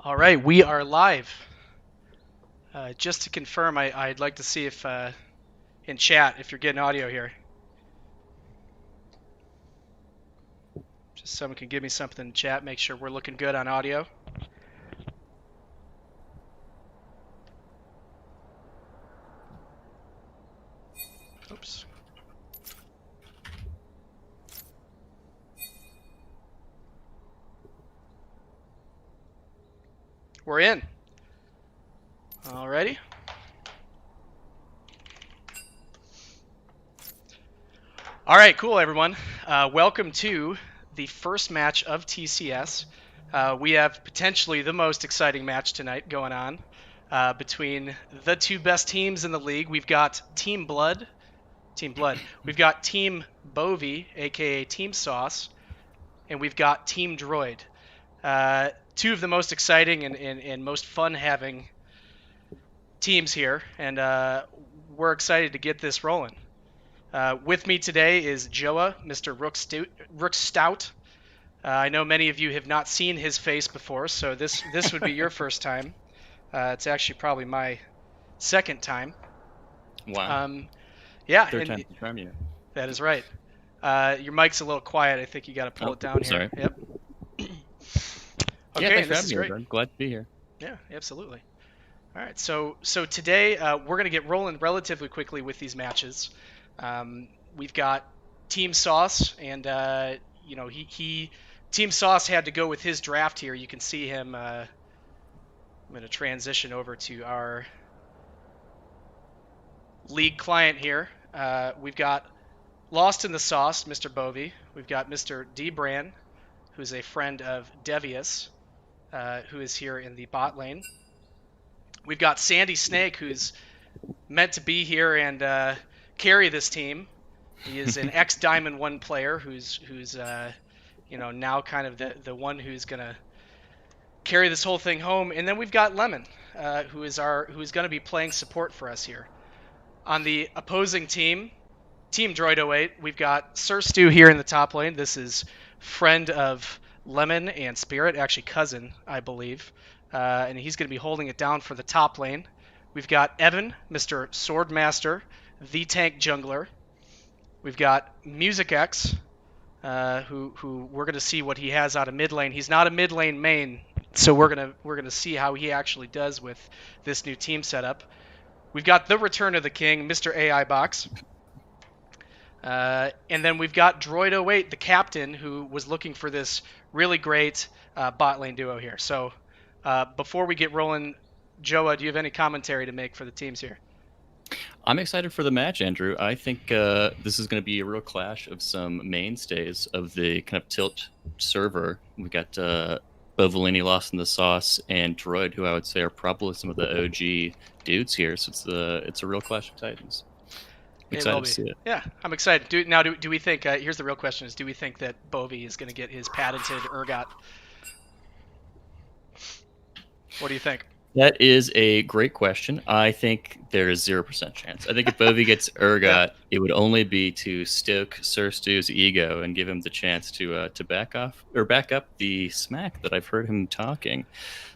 All right, we are live. Just to confirm, I'd like to see if in chat if you're getting audio here. Just someone can give me something in chat, make sure we're looking good on audio. Oops. We're in. Alrighty. All right, cool, everyone. Welcome to the first match of TCS. We have potentially the most exciting match tonight going on between the two best teams in the league. We've got Team Blood. We've got Team Bovie, aka Team Sauce, and we've got Team Droid. Two of the most exciting and most fun-having teams here, and we're excited to get this rolling. With me today is Joa, Mr. Rook Stout. I know many of you have not seen his face before, so this would be your first time. It's actually probably my second time. Wow. Yeah. Third time to charm you. That is right. Your mic's a little quiet. I think you got to pull it down here. Sorry. Yep. Okay, yeah, thanks for this is having me. great. I'm glad to be here. Yeah, absolutely. All right, so today we're going to get rolling relatively quickly with these matches. We've got Team Sauce, and Team Sauce had to go with his draft here. You can see him. I'm going to transition over to our league client here. We've got Lost in the Sauce, Mr. Bovie. We've got Mr. D. Bran, who's a friend of Devious, who is here in the bot lane. We've got Sandy Snake, who's meant to be here and carry this team. He is an ex-Diamond 1 player who's now kind of the one who's gonna carry this whole thing home. And then we've got Lemon, who's gonna be playing support for us here. On the opposing team, Team Droid 08, we've got Sir Stu here in the top lane. This is friend of Lemon and Spirit, actually cousin, I believe. And he's going to be holding it down for the top lane. We've got Evan, Mr. Swordmaster, the tank jungler. We've got Music X, who we're going to see what he has out of mid lane. He's not a mid lane main, so we're gonna see how he actually does with this new team setup. We've got the Return of the King, Mr. AI Box. And then we've got Droid 08, the captain, who was looking for this really great bot lane duo here. So before we get rolling, Joa, do you have any commentary to make for the teams here? I'm excited for the match, Andrew. I think this is going to be a real clash of some mainstays of the kind of Tilt server. We've got Bovolini, Lost in the Sauce, and Droid, who I would say are probably some of the OG dudes here. So it's a real clash of titans. Excited to see it. Yeah, I'm excited. Do we think? Here's the real question: do we think that Bovie is going to get his patented Urgot? What do you think? That is a great question. I think there is 0% chance. I think if Bovie gets Urgot, it would only be to stoke Sir Stu's ego and give him the chance to back up the smack that I've heard him talking.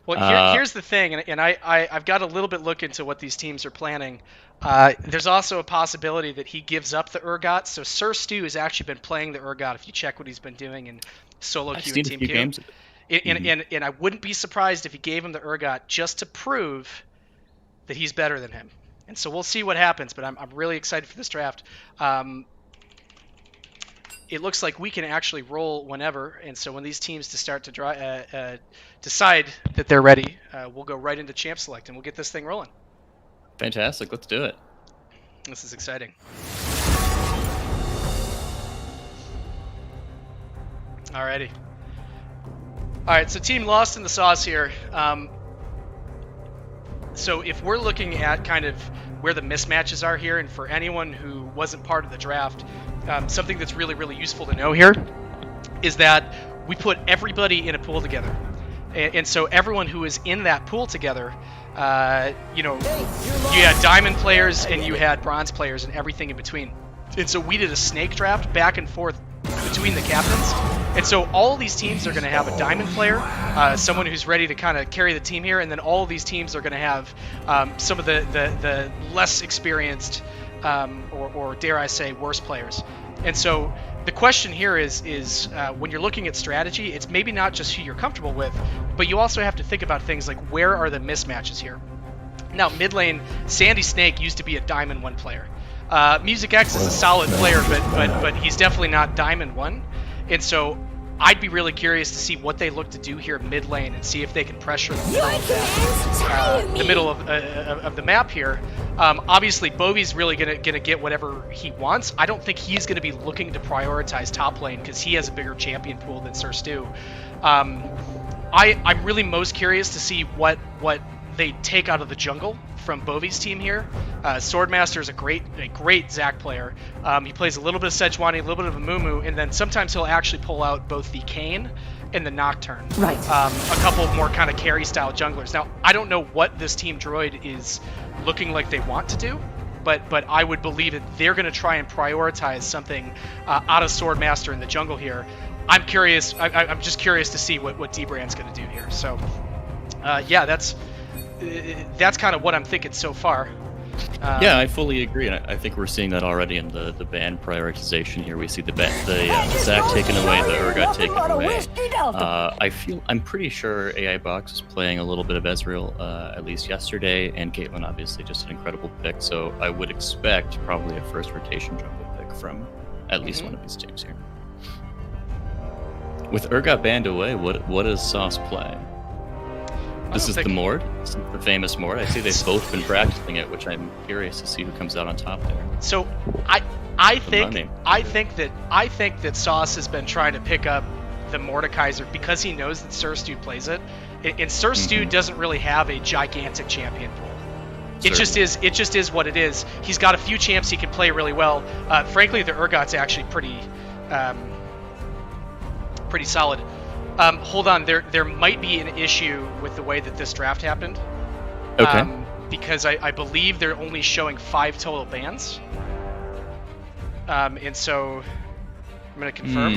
Well, here's the thing, and I've got a little bit look into what these teams are planning. There's also a possibility that he gives up the Urgot. So Sir Stu has actually been playing the Urgot. If you check what he's been doing in solo queue and team queue. Games. And I wouldn't be surprised if he gave him the Urgot just to prove that he's better than him. And so we'll see what happens, but I'm really excited for this draft. It looks like we can actually roll whenever, and so when these teams decide that they're ready, we'll go right into champ select, and we'll get this thing rolling. Fantastic. Let's do it. This is exciting. Alrighty. All right, so Team Lost in the Sauce here. So if we're looking at kind of where the mismatches are here, and for anyone who wasn't part of the draft, something that's really, really useful to know here is that we put everybody in a pool together. And so everyone who is in that pool together, you had diamond players and you had bronze players and everything in between. And so we did a snake draft back and forth between the captains. And so all these teams are going to have a diamond player, someone who's ready to kind of carry the team here, and then all of these teams are going to have some of the less experienced, or dare I say, worse players. And so the question here is when you're looking at strategy, it's maybe not just who you're comfortable with, but you also have to think about things like where are the mismatches here. Now, mid lane, Sandy Snake used to be a Diamond 1 player. Music X is a solid player, but he's definitely not Diamond 1. And so I'd be really curious to see what they look to do here mid lane and see if they can pressure the middle of the map here. Obviously, Bovi's really gonna get whatever he wants. I don't think he's gonna be looking to prioritize top lane because he has a bigger champion pool than Sir Stu. I'm really most curious to see what they take out of the jungle from Bovi's team here. Swordmaster is a great Zac player. He plays a little bit of Sejuani, a little bit of a Mumu, and then sometimes he'll actually pull out both the Kayn and the Nocturne. Right. A couple of more kind of carry style junglers. Now, I don't know what this team Droid is looking like they want to do, but I would believe that they're going to try and prioritize something out of Swordmaster in the jungle here. I'm curious. I'm just curious to see what D-Brand's going to do here. So, yeah, that's kind of what I'm thinking so far. Yeah, I fully agree, and I think we're seeing that already in the ban prioritization here. We see the Zac taken away, the Urgot taken away. I'm pretty sure AI Box was playing a little bit of Ezreal at least yesterday, and Caitlyn obviously just an incredible pick. So I would expect probably a first rotation jungle pick from at least one of these teams here. With Urgot banned away, what does Sauce play? This is the Mord, the famous Mord. I see they've both been practicing it, which I'm curious to see who comes out on top there. So I think that Sauce has been trying to pick up the Mordekaiser because he knows that Sir Stu plays it, and Sir Stu doesn't really have a gigantic champion pool. It just is what it is. He's got a few champs he can play really well. Frankly, the Urgot's actually pretty solid. Hold on, there might be an issue with the way that this draft happened. Okay. Because I believe they're only showing 5 total bans. And so I'm gonna confirm.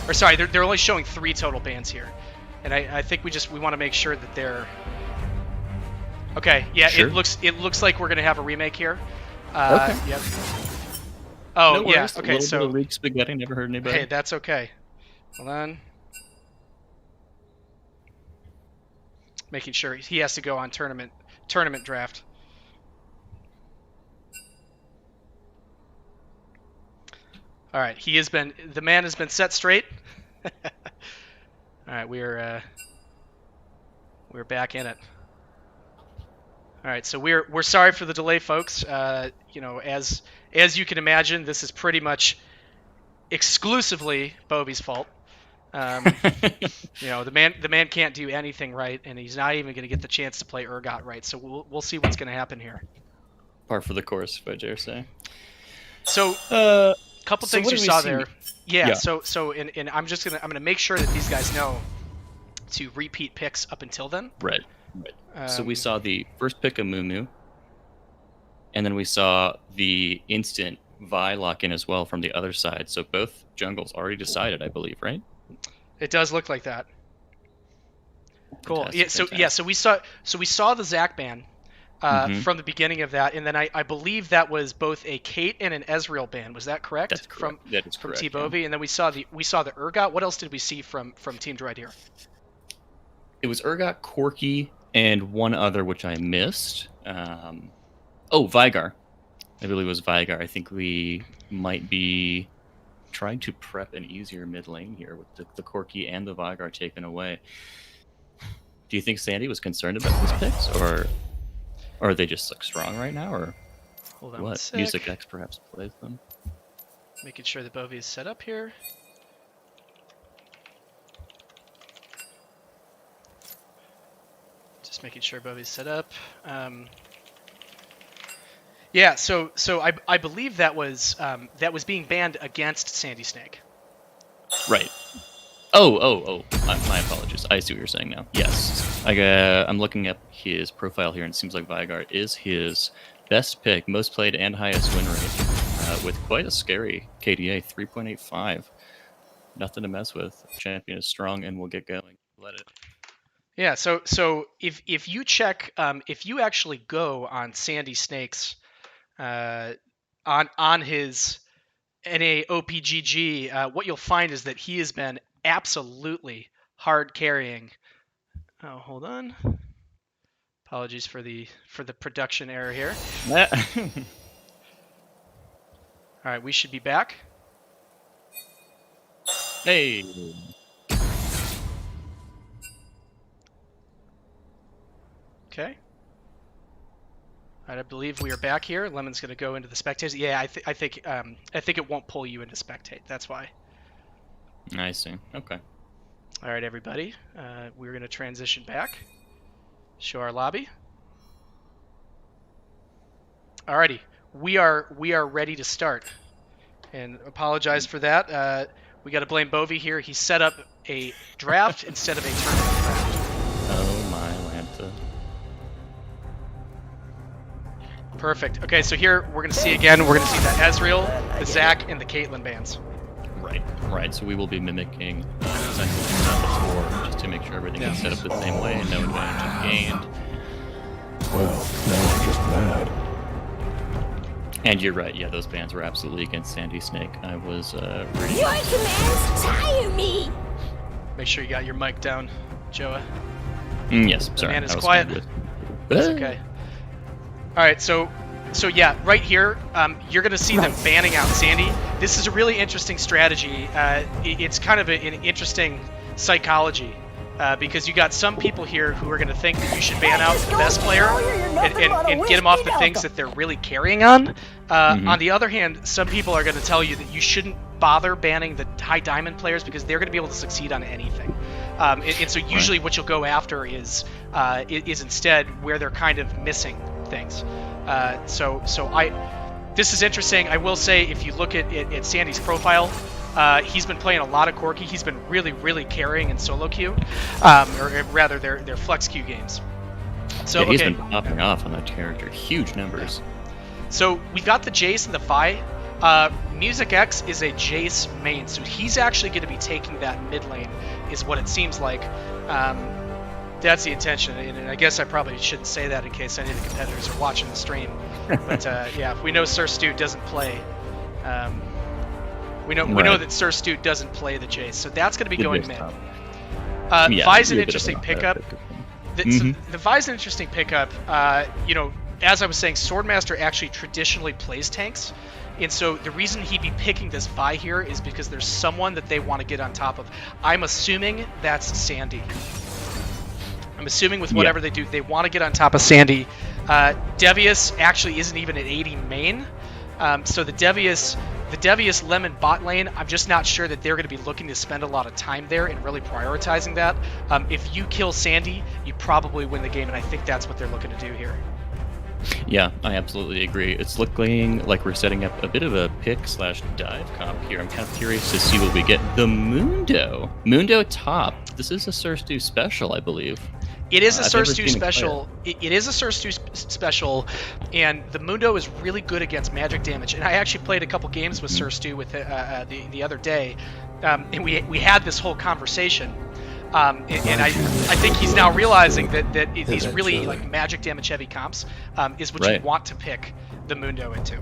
Or sorry, they're only showing 3 total bans here. And I think we want to make sure that they're okay. Yeah, sure. It looks like we're gonna have a remake here. Okay. Yep. Oh no yeah. Worries. Okay. So bit of Reek spaghetti, never heard anybody. Hey, that's okay. Hold on. Making sure he has to go on tournament draft. All right, the man has been set straight. All right, we're back in it. All right, so we're sorry for the delay, folks. You know, as you can imagine, this is pretty much exclusively Bobby's fault. You know, the man can't do anything right, and he's not even going to get the chance to play Urgot right. So we'll see what's going to happen here. Par for the course, if I dare say. So, a couple things you saw there. Yeah. So and I'm gonna make sure that these guys know to repeat picks up until then. Right. So we saw the first pick of Mumu, and then we saw the instant Vi lock in as well from the other side. So both jungles already decided, I believe, right? It does look like that. Cool. Fantastic, yeah. So we saw the Zac ban from the beginning of that, and then I believe that was both a Kate and an Ezreal ban. Was that correct? That's correct. That is correct. From T-Bovi, yeah. And then we saw the Urgot. What else did we see from Team Droid here? It was Urgot, Corky, and one other which I missed. Veigar. I believe it was Veigar. I think we might be trying to prep an easier mid lane here with the Corky and the Veigar taken away. Do you think Sandy was concerned about these picks, or are they just like strong right now, or hold on what? Music X perhaps plays them. Making sure that Bovi is set up here. Just making sure Bovi's set up. Yeah, so I believe that was being banned against Sandy Snake. Right. Oh. My apologies. I see what you're saying now. Yes. I'm looking up his profile here, and it seems like Veigar is his best pick, most played and highest win rate, with quite a scary KDA, 3.85. nothing to mess with. Champion is strong, and we'll get going. Let it. Yeah. So if you check, if you actually go on Sandy Snake's, on his NAOPGG, what you'll find is that he has been absolutely hard carrying. Oh, hold on. Apologies for the production error here. All right, we should be back. Hey. Okay. All right, I believe we are back here. Lemon's going to go into the spectators. Yeah, I think it won't pull you into spectate. That's why. I see. Okay. All right, everybody. We're going to transition back. Show our lobby. Alrighty, we are ready to start. And apologize for that. We got to blame Bovie here. He set up a draft instead of a tournament draft. Oh my Lanta. Perfect. Okay, so here we're gonna see again. We're gonna see the Ezreal, the Zac, and the Caitlyn bands. Right. So we will be mimicking exactly what we've done before, just to make sure everything is set up the same way and no advantage is gained. Well, now I'm just mad. And you're right. Yeah, those bans were absolutely against Sandy Snake. I was reading. Your commands tire me! Make sure you got your mic down, Joa. Yes, The sorry. man is I was quiet. good. That's okay. All right, so yeah, right here, you're gonna see them banning out Sandy. This is a really interesting strategy. It's kind of an interesting psychology. Because you got some people here who are going to think that you should ban out the best player and get them off the things that they're really carrying on. On the other hand, some people are going to tell you that you shouldn't bother banning the high diamond players because they're going to be able to succeed on anything. And so usually what you'll go after is instead where they're kind of missing things. This is interesting. I will say if you look at Sandy's profile, he's been playing a lot of Corki. He's been really carrying in solo queue, or rather their flex queue games. So yeah, he's okay. been popping off on that character. Huge numbers. So we got the Jace and the Vi. Music X is a Jace main, so he's actually going to be taking that mid lane, is what it seems like. That's the intention, and I guess I probably shouldn't say that in case any of the competitors are watching the stream. But yeah, if we know Sir Stu doesn't play. We know that Sir Stu doesn't play the Jace, so that's going to be going mid. Vi's an interesting pickup. The Vi's an interesting pickup. As I was saying, Swordmaster actually traditionally plays tanks, and so the reason he'd be picking this Vi here is because there's someone that they want to get on top of. I'm assuming that's Sandy. I'm assuming with whatever they do, they want to get on top of Sandy. Devious actually isn't even an 80 main, so the Devious Lemon bot lane, I'm just not sure that they're going to be looking to spend a lot of time there and really prioritizing that. If you kill Sandy, you probably win the game, and I think that's what they're looking to do here. Yeah, I absolutely agree. It's looking like we're setting up a bit of a pick/dive comp here. I'm kind of curious to see what we get. The Mundo top. This is a Sir Stu special, I believe. It is a Sir Stu special. It is a Sir Stu special, and the Mundo is really good against magic damage. And I actually played a couple games with Sir Stu with the other day, and we had this whole conversation. And I think he's now realizing that these really like magic damage heavy comps is what you want to pick the Mundo into.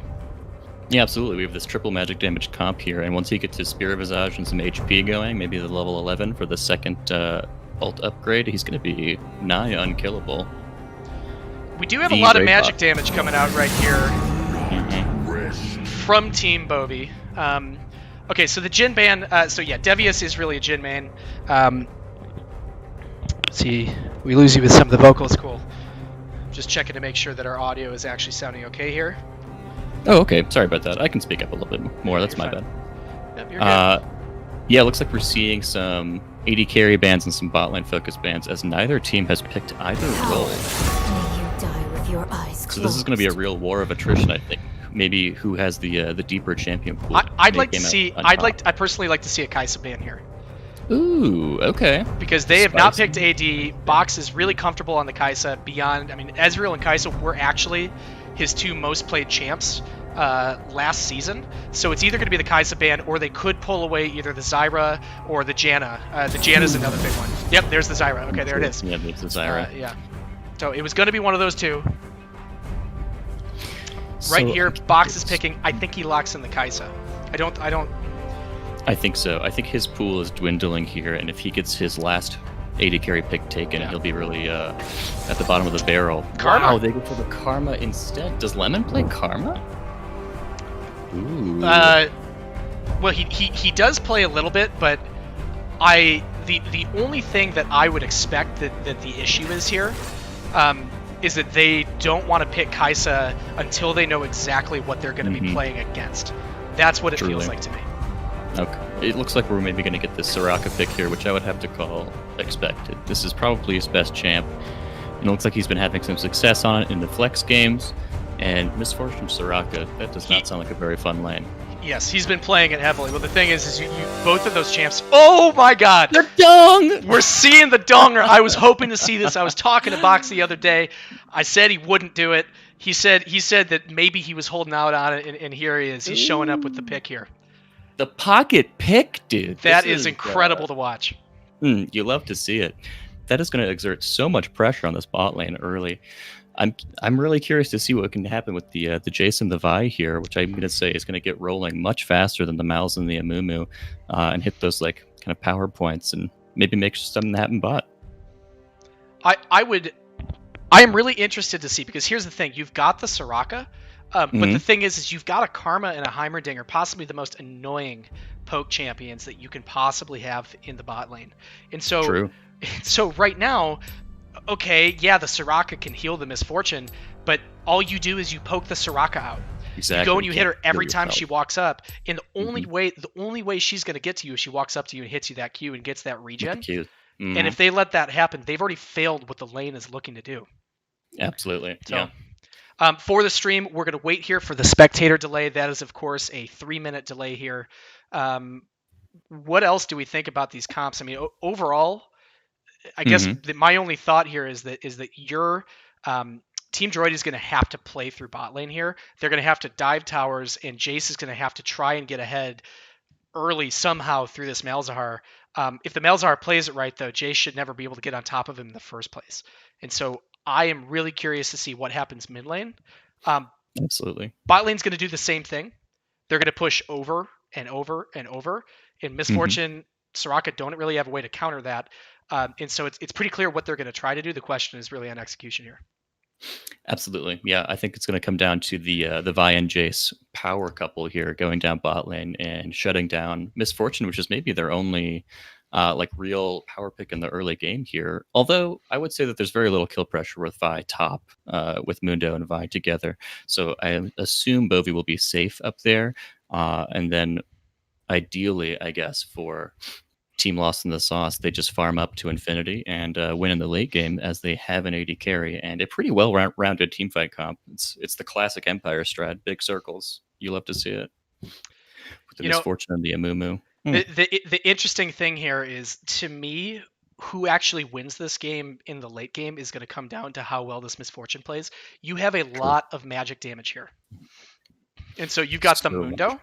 Yeah, absolutely. We have this triple magic damage comp here, and once he gets his Spirit Visage and some HP going, maybe the level 11 for the second ult upgrade, he's going to be nigh unkillable. We do have a lot of magic damage coming out right here from Team Bovie. Okay, so the Jhin ban, so yeah, Devious is really a Jhin main. See, we lose you with some of the vocals, cool. Just checking to make sure that our audio is actually sounding okay here. Oh, okay, sorry about that. I can speak up a little bit more, that's my bad. Yep, you're good. Yeah, it looks like we're seeing some AD carry bans and some bot lane focus bans, as neither team has picked either role. So this is going to be a real war of attrition, I think. Maybe who has the deeper champion pool. I'd personally like to see a Kai'Sa ban here. Ooh, okay. Because they have not picked AD. Box is really comfortable on the Kai'Sa beyond. I mean, Ezreal and Kai'Sa were actually his two most played champs last season. So it's either going to be the Kaisa ban, or they could pull away either the Zyra or the Janna. The Janna's another big one. Yep, there's the Zyra. Okay, there it is. Yeah, there's the Zyra. Yeah. So it was going to be one of those two. So, Right here, Box is picking. I think he locks in the Kaisa. I don't. I think so. I think his pool is dwindling here, and if he gets his last AD carry pick taken, he'll be really at the bottom of the barrel. Karma. Wow, they go for the Karma instead. Does Lemon play Karma? Ooh. Well, he does play a little bit, but the only thing that I would expect that the issue is here is that they don't want to pick Kaisa until they know exactly what they're going to be playing against. That's what it feels like to me. Okay. It looks like we're maybe going to get this Soraka pick here, which I would have to call expected. This is probably his best champ. And it looks like he's been having some success on it in the flex games. And Misfortune Soraka, that does not sound like a very fun lane. Yes, he's been playing it heavily. Well, the thing is you both of those champs. Oh my God! The dong! We're seeing the donger. I was hoping to see this. I was talking to Box the other day. I said he wouldn't do it. He said that maybe he was holding out on it, and here he is. He's showing up with the pick here. The pocket pick, dude. That is incredible to watch. You love to see it. That is going to exert so much pressure on this bot lane early. I'm really curious to see what can happen with the Jason the Vi here, which I'm going to say is going to get rolling much faster than the Mal's and the Amumu, and hit those like kind of power points and maybe make something happen bot. I am really interested to see, because here's the thing: you've got the Soraka, but the thing is you've got a Karma and a Heimerdinger, possibly the most annoying poke champions that you can possibly have in the bot lane. And so, True. So right now, okay, yeah, the Soraka can heal the Misfortune, but all you do is you poke the Soraka out. Exactly. You go and you hit her every time yourself. she walks up, and the only way she's going to get to you is she walks up to you and hits you that Q and gets that regen. And if they let that happen, they've already failed what the lane is looking to do. Absolutely. So, yeah. For the stream, we're going to wait here for the spectator delay. That is, of course, a 3-minute delay here. What else do we think about these comps? I mean, overall, I guess my only thought here is that your Team Droid is going to have to play through bot lane here. They're going to have to dive towers, and Jace is going to have to try and get ahead early somehow through this Malzahar. If the Malzahar plays it right, though, Jace should never be able to get on top of him in the first place. And so I am really curious to see what happens mid lane. Absolutely. Bot lane's going to do the same thing. They're going to push over and over and over. And Misfortune, Soraka don't really have a way to counter that. And so it's pretty clear what they're going to try to do. The question is really on execution here. Absolutely. Yeah, I think it's going to come down to the Vi and Jace power couple here going down bot lane and shutting down Misfortune, which is maybe their only like real power pick in the early game here. Although I would say that there's very little kill pressure with Vi top with Mundo and Vi together. So I assume Bovie will be safe up there. And then ideally, I guess, for Team Lost in the Sauce, they just farm up to infinity and win in the late game, as they have an AD carry and a pretty well-rounded teamfight comp. It's the classic Empire strat, big circles. You love to see it. With the Misfortune and the Amumu. The interesting thing here is, to me, who actually wins this game in the late game is going to come down to how well this Misfortune plays. You have a lot of magic damage here. And so you've got the Mundo.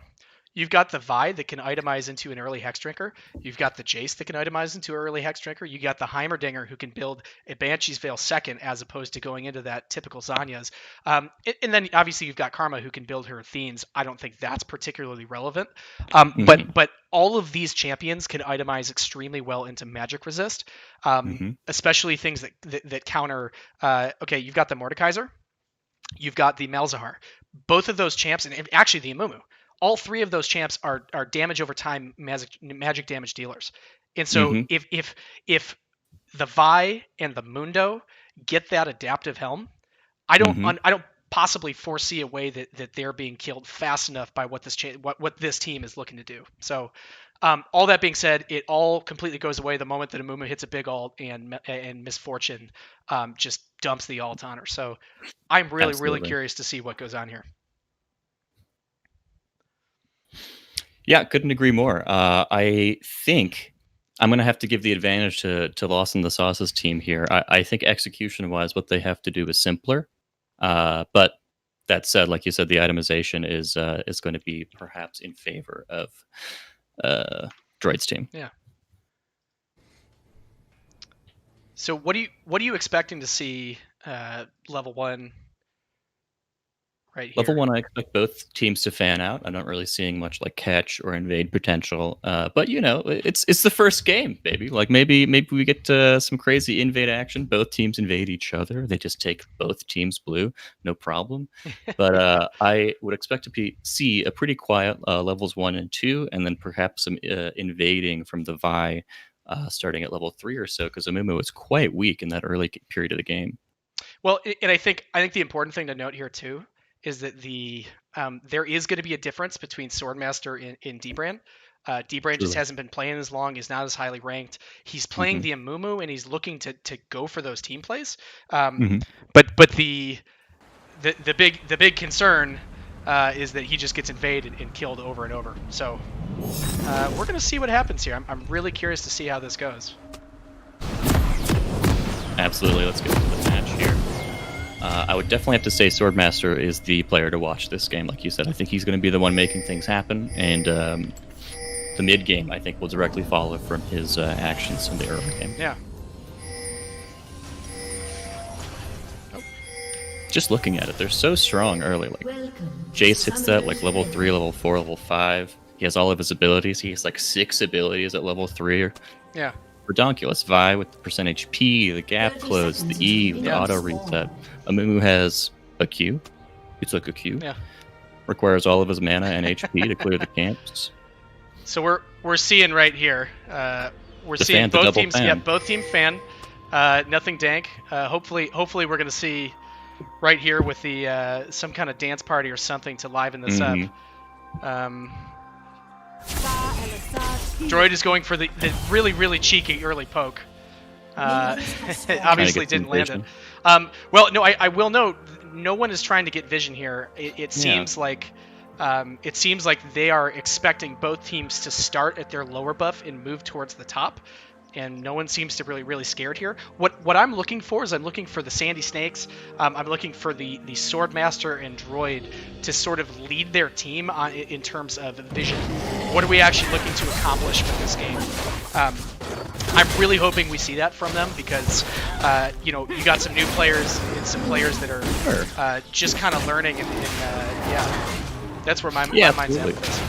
You've got the Vi that can itemize into an early Hex Drinker. You've got the Jace that can itemize into an early Hex Drinker. You got the Heimerdinger who can build a Banshee's Veil second, as opposed to going into that typical Zanya's. And then obviously you've got Karma who can build her Athenes. I don't think that's particularly relevant. But all of these champions can itemize extremely well into magic resist, especially things that counter. Okay, you've got the Mordekaiser. You've got the Malzahar. Both of those champs, and actually the Amumu. All three of those champs are damage over time magic damage dealers. And so if the Vi and the Mundo get that adaptive helm, I don't possibly foresee a way that they're being killed fast enough by what this team is looking to do. So all that being said, it all completely goes away the moment that Amumu hits a big ult and Misfortune just dumps the ult on her. So I'm really curious to see what goes on here. Yeah, couldn't agree more. I think I'm going to have to give the advantage to Lost in the Sauce's team here. I think execution-wise, what they have to do is simpler. But That said, like you said, the itemization is going to be perhaps in favor of Droid's team. Yeah. So what are you expecting to see level 1 right here? Level 1, I expect both teams to fan out. I'm not really seeing much like catch or invade potential, but you know, it's the first game, baby. Like maybe we get some crazy invade action. Both teams invade each other. They just take both teams blue, no problem. But I would expect to see a pretty quiet levels 1 and 2, and then perhaps some invading from the Vi starting at level 3 or so, because Amumu was quite weak in that early period of the game. Well, and I think the important thing to note here too is that there is going to be a difference between Swordmaster and Dbran. Dbran just hasn't been playing as long. He's not as highly ranked. He's playing the Amumu, and he's looking to go for those team plays. But the big concern is that he just gets invaded and killed over and over. So we're going to see what happens here. I'm really curious to see how this goes. Absolutely. Let's get into the match here. I would definitely have to say Swordmaster is the player to watch this game. Like you said, I think he's going to be the one making things happen, and the mid game I think will directly follow from his actions in the early game. Yeah. Just looking at it, they're so strong early. Like Jace hits that like level 3, level 4, level 5. He has all of his abilities. He has like 6 abilities at level 3. Yeah. Redonkulous, Vi with the percent HP, the gap close, the E, the auto reset. Amumu has a Q. It's like a Q. Yeah. Requires all of his mana and HP to clear the camps. So we're seeing right here. We're seeing both teams. Yeah, both team fan. Nothing dank. Hopefully we're gonna see right here with the some kind of dance party or something to liven this up. Droid is going for the really, really cheeky early poke. Obviously didn't land it. Well, no, I will note, no one is trying to get vision here. It seems like they are expecting both teams to start at their lower buff and move towards the top. And no one seems to really scared here. What I'm looking for is I'm looking for the Sandy Snakes. I'm looking for the Swordmaster and Droid to sort of lead their team in terms of vision. What are we actually looking to accomplish with this game? I'm really hoping we see that from them because, you got some new players and some players that are just kind of learning. And that's where my mind's at with this.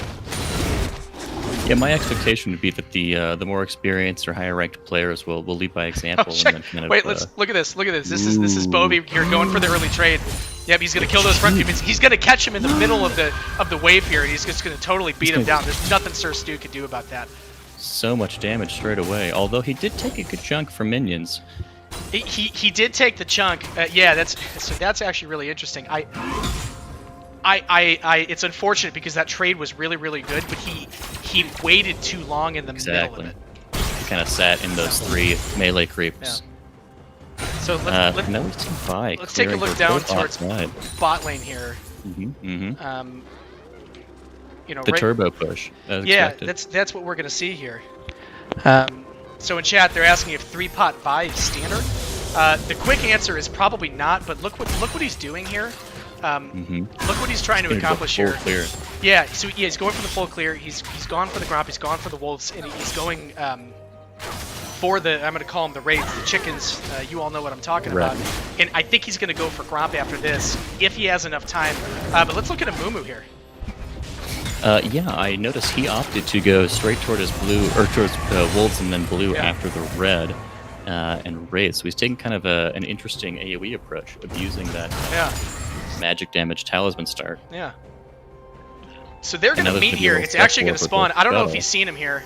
Yeah, my expectation would be that the more experienced or higher ranked players will lead by example. And then kind of, wait, let's look at this. Look at this. This is Bobby here going for the early trade. Yep, he's gonna kill those front humans. He's gonna catch him in the middle of the wave here, and he's just gonna totally beat him down. There's nothing Sir Stu can do about that. So much damage straight away. Although he did take a good chunk from minions. He did take the chunk. Yeah, that's actually really interesting. It's unfortunate because that trade was really good, but he waited too long in the middle of it. He kind of sat in those 3 melee creeps. Yeah. So let's take a look down towards bot lane here. The turbo push. Yeah, that's what we're gonna see here. So in chat they're asking if 3-pot Vi is standard. The quick answer is probably not, but look what he's doing here. Look what he's trying to accomplish here. Clear. Yeah, so he's going for the full clear. He's gone for the Gromp. He's gone for the wolves, and he's going for the, I'm going to call them the raids, the chickens. You all know what I'm talking about. And I think he's going to go for Gromp after this if he has enough time. But let's look at Amumu here. Yeah, I noticed he opted to go straight toward his blue, or towards wolves and then blue after the red. And raid. So he's taking kind of an interesting AoE approach of using that magic damage talisman start. Yeah. So they're going to meet here. It's actually going to spawn. I don't know if he's seen him here.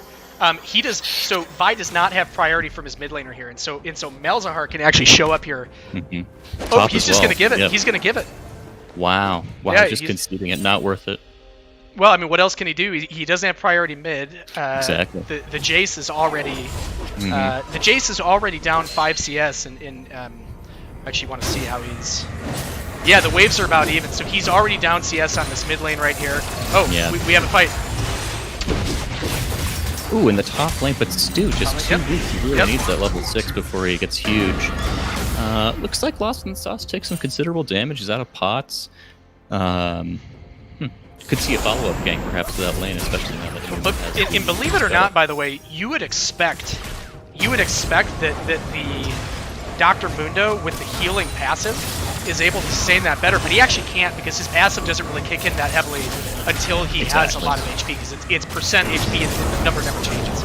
He does. So Vi does not have priority from his mid laner here, and so Malzahar can actually show up here. Oh, he's just going to give it. He's going to give it. Wow. Yeah, just conceding it. Not worth it. Well, I mean, what else can he do? He doesn't have priority mid. Exactly. The Jace is already the Jace is already down 5 CS, and actually want to see how he's. Yeah, the waves are about even, so he's already down CS on this mid lane right here. Oh, yeah. we have a fight. Ooh, in the top lane, but Stu just too weak. He really needs that level 6 before he gets huge. Looks like Lost in the Sauce takes some considerable damage. He's out of pots. Could see a follow-up gank perhaps to that lane, especially now that But and believe it or not, by the way, you would expect that the Dr. Mundo with the healing passive is able to sustain that better, but he actually can't because his passive doesn't really kick in that heavily until he has a lot of HP, because it's percent HP and the number never changes.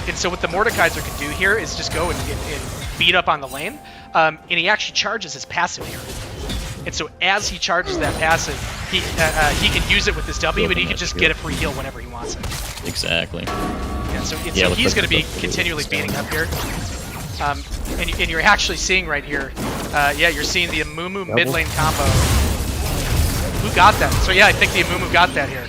And so what the Mordekaiser can do here is just go and beat up on the lane, and he actually charges his passive here. And so as he charges that passive, he can use it with his W, and he can just get a free heal whenever he wants it. Exactly. And so he's going to be continually beating up here. And you're actually seeing right here, yeah, you're seeing the Amumu mid lane combo. Who got that? So yeah, I think the Amumu got that here.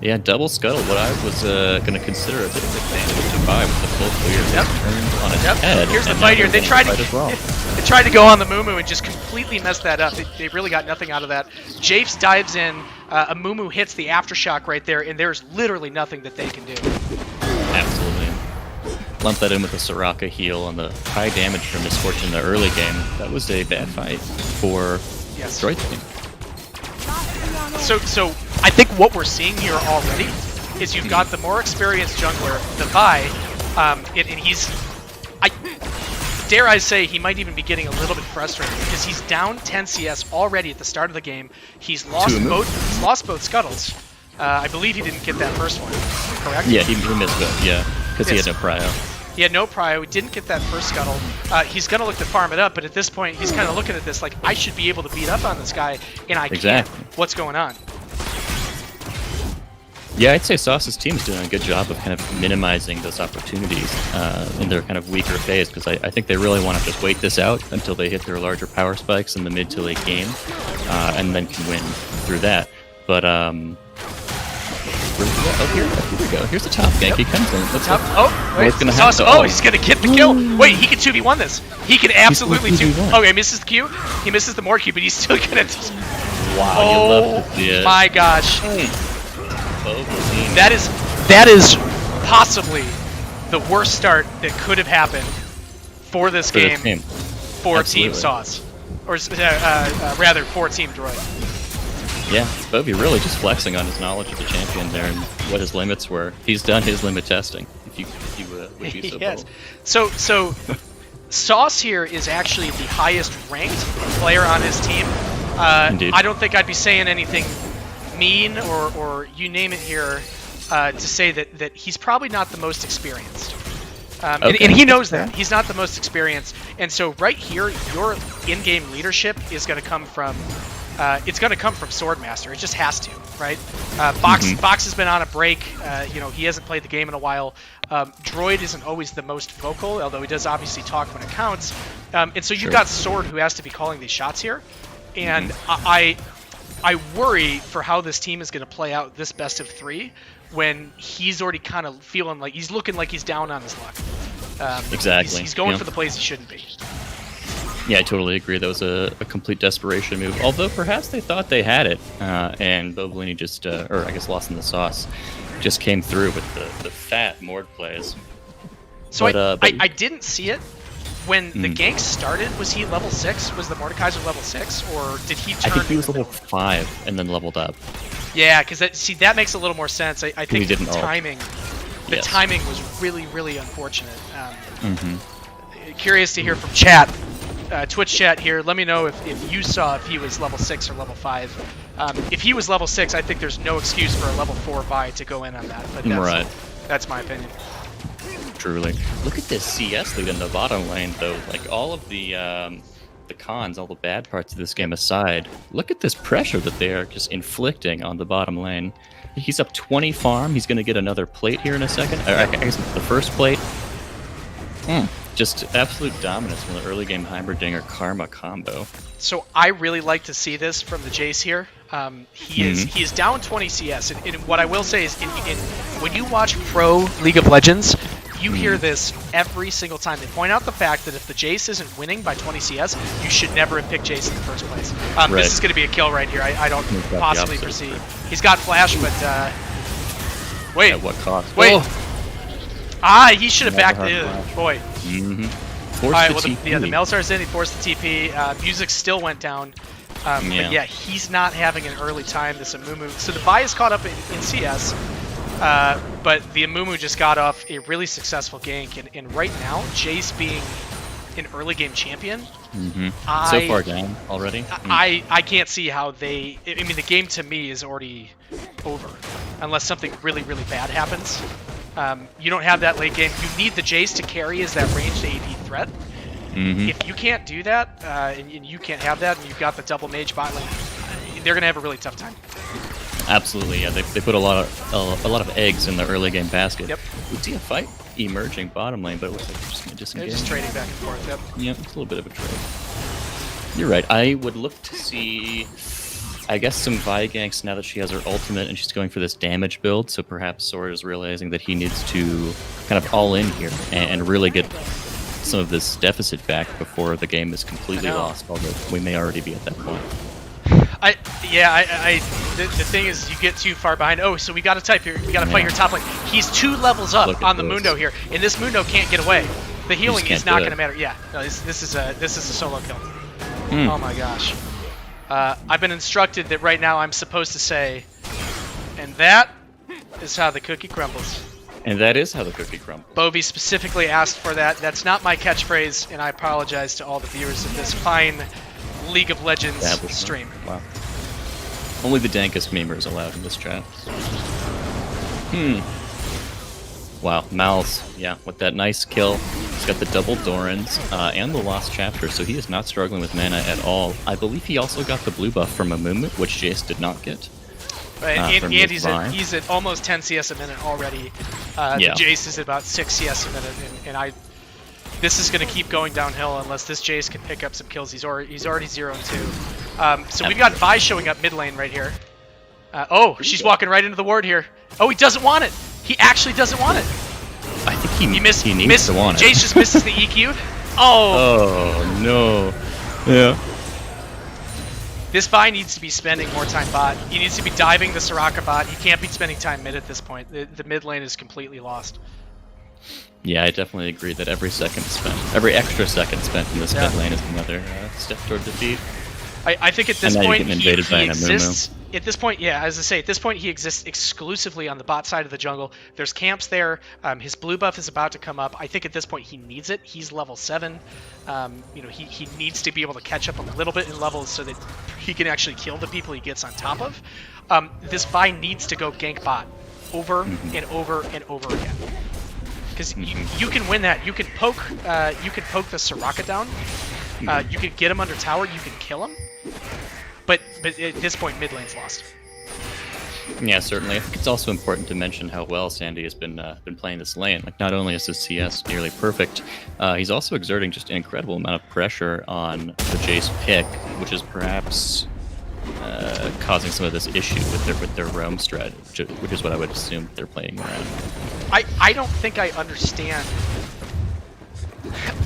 Yeah, double scuttle. What I was going to consider a bit of advantage to buy with the full clear turned on its head. Here's the fight here. They tried to go on the Mumu and just completely mess that up. They really got nothing out of that. Japes dives in, Amumu hits the aftershock right there, and there's literally nothing that they can do. Absolutely. Lump that in with a Soraka heal on the high damage from Misfortune in the early game. That was a bad fight for Droid team. So I think what we're seeing here already is you've got the more experienced jungler, the Vi, and he's, dare I say, he might even be getting a little bit frustrated because he's down 10 CS already at the start of the game. He's lost both scuttles. I believe he didn't get that first one, correct? Yeah, he missed both. Yeah, because he had no prio. He had no prio. He didn't get that first scuttle. He's going to look to farm it up, but at this point, he's kind of looking at this like, I should be able to beat up on this guy, and I can't. What's going on? Yeah, I'd say Sauce's team's doing a good job of kind of minimizing those opportunities in their kind of weaker phase, because I think they really want to just wait this out until they hit their larger power spikes in the mid to late game, and then can win through that. But here we go. Here's the top gank. He comes in. What's gonna happen? Oh, he's gonna get the kill. Wait, he can 2v1 this. He can absolutely 2v1. Oh, he misses the Q. He misses the more Q, but he's still gonna. Wow, you love to see it. My gosh. That is possibly the worst start that could have happened for this game for Team Sauce, or rather for Team Droid. Yeah, Bovie really just flexing on his knowledge of the champion there and what his limits were. He's done his limit testing, if you would be so bold. So Sauce here is actually the highest ranked player on his team. Indeed. I don't think I'd be saying anything mean or you name it here to say that he's probably not the most experienced. And he knows that. He's not the most experienced. And so right here, your in-game leadership is going to come from Swordmaster. It just has to, right? Box has been on a break. He hasn't played the game in a while. Droid isn't always the most vocal, although he does obviously talk when it counts. And so you've got Sword, who has to be calling these shots here. And I worry for how this team is going to play out this best of 3 when he's already kind of feeling like he's looking like he's down on his luck. Exactly. He's going for the plays he shouldn't be. Yeah, I totally agree. That was a complete desperation move. Although perhaps they thought they had it, and Bobolini just, or I guess Lost in the Sauce, just came through with the fat Mord plays. So I didn't see it. When the gank started, was he level 6? Was the Mordekaiser level 6? Or did he turn? I think he was level 5 and then leveled up. Yeah, because that makes a little more sense. I think the timing was really, really unfortunate. Curious to hear from chat. Twitch chat here, let me know if you saw if he was level 6 or level 5. If he was level 6, I think there's no excuse for a level 4 Vi to go in on that. But that's my opinion. Truly. Look at this CS lead in the bottom lane, though. Like, all of the cons, all the bad parts of this game aside, look at this pressure that they are just inflicting on the bottom lane. He's up 20 farm. He's going to get another plate here in a second. I guess the first plate. Just absolute dominance from the early game Heimerdinger Karma combo. So I really like to see this from the Jace here. He is down 20 CS, and what I will say is, when you watch Pro League of Legends, you hear this every single time. They point out the fact that if the Jace isn't winning by 20 CS, you should never have picked Jace in the first place. This is going to be a kill right here. I don't possibly foresee. He's got flash, but wait. At what cost? Wait. He should have backed the boy. Alright, well, the Melsar's in, he forced the TP. Music still went down. But yeah, he's not having an early time. This Amumu. So the Vi is caught up in CS, but the Amumu just got off a really successful gank, and right now, Jace being an early game champion, so far down already. I can't see how they. I mean, the game to me is already over, unless something really bad happens. You don't have that late game. You need the Jace to carry as that ranged AD threat. If you can't do that, and you can't have that, and you've got the double mage bot lane, they're gonna have a really tough time. Absolutely, yeah. They put a lot of eggs in the early game basket. Yep. We see a fight emerging bottom lane, but it looks like they're just gonna disengage. They're just trading back and forth. Yep. Yep, it's a little bit of a trade. You're right. I would look to see, I guess, some Vi ganks now that she has her ultimate and she's going for this damage build. So perhaps Sword is realizing that he needs to kind of all in here and really get some of this deficit back before the game is completely lost, although we may already be at that point. The thing is, you get too far behind. Oh, so we got to type here. We got to fight your top lane. He's 2 levels up on the Mundo here, and this Mundo can't get away. The healing is not going to matter. Yeah, no, this is a solo kill. Oh my gosh. I've been instructed that right now I'm supposed to say, and that is how the cookie crumbles. And that is how the cookie crumbles. Bovie specifically asked for that. That's not my catchphrase, and I apologize to all the viewers of this fine League of Legends stream. Wow. Only the dankest memers allowed in this chat. Wow, Mal's, yeah, with that nice kill. He's got the double Dorans and the Lost Chapter, so he is not struggling with mana at all. I believe he also got the blue buff from Amumu, which Jace did not get. And he's at almost 10 CS a minute already. The Jace is at about 6 CS a minute, and this is going to keep going downhill unless this Jace can pick up some kills. He's already 0-2. So we've got Vi showing up mid lane right here. Oh, she's walking right into the ward here. Oh, he doesn't want it. He actually doesn't want it. I think he needs to want Jace just misses the EQ. Oh no. Yeah. This Vi needs to be spending more time bot. He needs to be diving the Soraka bot. He can't be spending time mid at this point. The mid lane is completely lost. Yeah, I definitely agree that every extra second spent in this mid lane is another step toward defeat. I think at this point he exists. Amumu. At this point, yeah, as I say, at this point he exists exclusively on the bot side of the jungle. There's camps there. His blue buff is about to come up. I think at this point he needs it. He's level 7. He needs to be able to catch up a little bit in levels so that he can actually kill the people he gets on top of. This Vi needs to go gank bot over and over and over again. Because you can win that. You can poke the Soraka down. You can get him under tower. You can kill him. But at this point, mid lane's lost. Yeah, certainly. I think it's also important to mention how well Sandy has been playing this lane. Like, not only is his CS nearly perfect, he's also exerting just an incredible amount of pressure on the Jace pick, which is perhaps causing some of this issue with their roam strategy, which is what I would assume they're playing around. I don't think I understand.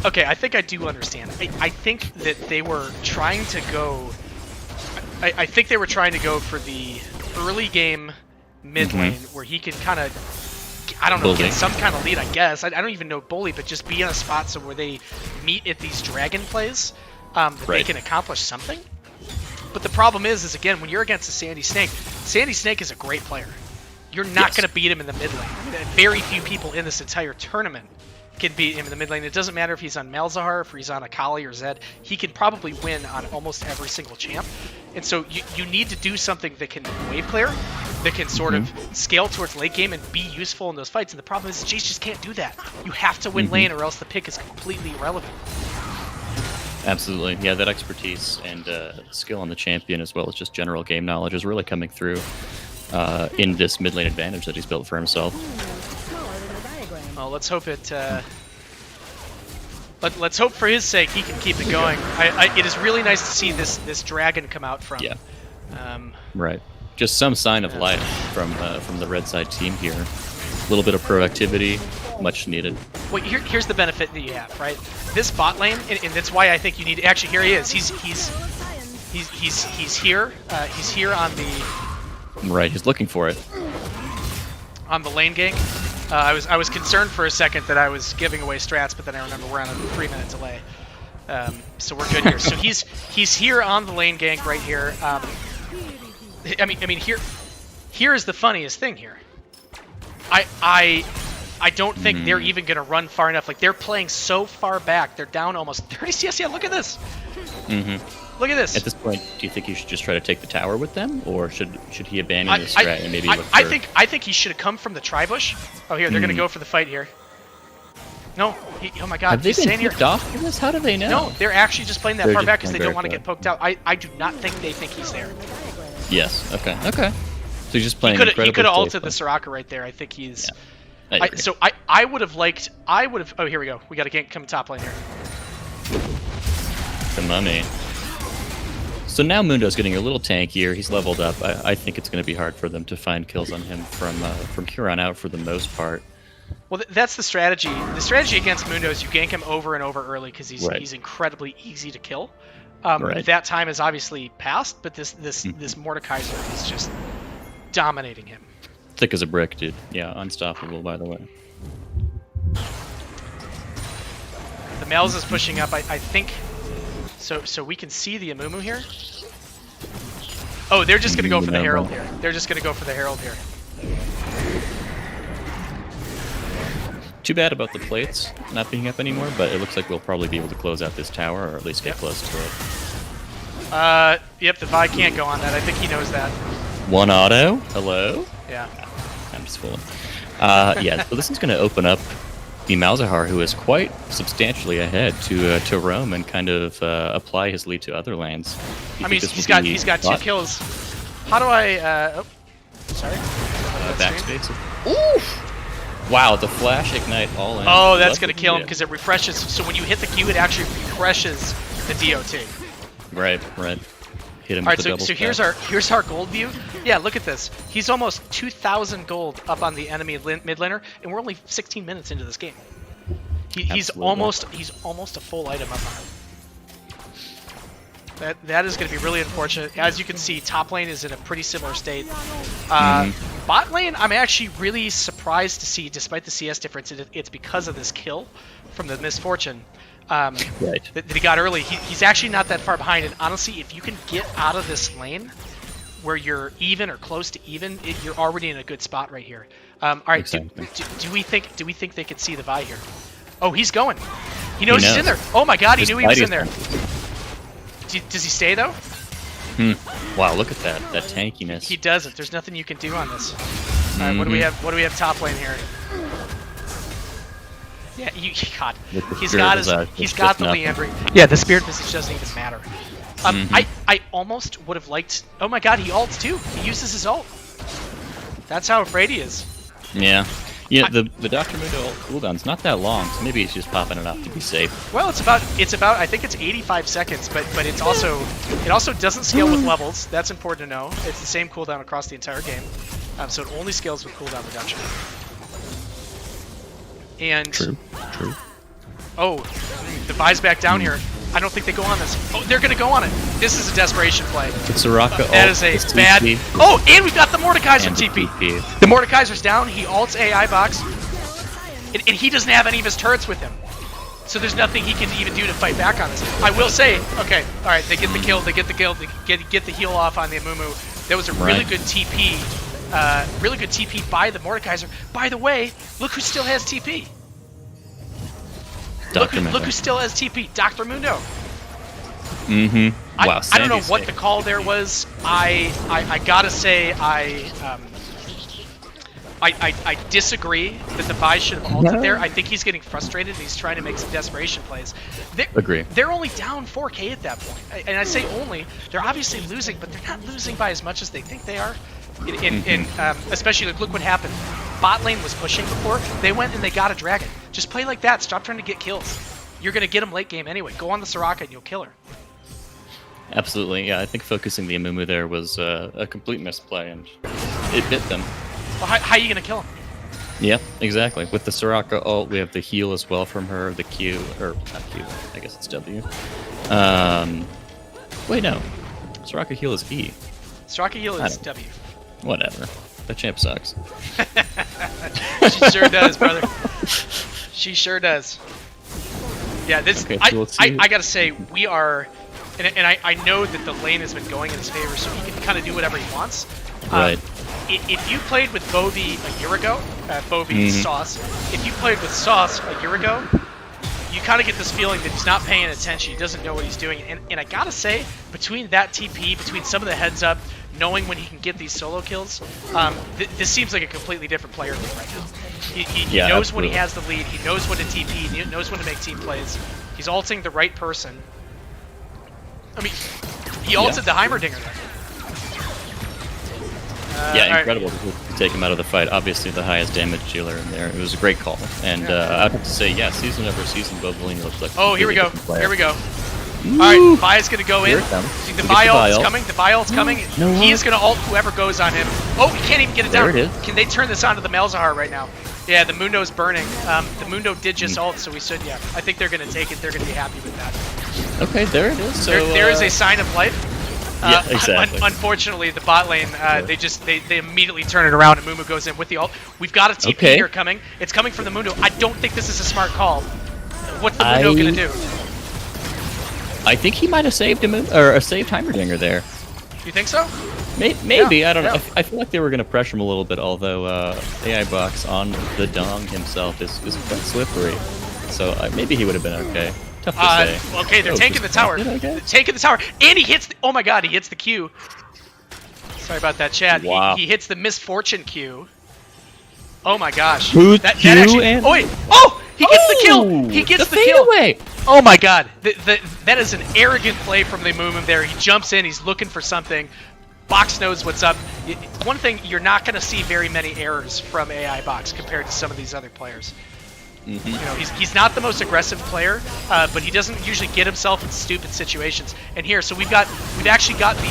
Okay, I think I do understand. I think that they were trying to go. I think they were trying to go for the early game mid lane where he can kind of, I don't know, get some kind of lead, I guess. I don't even know bully, but just be in a spot so where they meet at these dragon plays, they can accomplish something. But the problem is again, when you're against a Sandy Snake is a great player. You're not going to beat him in the mid lane. I mean, very few people in this entire tournament can beat him in the mid lane. It doesn't matter if he's on Malzahar, if he's on Akali or Zed. He can probably win on almost every single champ. And so you need to do something that can wave clear, that can sort of scale towards late game and be useful in those fights. And the problem is Jace just can't do that. You have to win lane or else the pick is completely irrelevant. Absolutely. Yeah, that expertise and skill on the champion as well as just general game knowledge is really coming through in this mid lane advantage that he's built for himself. Well, let's hope it. Let's hope for his sake he can keep it going. It is really nice to see this dragon come out from. Yeah. Right. Just some sign of life from the red side team here. A little bit of productivity, much needed. Well, here's the benefit that you have, right? This bot lane, and that's why I think you need. Actually, here he is. He's here. He's here on the. Right. He's looking for it. On the lane gank. I was concerned for a second that I was giving away strats, but then I remember we're on a 3-minute delay. So we're good here. So he's here on the lane gank right here. I mean here is the funniest thing here. I don't think they're even gonna run far enough. Like they're playing so far back. They're down almost 30 CS. Yeah, look at this. Look at this. At this point, do you think you should just try to take the tower with them, or should he abandon the strat and maybe look for... I think he should have come from the tri-bush. Oh, here they're gonna go for the fight here. No, oh my God, have they he's been tipped off for this? How do they know? No, they're actually just playing that They're far just back because playing they don't very want to far. get poked out. I do not think they think he's there. Yes. Okay. Okay. So he's just playing. He could have ulted safe, the Soraka right there. I think he's. Yeah. I agree. So I would have liked. I would have. Oh, here we go. We got a gank coming top lane here. The mummy. So now Mundo's getting a little tankier. He's leveled up. I think it's going to be hard for them to find kills on him from here on out for the most part. Well, that's the strategy. The strategy against Mundo is you gank him over and over early because he's Right. he's incredibly easy to kill. Right. That time is obviously past, but this Mordekaiser is just dominating him. Thick as a brick, dude. Yeah, unstoppable, by the way. The Mel's is pushing up. I think. So we can see the Amumu here. Oh, they're just gonna go for the Herald here. They're just gonna go for the Herald here. Too bad about the plates not being up anymore, but it looks like we'll probably be able to close out this tower, or at least get close to it. Yep, the Vi can't go on that. I think he knows that. One auto? Hello? Yeah. I'm just fooling. Yeah, so this is going to open up the Malzahar, who is quite substantially ahead, to roam and kind of apply his lead to other lanes. I mean, he's got 2 kills. How do I? Oh, sorry. Backspace. Oof! Wow, the flash ignite all in. Oh, that's gonna kill him because it refreshes. So when you hit the Q, it actually refreshes the DOT. Right, right. Hit him. All right, with the double so here's our gold view. Yeah, look at this. He's almost 2,000 gold up on the enemy mid laner, and we're only 16 minutes into this game. He's almost a full item up on him. That is going to be really unfortunate. As you can see, top lane is in a pretty similar state. Bot lane, I'm actually really surprised to see, despite the CS difference, it's because of this kill from the Misfortune Right. that he got early. He's actually not that far behind, and honestly, if you can get out of this lane where you're even or close to even, you're already in a good spot right here. All right, Exactly. do we think they could see the Vi here? Oh, he's going. He knows he's in there. Oh my God, he knew he was in there. Does he stay though? Wow, look at that tankiness. He doesn't. There's nothing you can do on this. All right, what do we have? What do we have top lane here? Yeah, God, he's got the Leandry. Yeah, the Spirit Visage doesn't even matter. I almost would have liked. Oh my God, he ults too. He uses his ult. That's how afraid he is. Yeah. Yeah, the Dr. Mundo ult cooldown's not that long, so maybe he's just popping it off to be safe. Well, it's about I think it's 85 seconds, but it also doesn't scale with levels. That's important to know. It's the same cooldown across the entire game, so it only scales with cooldown reduction. And True. oh, the Vi's back down here. I don't think they go on this. Oh, they're gonna go on it. This is a desperation play. The Soraka ult. That is a is bad. TP. Oh, and we've got the Mordekaiser And the TP. TP. The Mordekaiser's down. He ults AI box, and he doesn't have any of his turrets with him. So there's nothing he can even do to fight back on this. I will say, okay, all right, they get the kill. They get the kill. They get the heal off on the Amumu. That was a really good TP. Really good TP by the Mordekaiser. By the way, look who still has TP. Look who still has TP. Dr. Mundo. Wow, I don't know what the call there was. I gotta say I disagree that the Vi should have ulted there. I think he's getting frustrated and he's trying to make some desperation plays. Agree. They're only down 4K at that point. And I say only. They're obviously losing, but they're not losing by as much as they think they are. Especially look what happened. Bot lane was pushing before. They went and they got a dragon. Just play like that. Stop trying to get kills. You're going to get them late game anyway. Go on the Soraka and you'll kill her. Absolutely, yeah. I think focusing the Amumu there was a complete misplay, and it bit them. Well, how are you going to kill him? Yeah, exactly. With the Soraka ult, we have the heal as well from her, the Q, or not Q, I guess it's W. Wait, no. Soraka heal is E. Soraka heal is W. Whatever. That champ sucks. She sure does, brother. She sure does. Yeah, this Okay, so we'll see. I gotta say we are, and I know that the lane has been going in his favor, so he can kind of do whatever he wants. Right. If you played with Bovie a year ago, Bovie Sauce, if you played with Sauce a year ago, you kind of get this feeling that he's not paying attention. He doesn't know what he's doing. And I gotta say, between that TP, between some of the heads up, knowing when he can get these solo kills, this seems like a completely different player to me right now. He knows when he has the lead. He knows when to TP. He knows when to make team plays. He's ulting the right person. I mean, he ulted the Heimerdinger there. Yeah, incredible to take him out of the fight. Obviously, the highest damage dealer in there. It was a great call. And I have to say, yeah, season over season, Bobolini looks like oh, here we go. Here we go. All right, Vi's going to go in. See, the Vi ult is coming. The Vi ult's coming. No. He is going to ult whoever goes on him. Oh, he can't even get it down. There it is. Can they turn this onto the Malzahar right now? Yeah, the Mundo's burning. The Mundo did just ult, so we should, yeah. I think they're going to take it. They're going to be happy with that. Okay, there it is. So there is a sign of life. Yeah, exactly. Unfortunately, the bot lane, they immediately turn it around and Mumu goes in with the ult. We've got a TP here coming. It's coming from the Mundo. I don't think this is a smart call. What's the Mundo going to do? I think he might have saved him, or a saved Heimerdinger there. You think so? Maybe, Yeah, I don't know. yeah. I feel like they were going to pressure him a little bit, although AI Box on the Dong himself is quite slippery. So maybe he would have been okay. Tough to say. Okay, they're taking the tower. They're taking the tower. And he hits oh my god, he hits the Q. Sorry about that, Chad. Wow. He hits the misfortune Q. Oh my gosh. Who's that Q actually, and... oh, wait. Oh! He gets the kill! He gets the kill! Away. Oh my god. That is an arrogant play from the Mumu there. He jumps in, he's looking for something. Box knows what's up. One thing, you're not going to see very many errors from AI Box compared to some of these other players. You know, he's not the most aggressive player, but he doesn't usually get himself in stupid situations. And here, so we've actually got the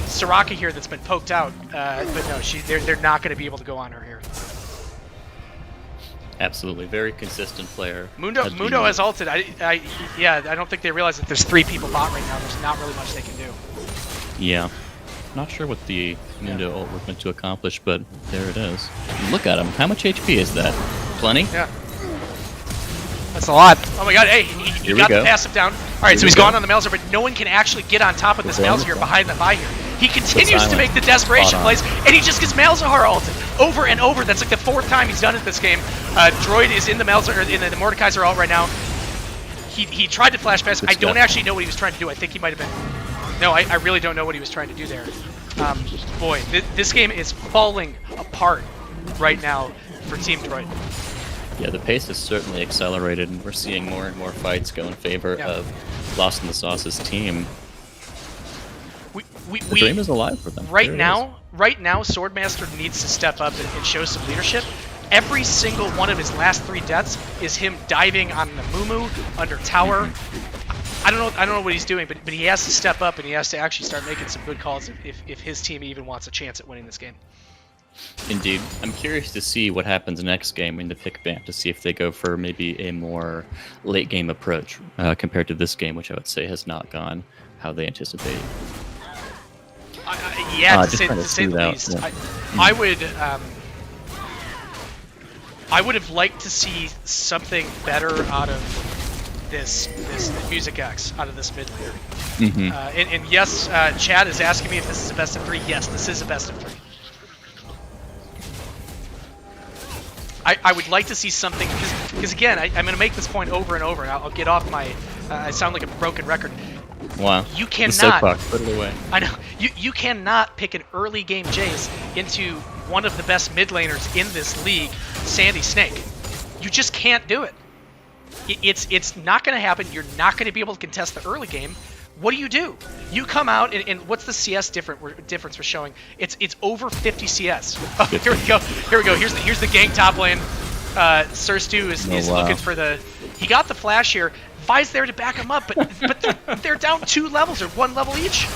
Soraka here that's been poked out, but no, they're not going to be able to go on her here. Absolutely, very consistent player. Mundo has ulted. I don't think they realize that there's 3 people bot right now. There's not really much they can do. Yeah. Not sure what the Mundo ult was meant to accomplish, but there it is. Look at him. How much HP is that? Plenty? Yeah. That's a lot. Oh my god, hey, he got the passive down. Alright, so he's gone on the Malzahar, but no one can actually get on top of this Malzahar here behind the Vi here. He continues to make the desperation plays, and he just gets Malzahar ulted over and over. That's like the 4th time he's done it this game. Droid is in the Malzahar, in the Mordekaiser ult right now. He tried to flash pass. I don't actually know what he was trying to do. I think he might have been... No, I really don't know what he was trying to do there. Boy, this game is falling apart right now for Team Droid. Yeah, the pace has certainly accelerated, and we're seeing more and more fights go in favor of Lost in the Sauce's team. The dream is alive for them. Right now, Swordmaster needs to step up and show some leadership. Every single one of his last 3 deaths is him diving on the Mumu under tower. I don't know what he's doing, but he has to step up and he has to actually start making some good calls if his team even wants a chance at winning this game. Indeed. I'm curious to see what happens next game in the pick ban, to see if they go for maybe a more late game approach compared to this game, which I would say has not gone how they anticipated. Yeah, to say the least. Yeah. I would have liked to see something better out of this Music X, out of this mid laner. And yes, Chad is asking me if this is a best of 3. Yes, this is a best of 3. I would like to see something, because again, I'm going to make this point over and over, and I'll get off my, I sound like a broken record. Wow. You cannot, soapbox, put it away. I know, you cannot pick an early game Jace into one of the best mid laners in this league, Sandy Snake. You just can't do it. It's not going to happen. You're not going to be able to contest the early game. What do? You come out, and what's the CS difference we're showing? It's over 50 CS. Oh, here we go. Here's the gank top lane. Surstu is looking for the... He got the flash here. Vi's there to back him up, but they're down 2 levels or 1 level each.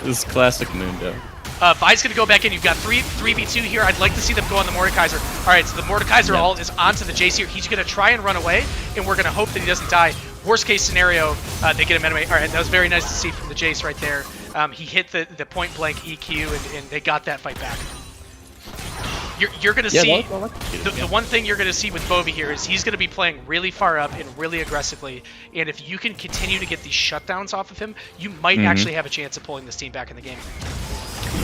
This is classic Mundo. Vi's going to go back in. You've got 3v2 here. I'd like to see them go on the Mordekaiser. All right, so the Mordekaiser ult is onto the Jace here. He's going to try and run away, and we're going to hope that he doesn't die. Worst case scenario, they get him anyway. All right, that was very nice to see from the Jace right there. He hit the point blank EQ, and they got that fight back. You're going to see the one thing you're going to see with Bovie here is he's going to be playing really far up and really aggressively, and if you can continue to get these shutdowns off of him, you might actually have a chance of pulling this team back in the game.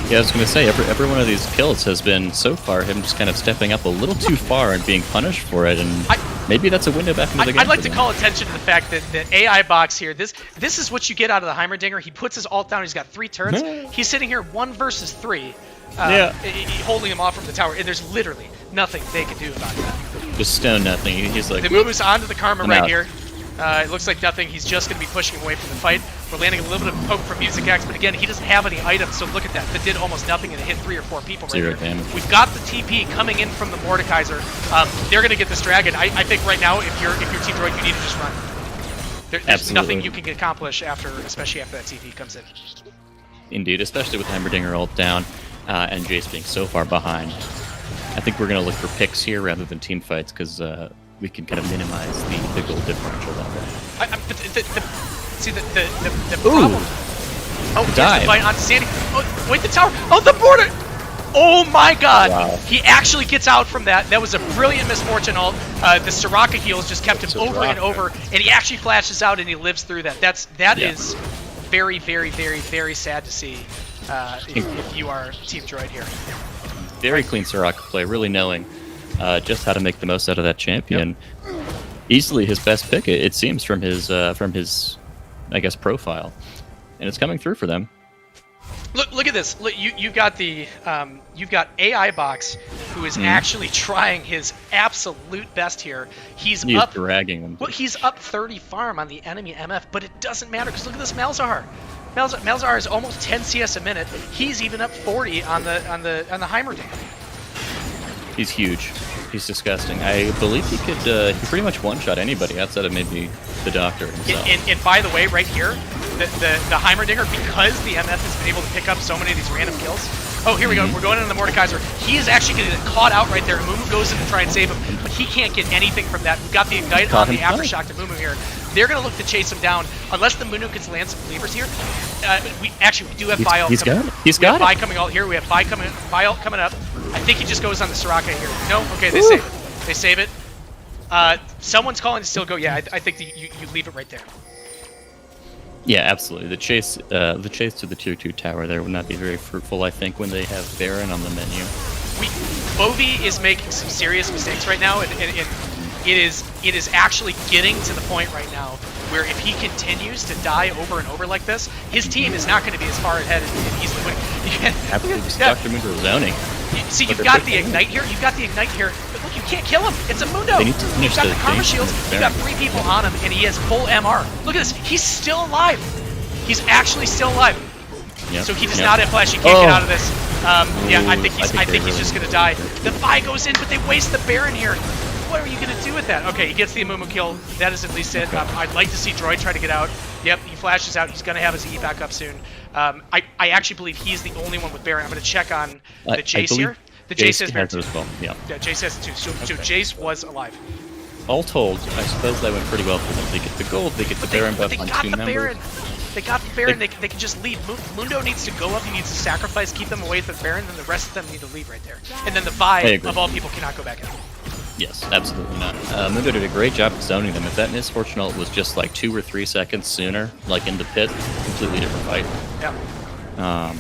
Yeah, I was going to say, every one of these kills has been, so far, him just kind of stepping up a little too far and being punished for it, and maybe that's a window back into the game. I'd like to call attention to the fact that the AI box here, this is what you get out of the Heimerdinger. He puts his ult down, he's got 3 turrets. He's sitting here 1 versus 3, holding him off from the tower, and there's literally nothing they can do about that. Just stone nothing. He's like... The Mumu's onto the Karma right here. It looks like nothing. He's just going to be pushing away from the fight. We're landing a little bit of poke from Music X, but again, he doesn't have any items, so look at that. That did almost nothing, and it hit 3 or 4 people right here. Damage. We've got the TP coming in from the Mordekaiser. They're going to get this dragon. I think right now, if you're Team Droid, you need to just run. There's nothing you can accomplish especially after that TP comes in. Indeed, especially with Heimerdinger ult down and Jace being so far behind. I think we're going to look for picks here rather than team fights, because we can kind of minimize the goal differential that way. The problem... Oh, dive. The fight onto Sandy. Oh, wait, the tower. Oh, the border! Oh my god! Wow. He actually gets out from that. That was a brilliant misfortune ult. The Soraka heals just kept him over and over, and he actually flashes out and he lives through that. That is very, very, very, very sad to see if you are Team Droid here. Very clean Soraka play, really knowing just how to make the most out of that champion. Yep. Easily his best pick, it seems, from his I guess, profile, and it's coming through for them. Look at this. Look, you've got AI Box, who is actually trying his absolute best here. He's up dragging them. Well, he's up 30 farm on the enemy MF, but it doesn't matter because look at this Malzahar. Malzahar is almost 10 CS a minute. He's even up 40 on the Heimerdinger. He's huge. He's disgusting. I believe he could he pretty much one-shot anybody outside of maybe the Doctor himself. And by the way, right here, the Heimerdinger, because the MF has been able to pick up so many of these random kills. Oh, here we go. We're going into the Mordekaiser. He is actually going to get caught out right there. Mumu goes in to try and save him, but he can't get anything from that. We've got the Ignite on the Aftershock to Mumu here. They're going to look to chase him down, unless the Munu can land some cleavers here. We do have Bi ult. He's got it. He's got it. Bi coming ult here. We have Bi ult coming up. I think he just goes on the Soraka here. No? Okay, they save it. They save it. Someone's calling to still go. Yeah, I think that you leave it right there. Yeah, absolutely. The chase to the tier 2 tower there would not be very fruitful, I think, when they have Baron on the menu. Bovie is making some serious mistakes right now, and it is actually getting to the point right now where if he continues to die over and over like this, his team is not going to be as far ahead and easily winning. Absolutely stuck to Mundo zoning. See, you've got the Ignite here. You've got the Ignite here. But look, you can't kill him. It's a Mundo. They need to finish You've got the Karma shields. You've got 3 people on him, and he has full MR. Look at this. He's still alive. He's actually still alive. Yep. So he does not have flash. He can't get out of this. Yeah, I think he's just gonna die. The Fi goes in, but they waste the Baron here. What are you gonna do with that? Okay, he gets the Amumu kill. That is at least it. I'd like to see Droid try to get out. Yep, he flashes out. He's gonna have his E back up soon. I actually believe he's the only one with Baron. I'm gonna check on the Jace here. The Jace has Baron too. Well. Yeah, Jace has it too. So Jace was alive. All told, I suppose that went pretty well for them. They get the gold, they get the Baron buff on 2 members. They got the Baron, they can just leave. Mundo needs to go up, he needs to sacrifice, keep them away from the Baron, then the rest of them need to leave right there. And then the Vi, of all people, cannot go back in. Yes, absolutely not. Mundo did a great job of zoning them. If that misfortune ult was just like 2 or 3 seconds sooner, like in the pit, completely different fight. Yeah.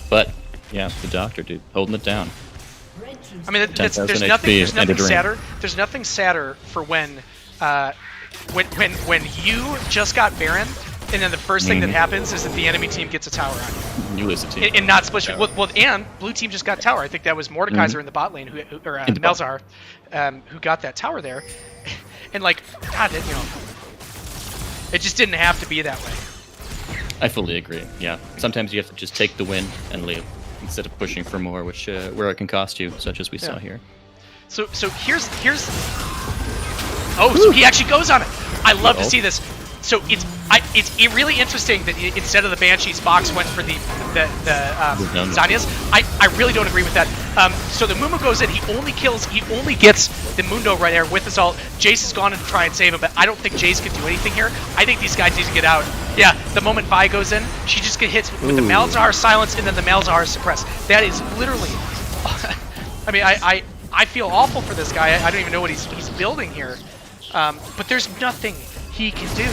But, yeah, the Doctor, dude, holding it down. I mean, there's nothing sadder for when you just got Baron, and then the first thing that happens is that the enemy team gets a tower on you. You as a team. And not split. Well, and blue team just got tower. I think that was Mordekaiser in the bot lane, or Malzahar, who got that tower there. And like, God, you know, it just didn't have to be that way. I fully agree. Yeah, sometimes you have to just take the win and leave instead of pushing for more, which where it can cost you, such as we saw here. So here's. Oh, so he actually goes on it. I love to see this. So it's really interesting that instead of the Banshees, Box went for the Zanyas. I really don't agree with that. So the Mumu goes in, he only gets the Mundo right there with his ult. Jace has gone in to try and save him, but I don't think Jace can do anything here. I think these guys need to get out. Yeah, the moment Vi goes in, she just gets hit with the Malzahar silence and then the Malzahar suppress. That is literally I mean, I feel awful for this guy. I don't even know what he's building here. But there's nothing he can do.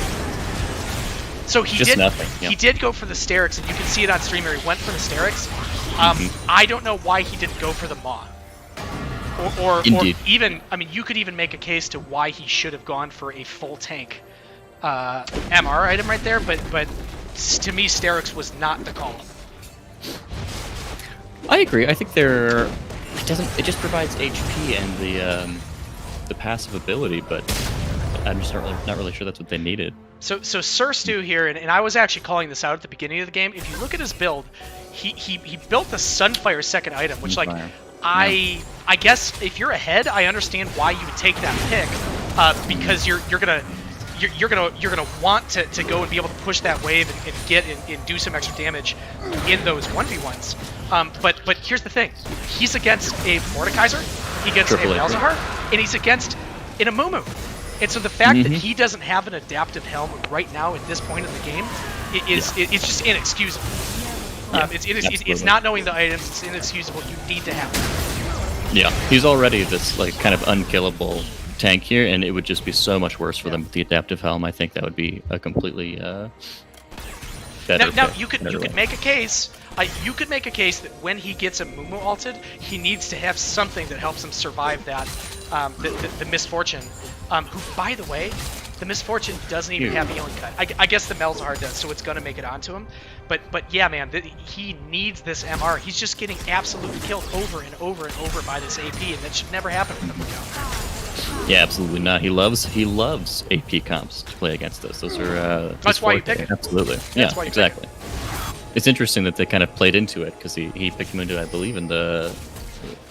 So he Just did. nothing, yeah. He did go for the Sterix, and you can see it on stream here. He went for the Sterix. I don't know why he didn't go for the Maw. Or even, I mean, you could even make a case to why he should have gone for a full tank MR item right there. But to me, Sterix was not the call. I agree. I think it just provides HP and the passive ability, but I'm just not really sure that's what they needed. So Sir Stu here, and I was actually calling this out at the beginning of the game. If you look at his build, he built the Sunfire second item, which like I guess if you're ahead, I understand why you would take that pick, because you're gonna want to go and be able to push that wave and get and do some extra damage in those 1v1s. But here's the thing: he's against a Mordekaiser, he gets a Malzahar, and he's against an Amumu. And so the fact that he doesn't have an adaptive helm right now at this point of the game it's just inexcusable. It's not knowing the items. It's inexcusable. You need to have them. Yeah, he's already this like kind of unkillable tank here, and it would just be so much worse for them with the adaptive helm. I think that would be a completely better. Now you could make a case. You could make a case that when he gets a Mumu ulted, he needs to have something that helps him survive that the Misfortune. Who, by the way, the Misfortune doesn't even have healing cut. I guess the Malzahar does, so it's gonna make it onto him. But yeah, man, he needs this MR. He's just getting absolutely killed over and over and over by this AP, and that should never happen with him. Yeah, absolutely not. He loves AP comps to play against us. Those are that's why you pick it. Absolutely. Yeah, exactly. It's interesting that they kind of played into it because he picked him into, I believe, in the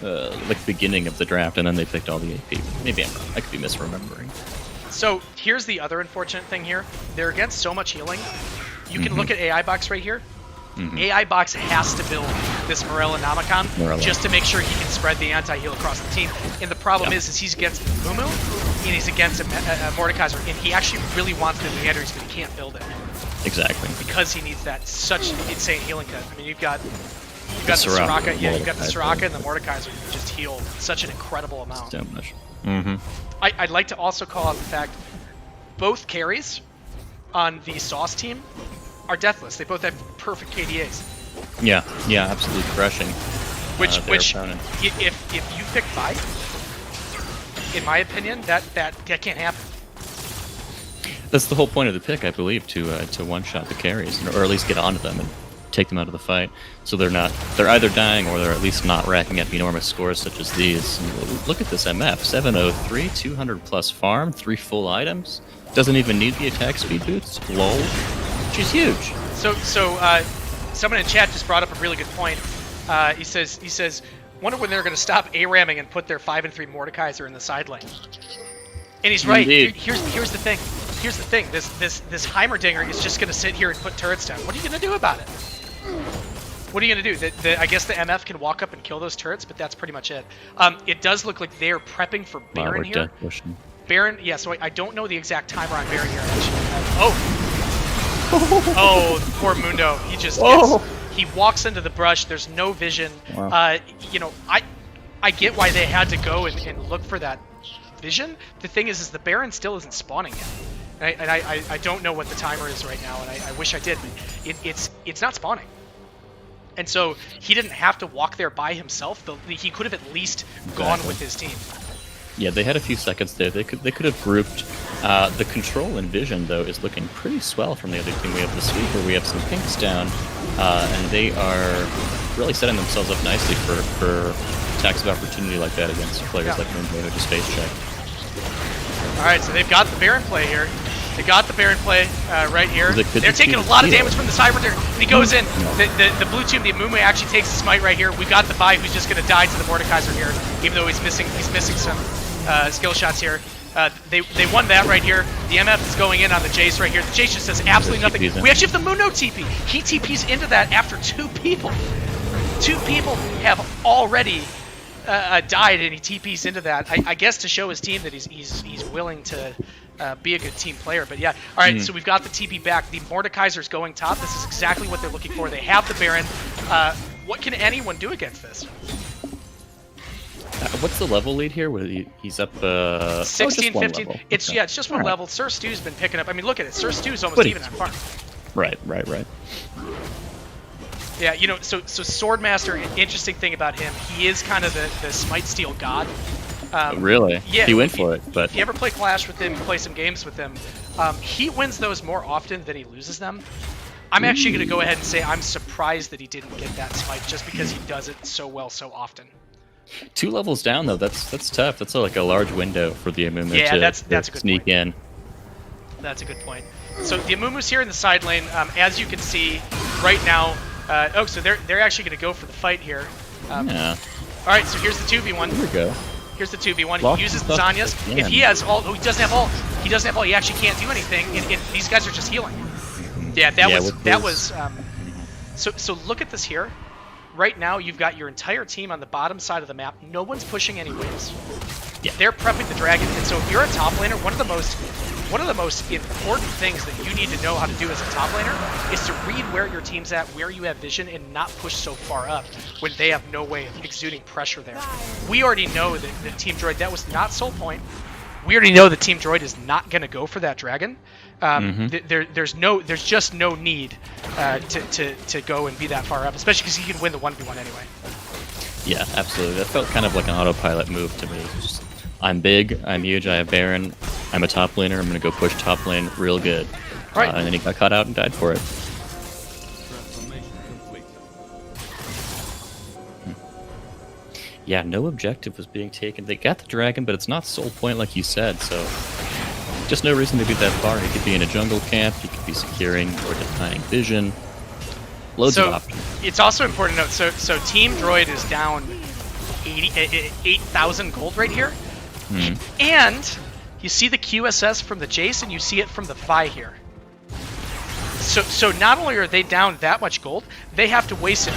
like beginning of the draft, and then they picked all the AP. Maybe I'm wrong. I could be misremembering. So here's the other unfortunate thing here. They're against so much healing. You can look at AI Box right here. AI Box has to build this Morella Namicon just to make sure he can spread the anti-heal across the team. And the problem is he's against Mumu, and he's against a Mordekaiser, and he actually really wants the Meanders, but he can't build it. Exactly. Because he needs that such insane healing cut. I mean, you've got the Soraka, you've got the Soraka and the Mordekaiser who just heal such an incredible amount. So much. I'd like to also call out the fact both carries on the Sauce team are deathless. They both have perfect KDAs. Yeah, absolutely crushing. Which opponent. if you pick 5, in my opinion, that can't happen. That's the whole point of the pick, I believe, to one-shot the carries, or at least get onto them and take them out of the fight, so they're either dying or they're at least not racking up enormous scores such as these. And look at this MF, 703, 200 plus farm, 3 full items, doesn't even need the attack speed boots, lol, which is huge. So someone in chat just brought up a really good point. He says, wonder when they're going to stop A-ramming and put their 5 and 3 Mordekaiser in the side lane. And he's right. Here's the thing. Here's the thing. This Heimerdinger is just going to sit here and put turrets down. What are you going to do about it? What are you going to do? I guess the MF can walk up and kill those turrets, but that's pretty much it. It does look like they're prepping for Baron here. Baron, yeah, so I don't know the exact timer on Baron here. Oh, poor Mundo. He just he walks into the brush. There's no vision. Wow. You know, I get why they had to go and look for that vision. The thing is the Baron still isn't spawning yet. And I don't know what the timer is right now, and I wish I did, but it's not spawning. And so he didn't have to walk there by himself. He could have at least gone with his team. Yeah, they had a few seconds there. They could have grouped. The control and vision, though, is looking pretty swell from the other team. We have the Sweeper, we have some Pinks down, and they are really setting themselves up nicely for attacks of opportunity like that against players like Moonboy who just face check. Alright, so they've got the Baron play here. They got the Baron play right here. They're taking a lot of damage from the Cyber, and he goes in. The blue team, the Amumu, actually takes the smite right here. We've got the Vi who's just going to die to the Mordekaiser here, even though he's missing some skill shots here. They won that right here. The MF is going in on the Jace right here. The Jace just does absolutely nothing. We actually have the Muno TP. He TPs into that after 2 people. 2 people have already died, and he TPs into that. I guess to show his team that he's willing to be a good team player. But yeah, all right. So we've got the TP back. The Mordekaiser's going top. This is exactly what they're looking for. They have the Baron. What can anyone do against this? What's the level lead here? Where he's up 16, just 15. level. It's Okay. yeah, it's just one All right. level. Sir Stu's been picking up. I mean, look at it. Sir Stu's almost But even on farm. Right. Yeah, you know, so Swordmaster. Interesting thing about him, he is kind of the Smite Steel god. Really? Yeah, He went for it, but if you ever play Clash with him, you play some games with him, he wins those more often than he loses them. I'm actually going to go ahead and say I'm surprised that he didn't get that Smite just because he does it so well so often. 2 levels down though. That's tough. That's like a large window for the Amumu Yeah, to that's a good sneak point. in. That's a good point. So the Amumu's here in the side lane. As you can see right now, so they're actually going to go for the fight here. Yeah. All right, so here's the 2v1. Here we go. Here's the 2v1. Lock He uses stuff Zanyas. again. If he has ult, he doesn't have ult. He doesn't have ult. He actually can't do anything. And these guys are just healing. Yeah, that was. So look at this here. Right now, you've got your entire team on the bottom side of the map. No one's pushing any waves. Yeah. They're prepping the dragon. And so if you're a top laner, one of the most important things that you need to know how to do as a top laner is to read where your team's at, where you have vision, and not push so far up when they have no way of exuding pressure there. We already know that Team Droid, that was not Soul Point. We already know that Team Droid is not going to go for that dragon. There's just no need to go and be that far up, especially because he can win the 1v1 anyway. Yeah, absolutely. That felt kind of like an autopilot move to me. Just, I'm big, I'm huge, I have Baron, I'm a top laner, I'm going to go push top lane real good. Right. And then he got caught out and died for it. Yeah, no objective was being taken. They got the dragon, but it's not Soul Point like you said, so just no reason to be that far. He could be in a jungle camp, he could be securing or denying vision. Loads of options. It's also important to note, so Team Droid is down 8,000 gold right here. And you see the QSS from the Jace, and you see it from the Vi here. So not only are they down that much gold, they have to waste an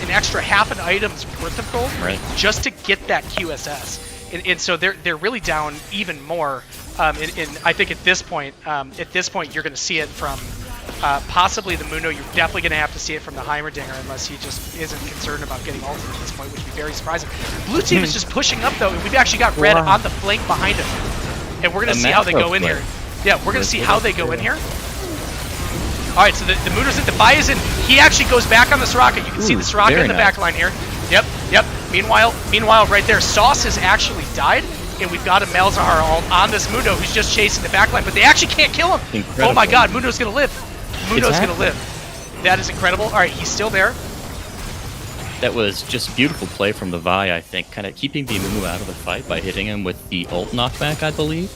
extra half an item's worth of gold just to get that QSS. And so they're really down even more. And I think at this point you're going to see it from possibly the Mundo. You're definitely going to have to see it from the Heimerdinger unless he just isn't concerned about getting ultimate at this point, which would be very surprising. Blue team is just pushing up though, and we've actually got red on the flank behind him. And we're going to see how they go in here. Yeah, we're going to see how they go in here. All right, so the Mundo's in, the Vi is in. He actually goes back on the Soraka. You can see the Soraka in the back line here. Yep. Meanwhile, right there, Sauce has actually died, and we've got a Malzahar on this Mundo who's just chasing the back line, but they actually can't kill him. Incredible. Oh my God, Mundo's gonna live. Mundo's gonna live. That is incredible. All right, he's still there. That was just beautiful play from the Vi, I think, kind of keeping the Amumu out of the fight by hitting him with the ult knockback, I believe.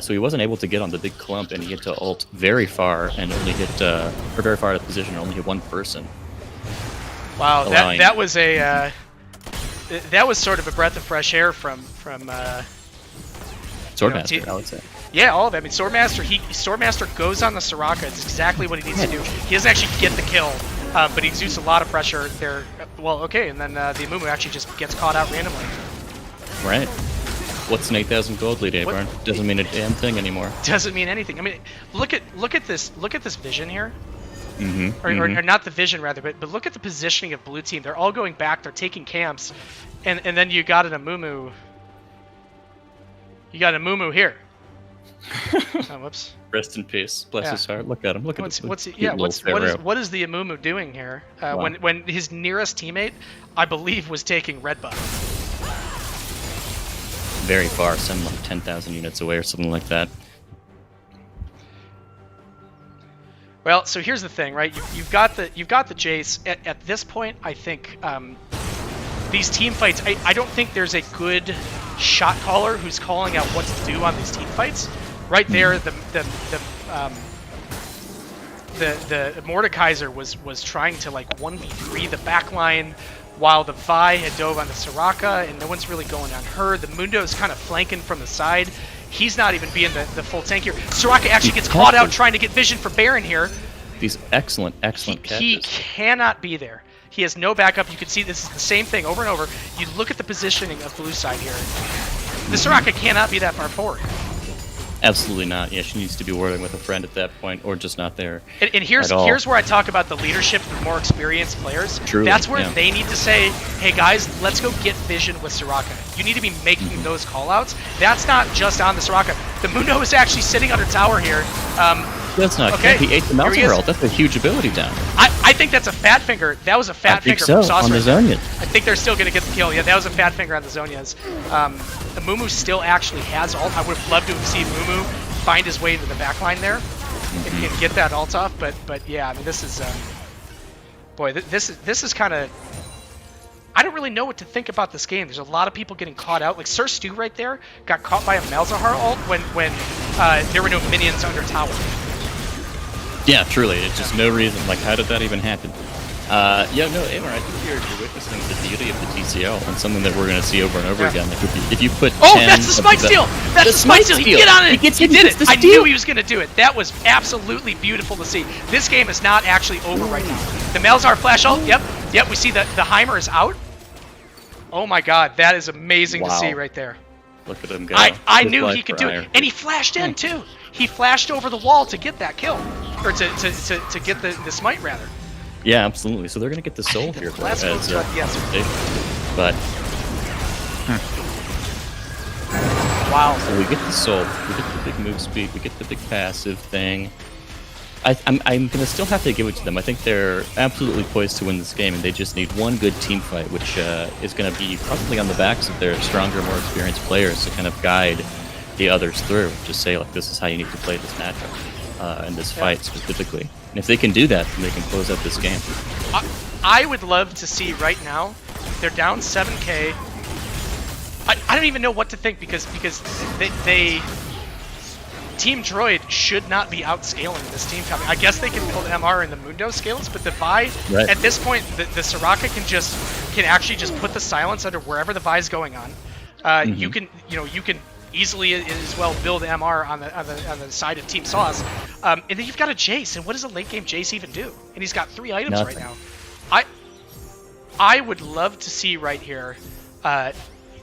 So he wasn't able to get on the big clump, and he had to ult very far and only hit, or very far out of position, and only hit one person. Wow, that was a that was sort of a breath of fresh air from Swordmaster, I would say. Yeah, all of it. I mean, Swordmaster goes on the Soraka. It's exactly what he needs to do. He doesn't actually get the kill, but he exudes a lot of pressure there. Well, okay, and then the Amumu actually just gets caught out randomly. Right. What's an 8,000 gold lead, Abarn? Doesn't mean a damn thing anymore. Doesn't mean anything. I mean, look at this vision here. Or Or not the vision rather, but look at the positioning of blue team. They're all going back. They're taking camps, and then you got an Amumu. You got a Amumu here. Oh, whoops. Rest in peace. Bless his heart. Look at him. Look at what is the Amumu doing here? Wow. When his nearest teammate, I believe, was taking red buff. Very far, some like 10,000 units away or something like that. Well, so here's the thing, right? You've got the Jace. At this point, I think these team fights. I don't think there's a good shot caller who's calling out what to do on these team fights. Right there, the Mordekaiser was trying to like 1v3 the backline, while the Vi had dove on the Soraka, and no one's really going on her. The Mundo's kind of flanking from the side. He's not even being the full tank here. Soraka actually gets caught out trying to get vision for Baron here. These excellent catches. He cannot be there. He has no backup. You can see this is the same thing over and over. You look at the positioning of blue side here. The Soraka cannot be that far forward. Absolutely not. Yeah, she needs to be working with a friend at that point, or just not there. And here's where I talk about the leadership of the more experienced players. Truly, that's where they need to say, hey guys, let's go get vision with Soraka. You need to be making those callouts. That's not just on the Soraka. The Mundo is actually sitting under tower here. That's not okay. He ate the Mountain Herald. That's a huge ability down. I think that's a fat finger. That was a fat finger so, from Sauce on the Zonias. I think they're still going to get the kill. Yeah, that was a fat finger on the Zonias. The Mumu still actually has ult. I would have loved to have seen Mumu find his way into the backline there and get that ult off. But yeah, I mean, this is boy, this is kind of. I don't really know what to think about this game. There's a lot of people getting caught out. Like Sir Stu right there got caught by a Malzahar ult when there were no minions under tower. Yeah, truly. It's just no reason. Like, how did that even happen? Yeah, no, Abarn, I think you're witnessing the beauty of the TCL and something that we're going to see over and over again. Like, if you put oh, that's the smite steal! That's the smite steal! He get on it! He did it! I knew he was going to do it. That was absolutely beautiful to see. This game is not actually over right now. The Malzahar flash ult, yep, we see the Heimer is out. Oh my god, that is amazing to see right there. Look at him go. I knew he could do it. And he flashed in too. He flashed over the wall to get that kill. Or to get the smite, rather. Yeah, absolutely. So they're going to get the soul here. Yes. But... Wow. So we get the soul, we get the big move speed, we get the big passive thing. I'm going to still have to give it to them. I think they're absolutely poised to win this game, and they just need one good team fight, which is going to be probably on the backs of their stronger, more experienced players to kind of guide the others through. Just say, like, this is how you need to play this matchup, and this fight specifically. And if they can do that, then they can close out this game. I would love to see right now, they're down 7k. I don't even know what to think because they Team Droid should not be outscaling this team coming. I guess they can build MR in the Mundo scales, but the Vi, at this point, the Soraka can actually just put the silence under wherever the Vi is going on. You can easily as well build MR on the side of Team Sauce, and then you've got a Jace. And what does a late game Jace even do? And he's got 3 items right now. I would love to see right here.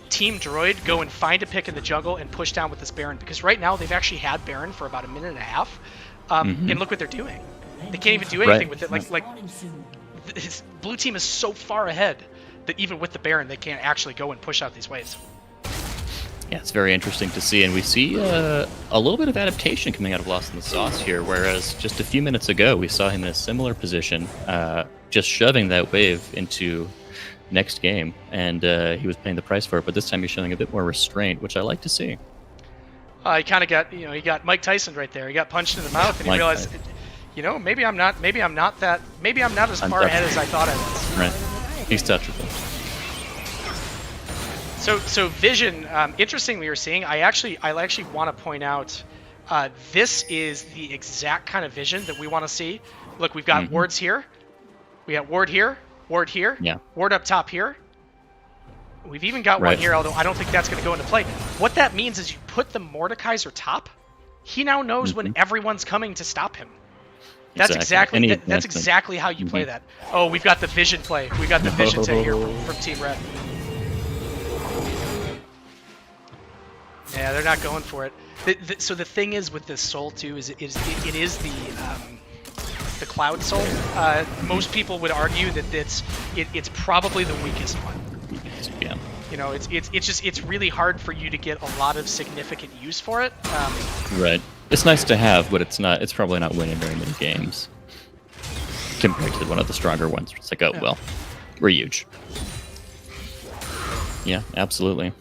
Team Droid go and find a pick in the jungle and push down with this Baron, because right now they've actually had Baron for about a minute and a half, and look what they're doing. They can't even do anything with it. Like his blue team is so far ahead that even with the Baron they can't actually go and push out these waves. Yeah, it's very interesting to see, and we see a little bit of adaptation coming out of Lost in the Sauce here, whereas just a few minutes ago we saw him in a similar position, just shoving that wave into next game, and he was paying the price for it, but this time he's showing a bit more restraint, which I like to see. He kind of got, he got Mike Tyson right there. He got punched in the mouth, and he realized, maybe I'm not as far ahead as I thought I was. Right, he's touchable. So Vision, interesting we were seeing. I actually want to point out, this is the exact kind of Vision that we want to see. Look, we've got wards here, we got ward here. Ward here, ward up top here. We've even got one here, although I don't think that's going to go into play. What that means is you put the Mordekaiser top. He now knows when everyone's coming to stop him. That's exactly how you play that. Oh, we've got the Vision play. We got the Vision take here from Team Red. Yeah, they're not going for it. So the thing is with this Soul too is it is the Cloud Soul. Most people would argue that it's probably the weakest one. Yeah. It's really hard for you to get a lot of significant use for it. Right. It's nice to have, but it's probably not winning very many games compared to one of the stronger ones. It's like, well, we're huge. Yeah, absolutely.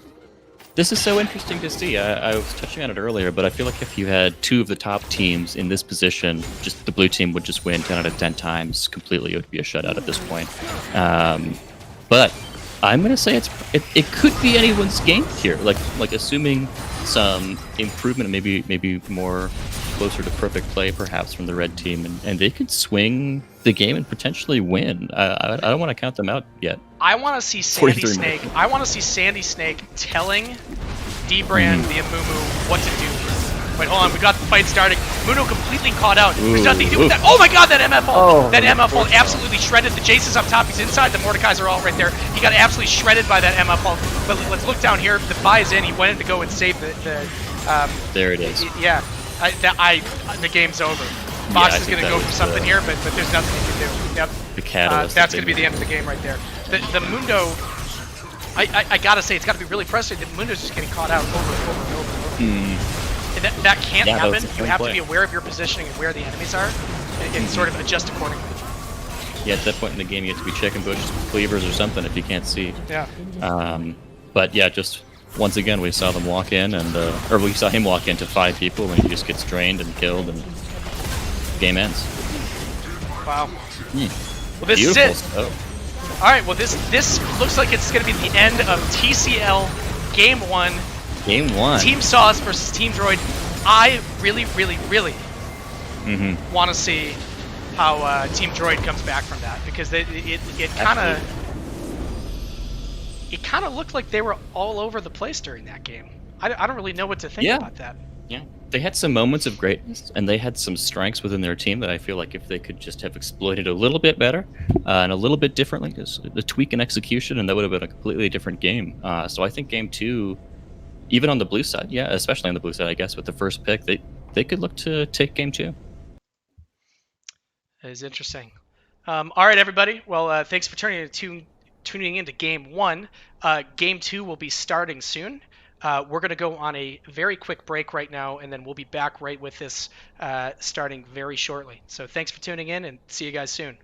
This is so interesting to see. I was touching on it earlier, but I feel like if you had 2 of the top teams in this position, just the blue team would just win 10 out of 10 times completely. It would be a shutout at this point. But I'm going to say it could be anyone's game here. Like assuming some improvement, maybe more closer to perfect play perhaps from the red team, and they could swing the game and potentially win. I don't want to count them out yet. I want to see Sandy Snake. I want to see Sandy Snake telling D-Brand the Amumu what to do. Wait, hold on. We got the fight starting. Muno completely caught out. There's nothing to do with that. Oh my god, that MF ult. That MF ult absolutely shredded. The Jace is up top. He's inside the Mordekaiser ult right there. He got absolutely shredded by that MF ult. But let's look down here. The Vi is in. He wanted to go and save the there it is. Yeah. The game's over. Fox is going to go for something here, but there's nothing he can do. Yep. The catalyst. That's going to be the end of the game right there. The Mundo, I gotta say, it's gotta be really frustrating that Mundo's just getting caught out over and over and over and over. And that can't Yeah, that was happen. a You fun have play. to be aware of your positioning and where the enemies are, and sort of adjust accordingly. Yeah, at that point in the game, you have to be checking bushes with cleavers or something if you can't see. Yeah. But yeah, just once again, we saw them walk in, and or we saw him walk into 5 people, and he just gets drained and killed, and game ends. Wow. Mm. Well, this Beautiful is it. stuff. All right. Well, this looks like it's going to be the end of TCL Game 1. Game 1. Team Sauce versus Team Droid. I really Mm-hmm. want to see how Team Droid comes back from that, because it kind of looked like they were all over the place during that game. I don't really know what to think Yeah. about that. Yeah, they had some moments of greatness, and they had some strengths within their team that I feel like if they could just have exploited a little bit better and a little bit differently, just a tweak in execution, and that would have been a completely different game. So I think Game 2, even on the blue side, yeah, especially on the blue side, I guess, with the first pick, they could look to take Game 2. That is interesting. All right, everybody. Well, thanks for tuning into Game 1. Game 2 will be starting soon. We're going to go on a very quick break right now, and then we'll be back right with this starting very shortly. So thanks for tuning in, and see you guys soon.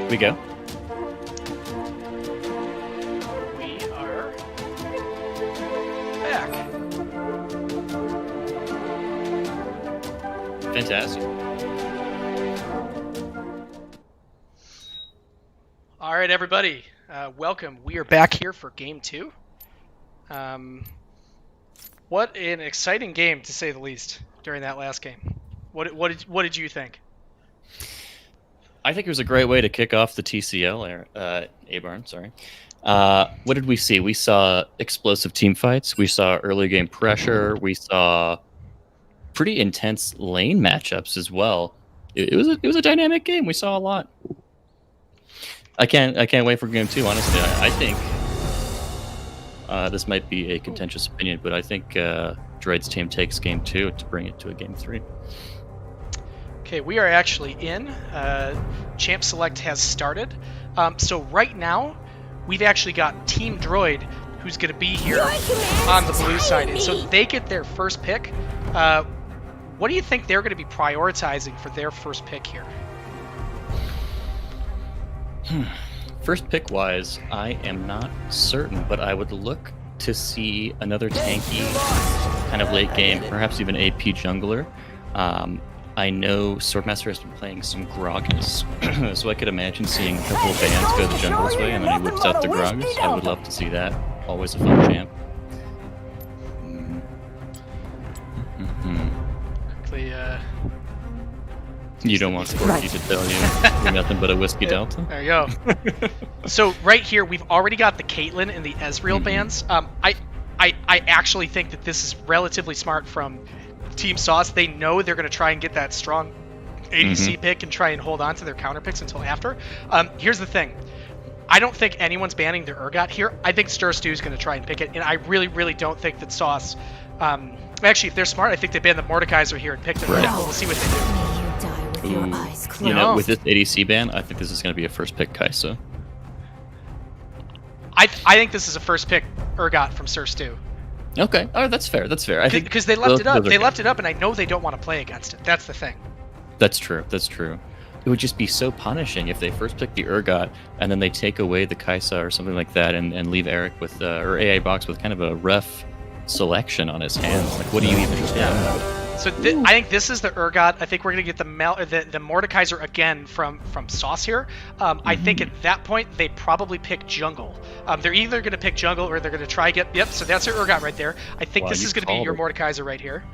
We go. We are back. Fantastic. All right, everybody. Welcome. We are back here for Game 2. What an exciting game, to say the least, during that last game. What did you think? I think it was a great way to kick off the TCL Abarn, sorry. What did we see? We saw explosive team fights. We saw early game pressure. We saw pretty intense lane matchups as well. It was a dynamic game. We saw a lot. I can't wait for game 2. Honestly, I think this might be a contentious opinion, but I think Droid's team takes game 2 to bring it to a game 3. Okay, we are actually in. Champ Select has started. So right now, we've actually got Team Droid, who's going to be here on the blue side. And so they get their first pick. What do you think they're going to be prioritizing for their first pick here? First pick wise, I am not certain, but I would look to see another tanky kind of late game, perhaps even AP jungler. I know Swordmaster has been playing some Gragas, so I could imagine seeing a couple of bands go the jungle's way, and then he whips out the Gragas. I would love to see that. Always a fun champ. Quickly, You don't want Scorky to tell you you're nothing but a whiskey delta? there you go. So right here, we've already got the Caitlyn and the Ezreal bans. I actually think that this is relatively smart from Team Sauce. They know they're going to try and get that strong ADC pick and try and hold on to their counter picks until after. Here's the thing. I don't think anyone's banning their Urgot here. I think Stir Stew is going to try and pick it, and I really, really don't think that Sauce... actually, if they're smart, I think they ban the Mordekaiser here and pick them. Right. We'll see what they do. Ooh. You know, with this ADC ban, I think this is going to be a first pick Kai'Sa. I think this is a first pick Urgot from Sir Stew. Okay, oh, that's fair. That's fair. I think because they left it up. They okay. left it up, and I know they don't want to play against it. That's the thing. That's true. That's true. It would just be so punishing if they first pick the Urgot and then they take away the Kai'Sa or something like that and leave Eric with or AI Box with kind of a rough selection on his hands. Like, what do you even do? So I think this is the Urgot. I think we're gonna get the Mordekaiser again from Sauce here. I think at that point they probably pick jungle. They're either gonna pick jungle or they're gonna try get. Yep. So that's your Urgot right there. I think this is gonna be your Mordekaiser right here.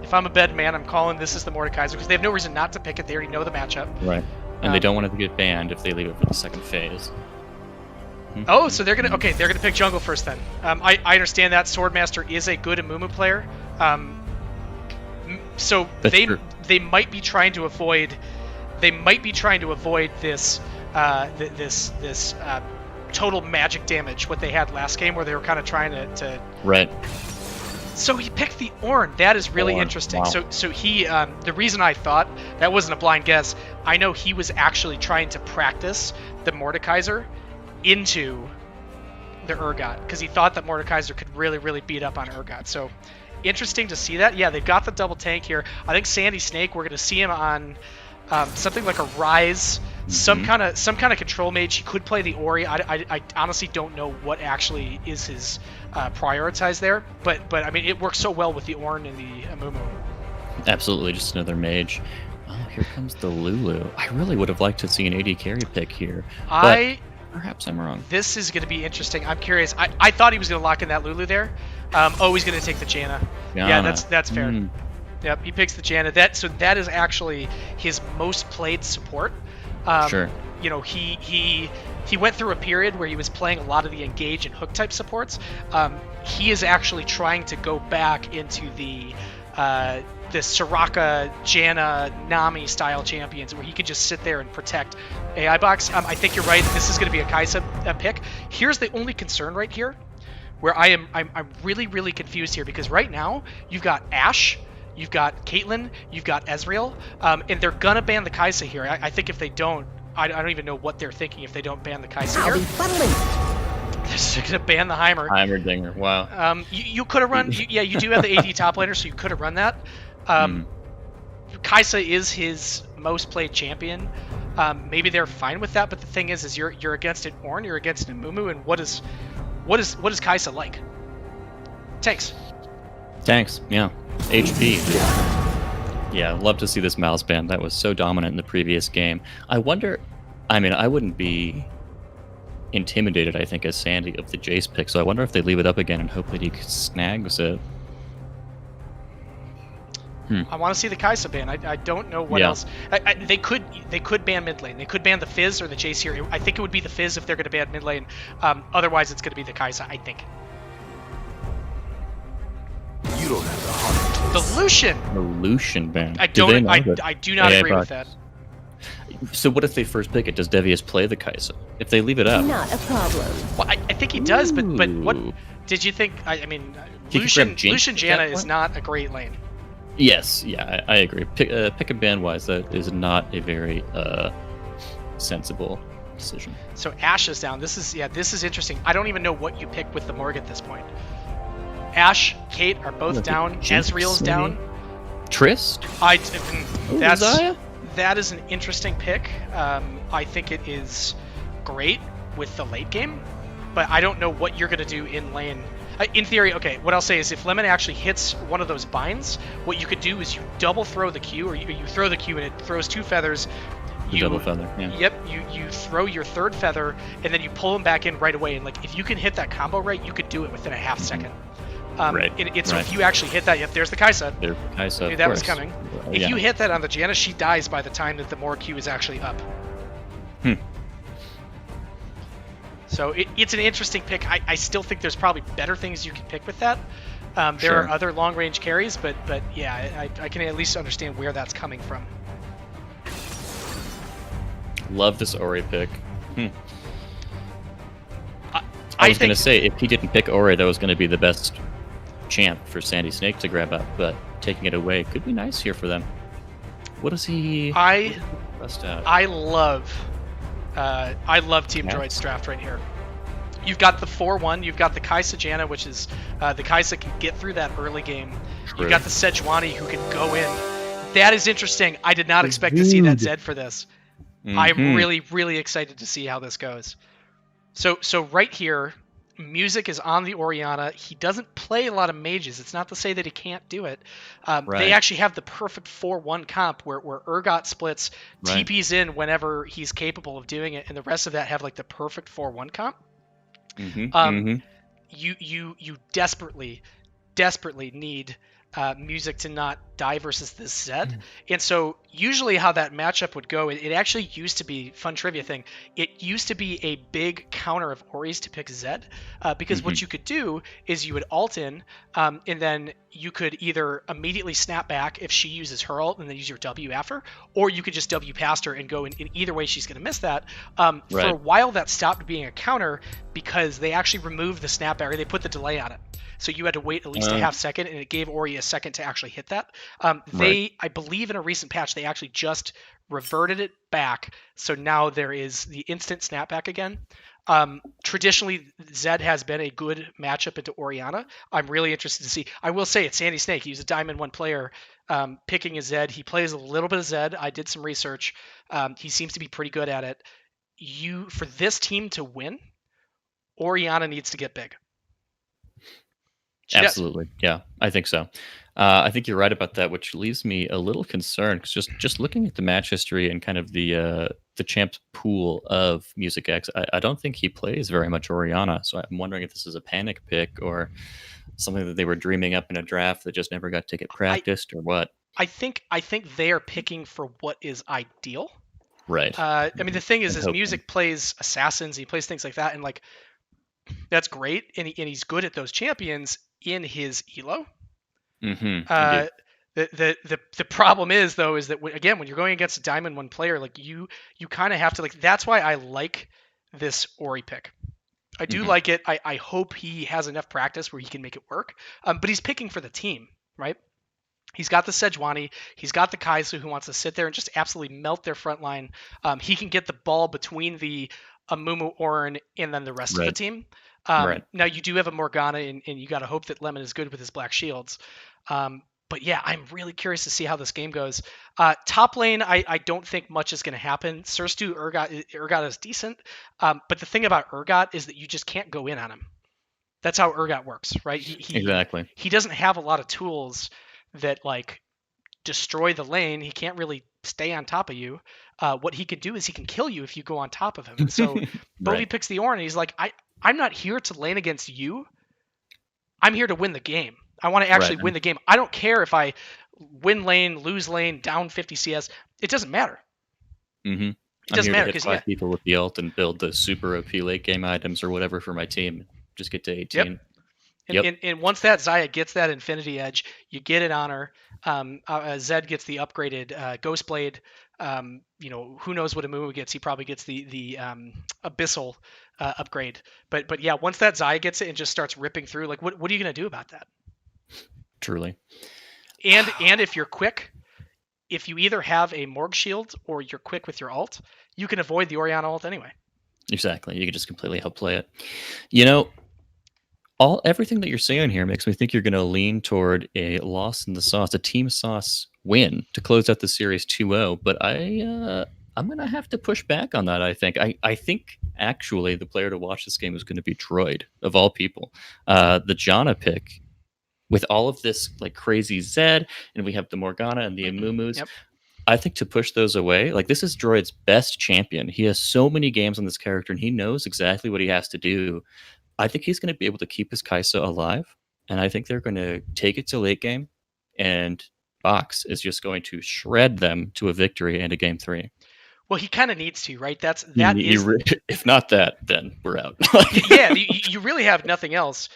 If I'm a bed man, I'm calling this is the Mordekaiser because they have no reason not to pick it. They already know the matchup. Right. And they don't want it to get banned if they leave it for the second phase. Oh, so they're gonna pick jungle first then. I understand that Swordmaster is a good Amumu player. So they might be trying to avoid this this total magic damage what they had last game where they were kind of trying to Right. So he picked the Ornn. That is really interesting. Wow. So he the reason I thought that wasn't a blind guess, I know he was actually trying to practice the Mordekaiser into the Urgot because he thought that Mordekaiser could really beat up on Urgot. So interesting to see that. Yeah, they've got the double tank here. I think Sandy Snake, we're going to see him on something like a Rise, some kind of control mage. He could play the Ori. I honestly don't know what actually is his prioritize there, but I mean it works so well with the Ornn and the Amumu. Absolutely, just another mage. Oh, here comes the Lulu. I really would have liked to see an AD carry pick here. But perhaps I'm wrong. This is going to be interesting. I'm curious. I thought he was going to lock in that Lulu there. He's going to take the Janna. Yeah, that's fair. Yep, he picks the Janna. That is actually his most played support. Sure. You know, he went through a period where he was playing a lot of the engage and hook type supports. He is actually trying to go back into the Soraka, Janna, Nami style champions where he could just sit there and protect AI Box. I think you're right. This is going to be a Kai'Sa pick. Here's the only concern right here, where I'm really confused here because right now you've got Ashe, you've got Caitlyn, you've got Ezreal, and they're gonna ban the Kai'Sa here. I think if they don't, I don't even know what they're thinking if they don't ban the Kai'Sa here. They're gonna ban the Heimerdinger. Wow. You could have run. You do have the AD top laner, so you could have run that. Kai'Sa is his most played champion. maybe they're fine with that. But the thing is you're against an Ornn, you're against an Amumu, and what is Kai'Sa like? Tanks. Yeah. HP. Yeah, love to see this mouse band. That was so dominant in the previous game. I wonder. I mean, I wouldn't be intimidated, I think, as Sandy of the Jace pick. So I wonder if they leave it up again and hope that he snags it. I want to see the Kai'Sa ban. I don't know what else. They could ban mid lane. They could ban the Fizz or the Jace here. I think it would be the Fizz if they're going to ban mid lane. Otherwise, it's going to be the Kai'Sa, I think. You don't have the heart. The Lucian. The Lucian ban. I do not agree with that. So what if they first pick it? Does Devious play the Kai'Sa? If they leave it up, Not a problem. Well, I think he does, but what did you think? I mean, Lucian Janna is not a great lane. Yes, yeah, I agree. Pick a ban wise, that is not a very sensible decision. So Ashe is down. This is interesting. I don't even know what you pick with the Morg at this point. Ashe, Kate are both down. Ezreal's down. Trist? That is an interesting pick. I think it is great with the late game, but I don't know what you're going to do in lane. In theory, okay, what I'll say is if Lemon actually hits one of those binds, what you could do is you double throw the Q, or you throw the Q and it throws 2 feathers. Double feather, yeah. Yep, you throw your 3rd feather, and then you pull them back in right away. And like if you can hit that combo right, you could do it within a half second. Right. So if you actually hit that, there's the Kai'Sa. There's the Kai'Sa. I knew that was coming. If you hit that on the Janna, she dies by the time that the Morg Q is actually up. So it's an interesting pick. I still think there's probably better things you can pick with that. There are other long-range carries, but yeah, I can at least understand where that's coming from. Love this Ori pick. I was going to say, if he didn't pick Ori, that was going to be the best champ for Sandy Snake to grab up, but taking it away could be nice here for them. What does he bust out? I love Team Droid's draft right here. You've got the 4-1, you've got the Kai'Sa Janna, which is the Kai'Sa can get through that early game. True. You've got the Sejuani who can go in. That is interesting. I did not expect to see that Zed for this. I'm really, really excited to see how this goes. So right here, music is on the Orianna. He doesn't play a lot of mages. It's not to say that he can't do it. They actually have the perfect 4-1 comp where Urgot splits, TP's in whenever he's capable of doing it, and the rest of that have like the perfect 4-1 comp. You desperately need music to not die versus this Zed. And so usually how that matchup would go, it actually used to be, fun trivia thing, it used to be a big counter of Ori's to pick Zed, because what you could do is you would ult in, and then you could either immediately snap back if she uses her ult and then use your W after, or you could just W past her and go in either way she's going to miss that. For a while that stopped being a counter because they actually removed the snapback, or they put the delay on it. So you had to wait at least a half second, and it gave Ori a second to actually hit that. I believe in a recent patch, they actually just reverted it back. So now there is the instant snapback again. Traditionally, Zed has been a good matchup into Orianna. I'm really interested to see. I will say it's Sandy Snake. He's a Diamond 1 player picking a Zed. He plays a little bit of Zed. I did some research. He seems to be pretty good at it. For this team to win, Orianna needs to get big. Absolutely. Yeah, I think so. I think you're right about that, which leaves me a little concerned because just looking at the match history and kind of the champ's pool of Music X, I don't think he plays very much Orianna. So I'm wondering if this is a panic pick or something that they were dreaming up in a draft that just never got to get practiced, or what. I think they are picking for what is ideal. Right. I mean, the thing is Music plays assassins, he plays things like that, and like that's great, and he's good at those champions in his elo. The problem is though is that when you're going against a Diamond 1 player, like you kind of have to, like, that's why I like this Ori pick. I do like it. I hope he has enough practice where he can make it work. But he's picking for the team, right? He's got the Sejuani, he's got the Kai'Sa who wants to sit there and just absolutely melt their front line. He can get the ball between the Amumu, Ornn, and then the rest of the team. Now you do have a Morgana, and you got to hope that Lemon is good with his black shields. But yeah, I'm really curious to see how this game goes. Top lane, I don't think much is going to happen. Surstu Urgot is decent, but the thing about Urgot is that you just can't go in on him. That's how Urgot works, right? Exactly. He doesn't have a lot of tools that like destroy the lane. He can't really stay on top of you. What he could do is he can kill you if you go on top of him. And so Bovie Right. picks the Ornn, and he's like, I'm not here to lane against you. I'm here to win the game. I want to actually Right. win the game. I don't care if I win lane, lose lane, down 50 CS. It doesn't matter. Mm-hmm. It I'm doesn't here matter to hit because five people with the ult and build the super OP late game items or whatever for my team. Just get to 18. And once that Xayah gets that Infinity Edge, you get it on her. Zed gets the upgraded Ghost Blade. Who knows what Amumu gets? He probably gets the Abyssal upgrade. But yeah, once that Xayah gets it and just starts ripping through, like what are you gonna do about that? Truly. And if you're quick, if you either have a Morgue Shield or you're quick with your ult, you can avoid the Orianna ult anyway. Exactly. You can just completely outplay it. Everything that you're saying here makes me think you're going to lean toward a loss in the sauce, a team sauce win to close out the series 2-0. But I'm going to have to push back on that. I think actually the player to watch this game is going to be Droid of all people. The Janna pick with all of this like crazy Zed, and we have the Morgana and the Amumus. Yep. I think to push those away, like this is Droid's best champion. He has so many games on this character, and he knows exactly what he has to do. I think he's going to be able to keep his Kai'Sa alive, and I think they're going to take it to late game, and Box is just going to shred them to a victory and a game 3. Well, he kind of needs to, right? If not that, then we're out. Yeah, you really have nothing else.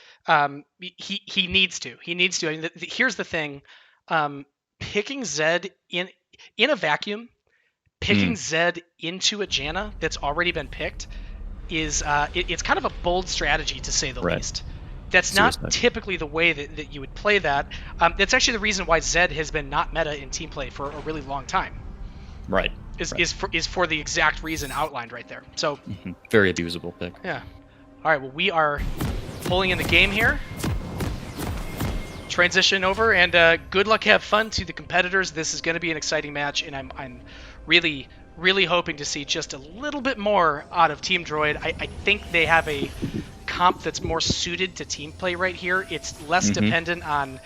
He needs to. He needs to. I mean, here's the thing: picking Zed in a vacuum, picking Zed into a Janna that's already been picked is it's kind of a bold strategy to say the least. That's not typically the way that you would play that. That's actually the reason why Zed has been not meta in team play for a really long time. Right. Is for the exact reason outlined right there. So very abusable pick. Yeah. All right. Well, we are pulling in the game here. Transition over, and good luck, have fun to the competitors. This is going to be an exciting match, and I'm really hoping to see just a little bit more out of Team Droid. I think they have a comp that's more suited to team play right here. It's less dependent on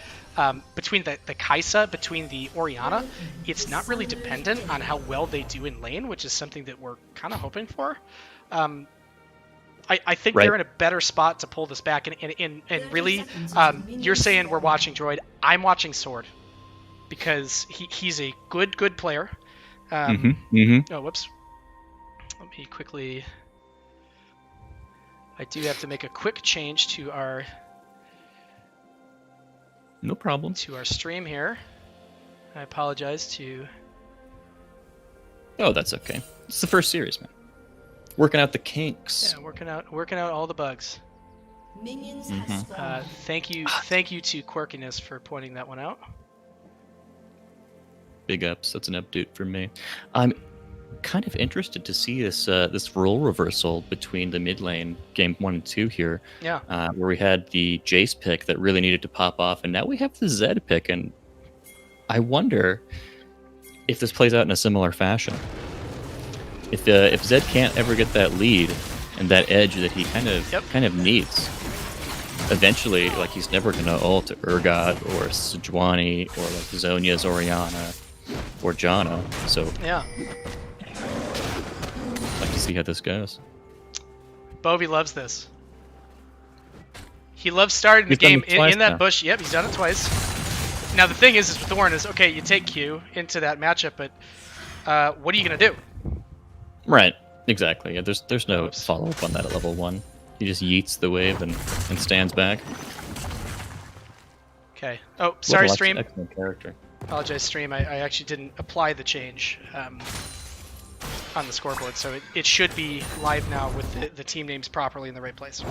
between the Kai'Sa, between the Orianna. It's not really dependent on how well they do in lane, which is something that we're kind of hoping for. I think they're in a better spot to pull this back, and really, you're saying we're watching Droid. I'm watching Sword because he's a good player. Oh, whoops. Let me quickly. I do have to make a quick change to our. No problem. To our stream here. I apologize to. Oh, that's okay. It's the first series, man. Working out the kinks. Yeah, working out all the bugs. Minions thank you to Quirkiness for pointing that one out. Big ups. That's an update for me. I'm kind of interested to see this role reversal between the mid lane game 1 and 2 here. Yeah. Where we had the Jace pick that really needed to pop off, and now we have the Zed pick, and I wonder if this plays out in a similar fashion. If Zed can't ever get that lead and that edge that he kind of needs, eventually, like he's never gonna ult Urgot or Sejuani or like Zhonya's Orianna or Janna. So yeah, I'd like to see how this goes. Bovie loves this. He loves starting the game in that bush. Yep, he's done it twice. Now the thing is with Thorn is okay. You take Q into that matchup, but what are you gonna do? Right, exactly. Yeah, there's no follow-up on that at level 1. He just yeets the wave and stands back. Okay. Oh, sorry, stream. Excellent character. Apologize, stream. I actually didn't apply the change on the scoreboard, so it should be live now with the team names properly in the right place.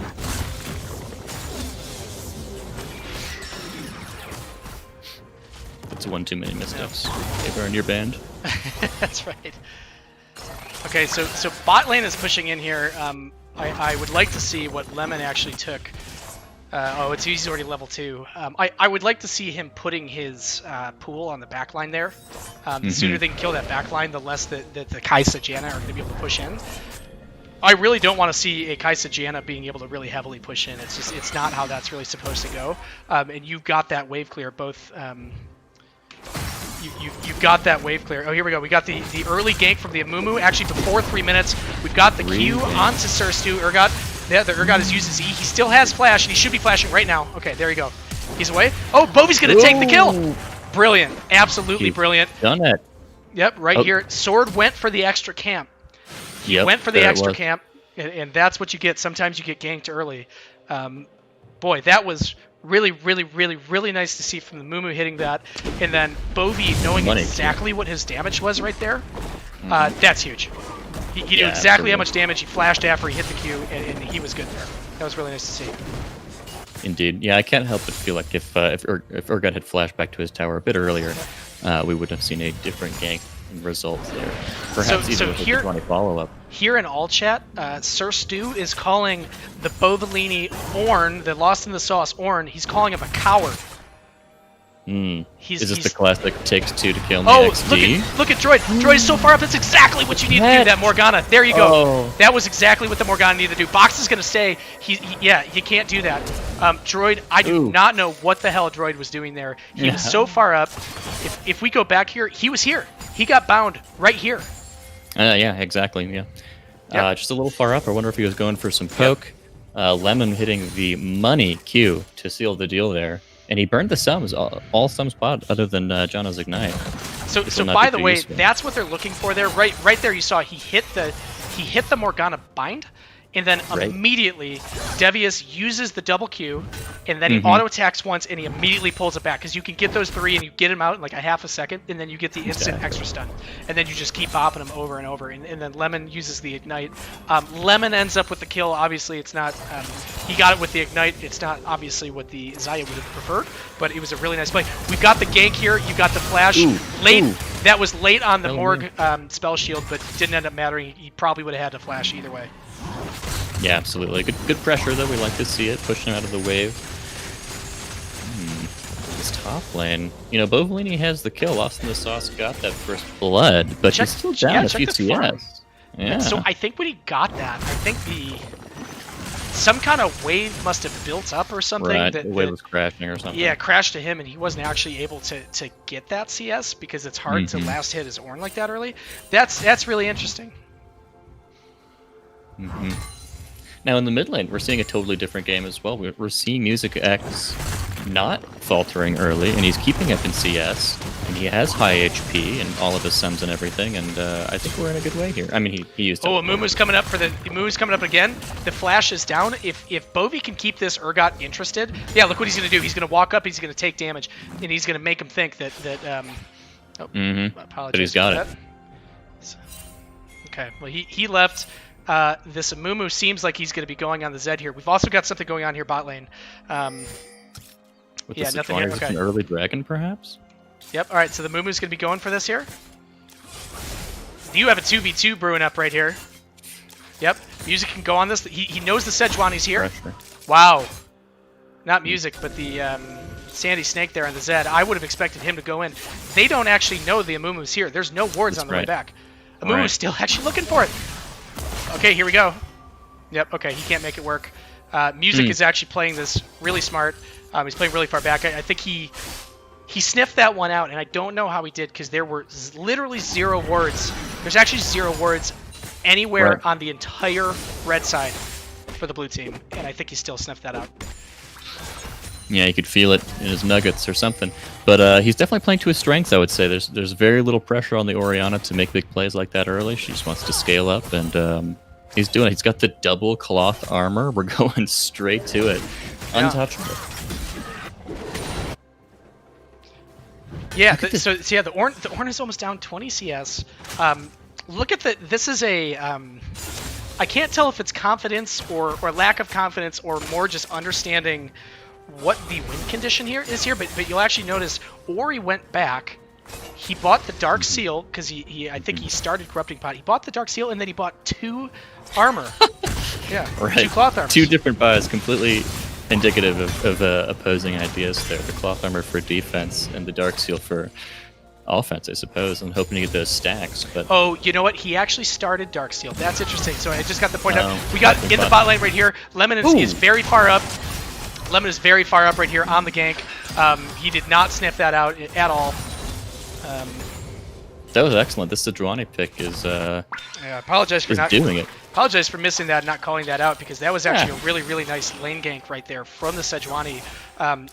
That's one too many missteps. Abarn, you're banned. That's right. Okay, so bot lane is pushing in here. I would like to see what Lemon actually took. He's already level 2. I would like to see him putting his pool on the back line there. The sooner they can kill that back line, the less that the Kaisa Janna are going to be able to push in. I really don't want to see a Kaisa Janna being able to really heavily push in. It's not how that's really supposed to go. And you've got that wave clear both. You've got that wave clear. Oh, here we go. We got the early gank from the Amumu. Actually, before 3 minutes, we've got the Q onto Surstu. Urgot. Yeah, the Urgot has used his E. He still has flash, and he should be flashing right now. Okay, there you go. He's away. Oh, Bovy's going to take the kill. Brilliant. Absolutely brilliant. Done it. Yep, right here. Sword went for the extra camp. Went for the extra camp, and that's what you get. Sometimes you get ganked early. Boy, that was really, really, really, really nice to see from the Mumu hitting that. And then Bovy knowing exactly what his damage was right there. That's huge. He knew exactly how much damage he flashed after he hit the Q, and he was good there. That was really nice to see. Indeed. Yeah, I can't help but feel like if Urgot had flashed back to his tower a bit earlier, we would have seen a different gank result there. Perhaps even with a 20 follow-up. Here in all chat, Sir Stu is calling the Bovalini Ornn, the Lost in the Sauce Ornn, he's calling him a coward. Is this the classic takes 2 to kill me XD? Look at Droid. Droid is so far up. That's exactly what you need to do, that Morgana. There you go. That was exactly what the Morgana needed to do. Box is going to say, yeah, you can't do that. Droid, I do not know what the hell Droid was doing there. He was so far up. If we go back here, he was here. He got bound right here. Yeah, exactly. Yeah. Just a little far up. I wonder if he was going for some poke. Lemon hitting the money Q to seal the deal there. And he burned the sums, all sums pod, other than Janna's Ignite. So by the way, that's what they're looking for there. Right there, you saw he hit the Morgana bind, and then immediately Devious uses the double Q, and then he auto attacks once, and he immediately pulls it back because you can get those 3 and you get him out in like a half a second, and then you get the instant extra stun, and then you just keep bopping him over and over, and then Lemon uses the Ignite. Lemon ends up with the kill. Obviously, it's not. He got it with the Ignite. It's not obviously what the Xayah would have preferred, but it was a really nice play. We've got the gank here. You got the flash late. That was late on the Morg spell shield, but didn't end up mattering. He probably would have had to flash either way. Yeah, absolutely. Good pressure, though. We like to see it. Pushing him out of the wave. This top lane. You know, Bovalini has the kill. Lost in the Sauce got that first blood, but he's still down a few CS. Yeah. So I think when he got that, I think some kind of wave must have built up or something. Right, the wave was crashing or something. Yeah, crashed to him, and he wasn't actually able to get that CS because it's hard to last hit his Ornn like that early. That's really interesting. Now in the mid lane, we're seeing a totally different game as well. We're seeing Music X not faltering early, and he's keeping up in CS, and he has high HP and all of his sums and everything, and I think we're in a good way here. I mean, he used to. Oh, Amumu's coming up Amumu's coming up again. The flash is down. If Bovy can keep this Urgot interested, yeah, look what he's going to do. He's going to walk up, he's going to take damage, and he's going to make him think that but he's got it. Okay, well, he left. This Amumu seems like he's going to be going on the Zed here. We've also got something going on here bot lane. With nothing here. Okay. An early dragon, perhaps? Yep, alright, so the Mumu's going to be going for this here. You have a 2v2 brewing up right here. Yep, Music can go on this. He knows the Sejuani's here. Pressure. Wow. Not Music, but the Sandy Snake there on the Zed. I would have expected him to go in. They don't actually know the Amumu's here. There's no wards on the way back. Amumu's still actually looking for it. Okay, here we go. Yep, okay, he can't make it work. Music is actually playing this really smart. He's playing really far back. I think he sniffed that one out, and I don't know how he did because there were literally 0 wards. There's actually 0 wards anywhere on the entire red side for the blue team, and I think he still sniffed that out. Yeah, you could feel it in his nuggets or something. But he's definitely playing to his strengths, I would say. There's very little pressure on the Orianna to make big plays like that early. She just wants to scale up, and he's doing it. He's got the double cloth armor. We're going straight to it. Untouchable. Yeah, the Ornn is almost down 20 CS. Look at this is a... I can't tell if it's confidence or lack of confidence or more just understanding what the win condition here is here, but you'll actually notice Ori went back. He bought the Dark Seal because I think he started Corrupting Pot. He bought the Dark Seal and then he bought 2 armor. Yeah, right. 2 cloth armor. 2 different buys, completely indicative of opposing ideas there. The cloth armor for defense and the dark seal for offense, I suppose. I'm hoping to get those stacks, but Oh, you know what? He actually started Darksteel. That's interesting. So I just got the point out. Oh, We got I in think the bot lane right here. Lemon Ooh. is very far up. Lemon is very far up right here on the gank. He did not sniff that out at all. that was excellent. This Sejuani pick is I apologize for not doing it. apologize for missing that and not calling that out, because that was actually a really, really nice lane gank right there from the Sejuani,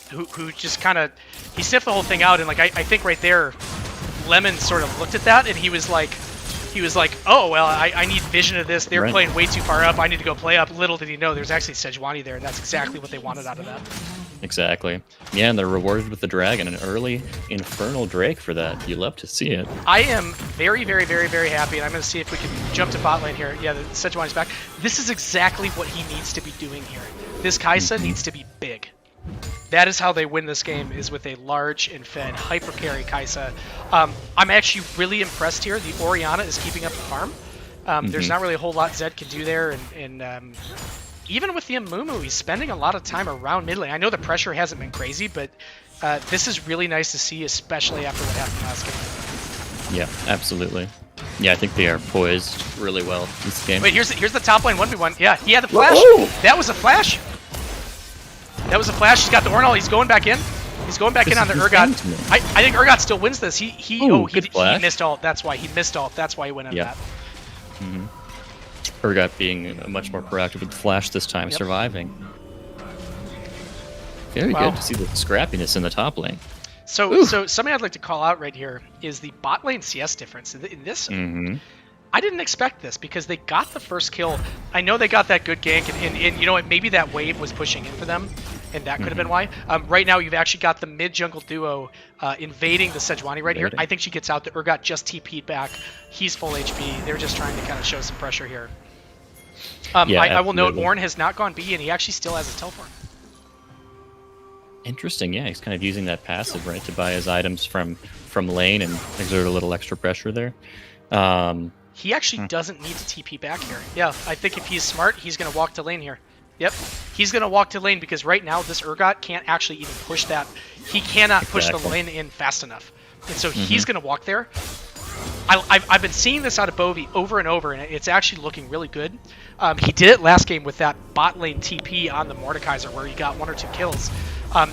who just kind of, he sniffed the whole thing out, and like I think right there, Lemon sort of looked at that and he was like, oh well, I need vision of this. They're Right. playing way too far up. I need to go play up. Little did he know there's actually Sejuani there, and that's exactly what they wanted out of that. Exactly. Yeah, and they're rewarded with the dragon, an early Infernal Drake for that. You love to see it. I am very, very, very, very happy, and I'm going to see if we can jump to bot lane here. Yeah, the Sejuani's back. This is exactly what he needs to be doing here. This Kai'Sa needs to be big. That is how they win this game, is with a large and fed hyper carry Kai'Sa. I'm actually really impressed here. The Orianna is keeping up the farm. There's not really a whole lot Zed can do there, and even with the Amumu, he's spending a lot of time around mid lane. I know the pressure hasn't been crazy, but this is really nice to see, especially after what happened last game. Yeah, absolutely. Yeah, I think they are poised really well this game. Wait, here's the top lane 1v1. Yeah, he had the flash. That was a flash. That was a flash. He's got the Ornal. He's going back in. He's going back in on the Urgot. I think Urgot still wins this. He missed ult. That's why he missed ult. That's why he went on that. Urgot being much more proactive with the flash this time, surviving. Very good to see the scrappiness in the top lane. So something I'd like to call out right here is the bot lane CS difference. In this, I didn't expect this, because they got the first kill. I know they got that good gank, and you know what? Maybe that wave was pushing in for them, and that could have been why. Right now, you've actually got the mid-jungle duo invading the Sejuani right here. I think she gets out. The Urgot just TP'd back. He's full HP. They're just trying to kind of show some pressure here. I will note, Ornn has not gone B, and he actually still has a teleport. Interesting, yeah. He's kind of using that passive, right, to buy his items from lane and exert a little extra pressure there. He actually doesn't need to TP back here. Yeah, I think if he's smart, he's going to walk to lane here. Yep, he's going to walk to lane, because right now this Urgot can't actually even push that. He cannot push the lane in fast enough. And so he's going to walk there. I've been seeing this out of Bovie over and over, and it's actually looking really good. He did it last game with that bot lane TP on the Mordekaiser, where he got 1 or 2 kills.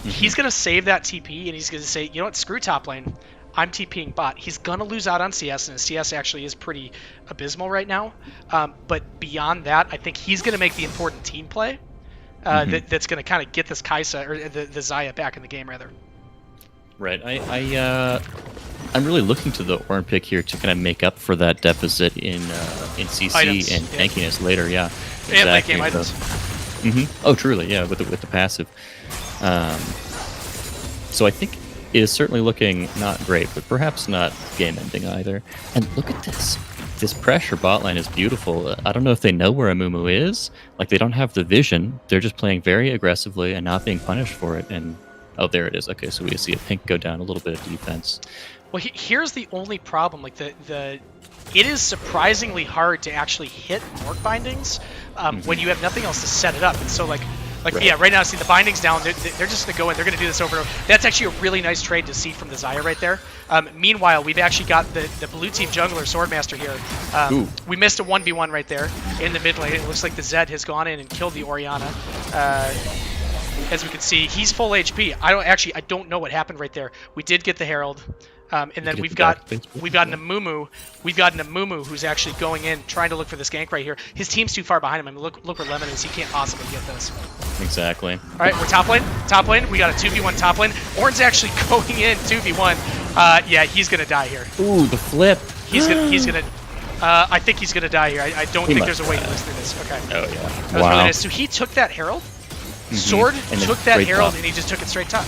He's going to save that TP, and he's going to say, you know what, screw top lane. I'm TPing bot. He's going to lose out on CS, and his CS actually is pretty abysmal right now. But beyond that, I think he's going to make the important team play that's going to kind of get this Kai'Sa, or the Xayah, back in the game, rather. Right. I'm really looking to the Ornn pick here to kind of make up for that deficit in CC Items, and tankiness later. Yeah. And late Exactly. game items. Oh, truly, yeah, with the passive. So I think it is certainly looking not great, but perhaps not game-ending either. And look at this. This pressure bot line is beautiful. I don't know if they know where Amumu is. Like, they don't have the vision. They're just playing very aggressively and not being punished for it. And oh, there it is. Okay, so we see a pink go down, a little bit of defense. Well, here's the only problem. Like it is surprisingly hard to actually hit Mork bindings when you have nothing else to set it up. And so yeah, right now, see the bindings down. They're just gonna go in. They're gonna do this over and over. That's actually a really nice trade to see from the Xayah right there. Meanwhile, we've actually got the blue team jungler Swordmaster here. We missed a 1v1 right there in the mid lane. It looks like the Zed has gone in and killed the Orianna. As we can see, he's full HP. I don't know what happened right there. We did get the Herald. And then we've got an Amumu. We've got an Amumu who's actually going in, trying to look for this gank right here. His team's too far behind him. I mean, look where Lemon is. He can't possibly get this. Exactly. All right, we're top lane. Top lane. We got a 2v1 top lane. Ornn's actually going in 2v1. Yeah, he's gonna die here. Ooh, the flip. He's gonna. I think he's gonna die here. I don't think there's a way to live through this. Okay. Oh yeah. That was really nice. So he took that Herald. Sword took that Herald and he just took it straight top.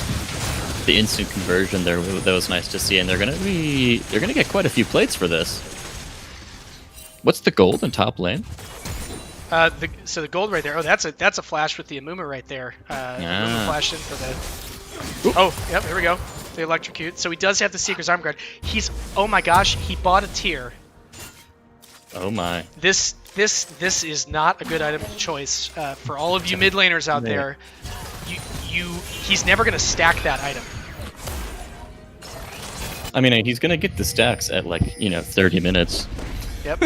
The instant conversion there, that was nice to see, and they're gonna get quite a few plates for this. What's the gold in top lane? So the gold right there. Oh, that's a flash with the Amumu right there. Amumu flashed in for the. Oop. Oh, yep. Here we go. The electrocute. So he does have the Seeker's Arm Guard. Oh my gosh, he bought a tier. Oh my. This is not a good item choice for all of you mid laners out there. he's never going to stack that item. I mean, he's gonna get the stacks at like 30 minutes. Yep.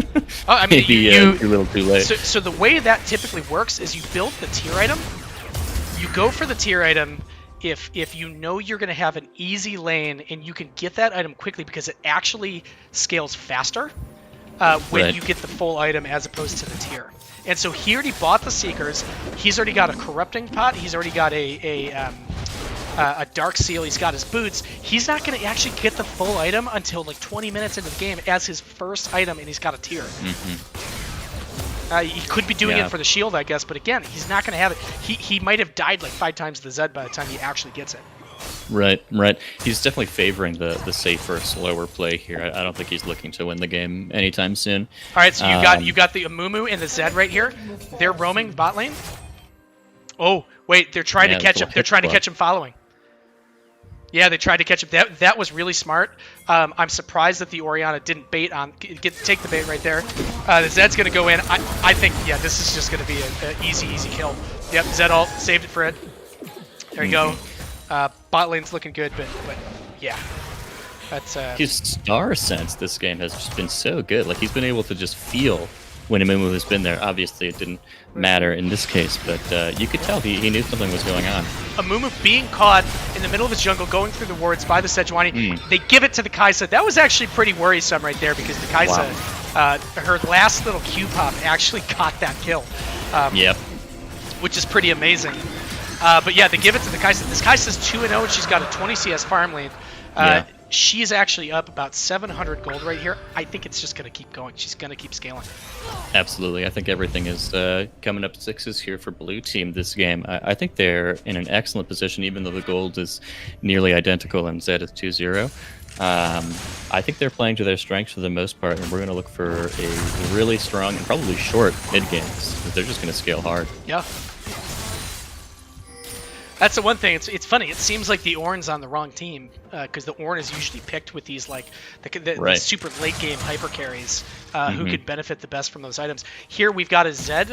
Oh, I mean, Maybe a little too late. So the way that typically works is you build the tier item. You go for the tier item if you know you're going to have an easy lane and you can get that item quickly because it actually scales faster when you get the full item as opposed to the tier. And so he already bought the Seekers. He's already got a Corrupting Pot. He's already got a Dark Seal. He's got his boots. He's not going to actually get the full item until like 20 minutes into the game as his first item, and he's got a tier. He could be doing it for the shield, I guess, but again, he's not going to have it. He might have died like 5 times the Zed by the time he actually gets it. Right. He's definitely favoring the safer, slower play here. I don't think he's looking to win the game anytime soon. All right, so you got the Amumu and the Zed right here. They're roaming bot lane. Oh, wait, they're trying to catch him. They're trying to catch him following. Yeah, they tried to catch him. That was really smart. I'm surprised that the Orianna didn't take the bait right there. The Zed's going to go in. I think, yeah, this is just going to be an easy kill. Yep, Zed ult saved it for it. There you go. Bot lane's looking good, but yeah. That's his star sense this game has just been so good. Like, he's been able to just feel when Amumu has been there. Obviously, it didn't matter in this case, but you could tell he knew something was going on. Amumu being caught in the middle of his jungle, going through the wards by the Sejuani. They give it to the Kai'Sa. That was actually pretty worrisome right there because the Kai'Sa, her last little Q pop actually got that kill. Yep. Which is pretty amazing. But yeah, they give it to the Kai'Sa. This Kai'Sa's 2-0 and she's got a 20 CS farm lead. She's actually up about 700 gold right here. I think it's just going to keep going. She's going to keep scaling. Absolutely. I think everything is coming up 6s here for blue team this game. I think they're in an excellent position, even though the gold is nearly identical and Zed is 2-0. I think they're playing to their strengths for the most part, and we're going to look for a really strong and probably short mid games. They're just going to scale hard. Yeah. That's the one thing. It's funny. It seems like the Ornn's on the wrong team because the Ornn is usually picked with these like the super late game hyper carries who could benefit the best from those items. Here we've got a Zed.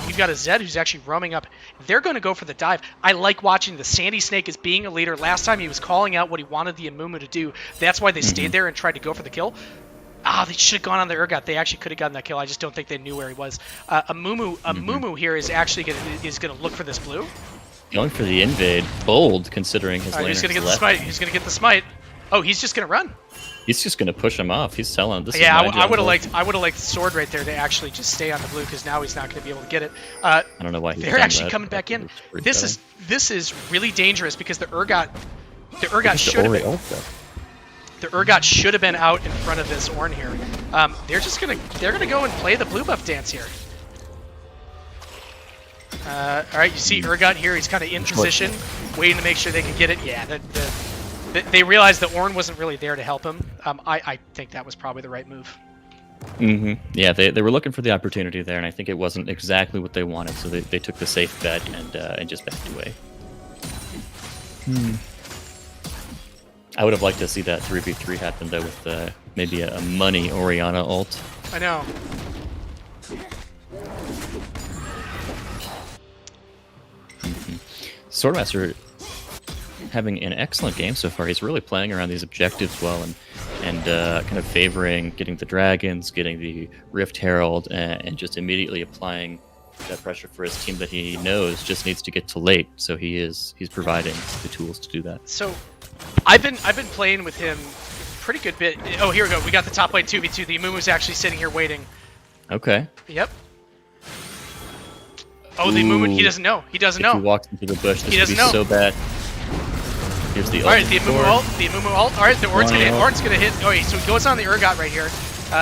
We've got a Zed who's actually roaming up. They're going to go for the dive. I like watching the Sandy Snake as being a leader. Last time he was calling out what he wanted the Amumu to do. That's why they stayed there and tried to go for the kill. They should have gone on the Urgot. They actually could have gotten that kill. I just don't think they knew where he was. Amumu here is actually gonna look for this blue. Going for the invade, bold considering his lane. He's gonna get the smite. He's gonna get the smite. Oh, he's just gonna run. He's just gonna push him off. He's telling this. Yeah, I would have liked the sword right there to actually just stay on the blue because now he's not gonna be able to get it. I don't know why they're actually coming back in. This is really dangerous because the Urgot should have been out in front of this Ornn here. They're gonna go and play the blue buff dance here. All right, you see Urgot here. He's kind of in position, waiting to make sure they can get it. Yeah, they realized that Ornn wasn't really there to help him. I think that was probably the right move. Yeah, they were looking for the opportunity there, and I think it wasn't exactly what they wanted, so they took the safe bet and just backed away. I would have liked to see that 3v3 happen, though, with maybe a money Orianna ult. I know. Swordmaster having an excellent game so far. He's really playing around these objectives well and kind of favoring getting the dragons, getting the Rift Herald, and just immediately applying that pressure for his team that he knows just needs to get to late. So he's providing the tools to do that. So I've been playing with him pretty good bit. Oh, here we go. We got the top lane 2v2. The Amumu's actually sitting here waiting. Okay. Yep. Oh, the Amumu, he doesn't know. He doesn't know. He walks into the bush. This could be so bad. Here's the ult. Alright, the Amumu ult. The Amumu ult. Alright, the Ornn's gonna hit. Ornn's gonna hit. Oh, so he goes on the Urgot right here.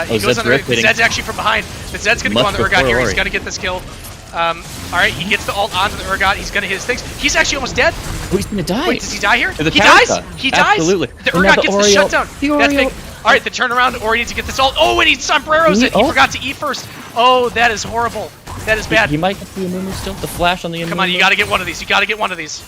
He goes on the Urgot. The Zed's actually from behind. The Zed's gonna go on the Urgot here. He's gonna get this kill. Alright, he gets the ult onto the Urgot. He's gonna hit his things. He's actually almost dead. Oh, he's gonna die. Wait, does he die here? He dies? He dies? Absolutely. The Urgot gets the shutdown. That's big. Alright, the turnaround. Ori needs to get this ult. Oh, and he sombreros it. He forgot to E first. Oh, that is horrible. That is bad. He might get the Amumu still. The flash on the Amumu. Come on, you gotta get one of these. You gotta get one of these.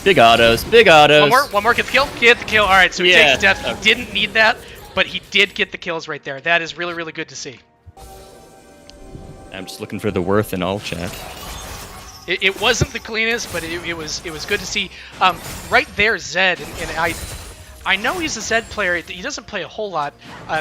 Big autos. Big autos. One more. Get the kill. Get the kill. All right, so he takes death. He didn't need that, but he did get the kills right there. That is really good to see. I'm just looking for the worth in all chat. It wasn't the cleanest, but it was good to see. Right there, Zed, and I know he's a Zed player. He doesn't play a whole lot.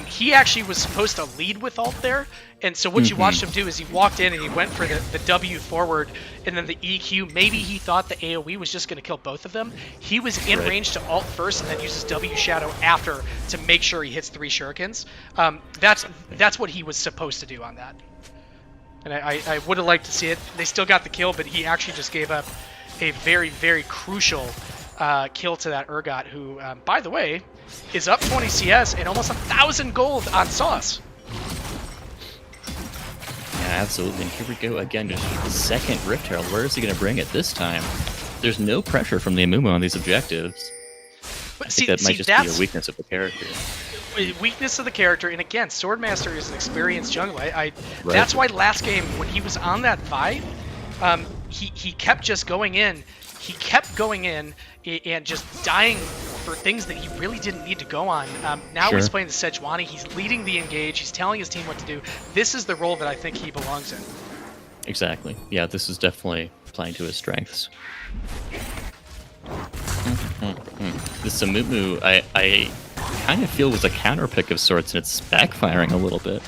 He actually was supposed to lead with ult there, and so what you watched him do is he walked in and he went for the W forward, and then the EQ. Maybe he thought the AoE was just going to kill both of them. He was in range to ult first, and then uses W Shadow after to make sure he hits 3 shurikens. That's what he was supposed to do on that. And I would have liked to see it. They still got the kill, but he actually just gave up a very, very crucial kill to that Urgot, who, by the way, is up 20 CS and almost 1,000 gold on Sauce. Yeah, absolutely. And here we go again, just the second Rift Herald. Where is he going to bring it this time? There's no pressure from the Amumu on these objectives. But I think that might just be a weakness of the character. Weakness of the character, and again, Swordmaster is an experienced jungler. That's why last game, when he was on that vibe, he kept just going in. He kept going in and just dying for things that he really didn't need to go on. Now he's playing the Sejuani. He's leading the engage. He's telling his team what to do. This is the role that I think he belongs in. Exactly. Yeah, this is definitely playing to his strengths. This Amumu, I kind of feel was a counter pick of sorts, and it's backfiring a little bit.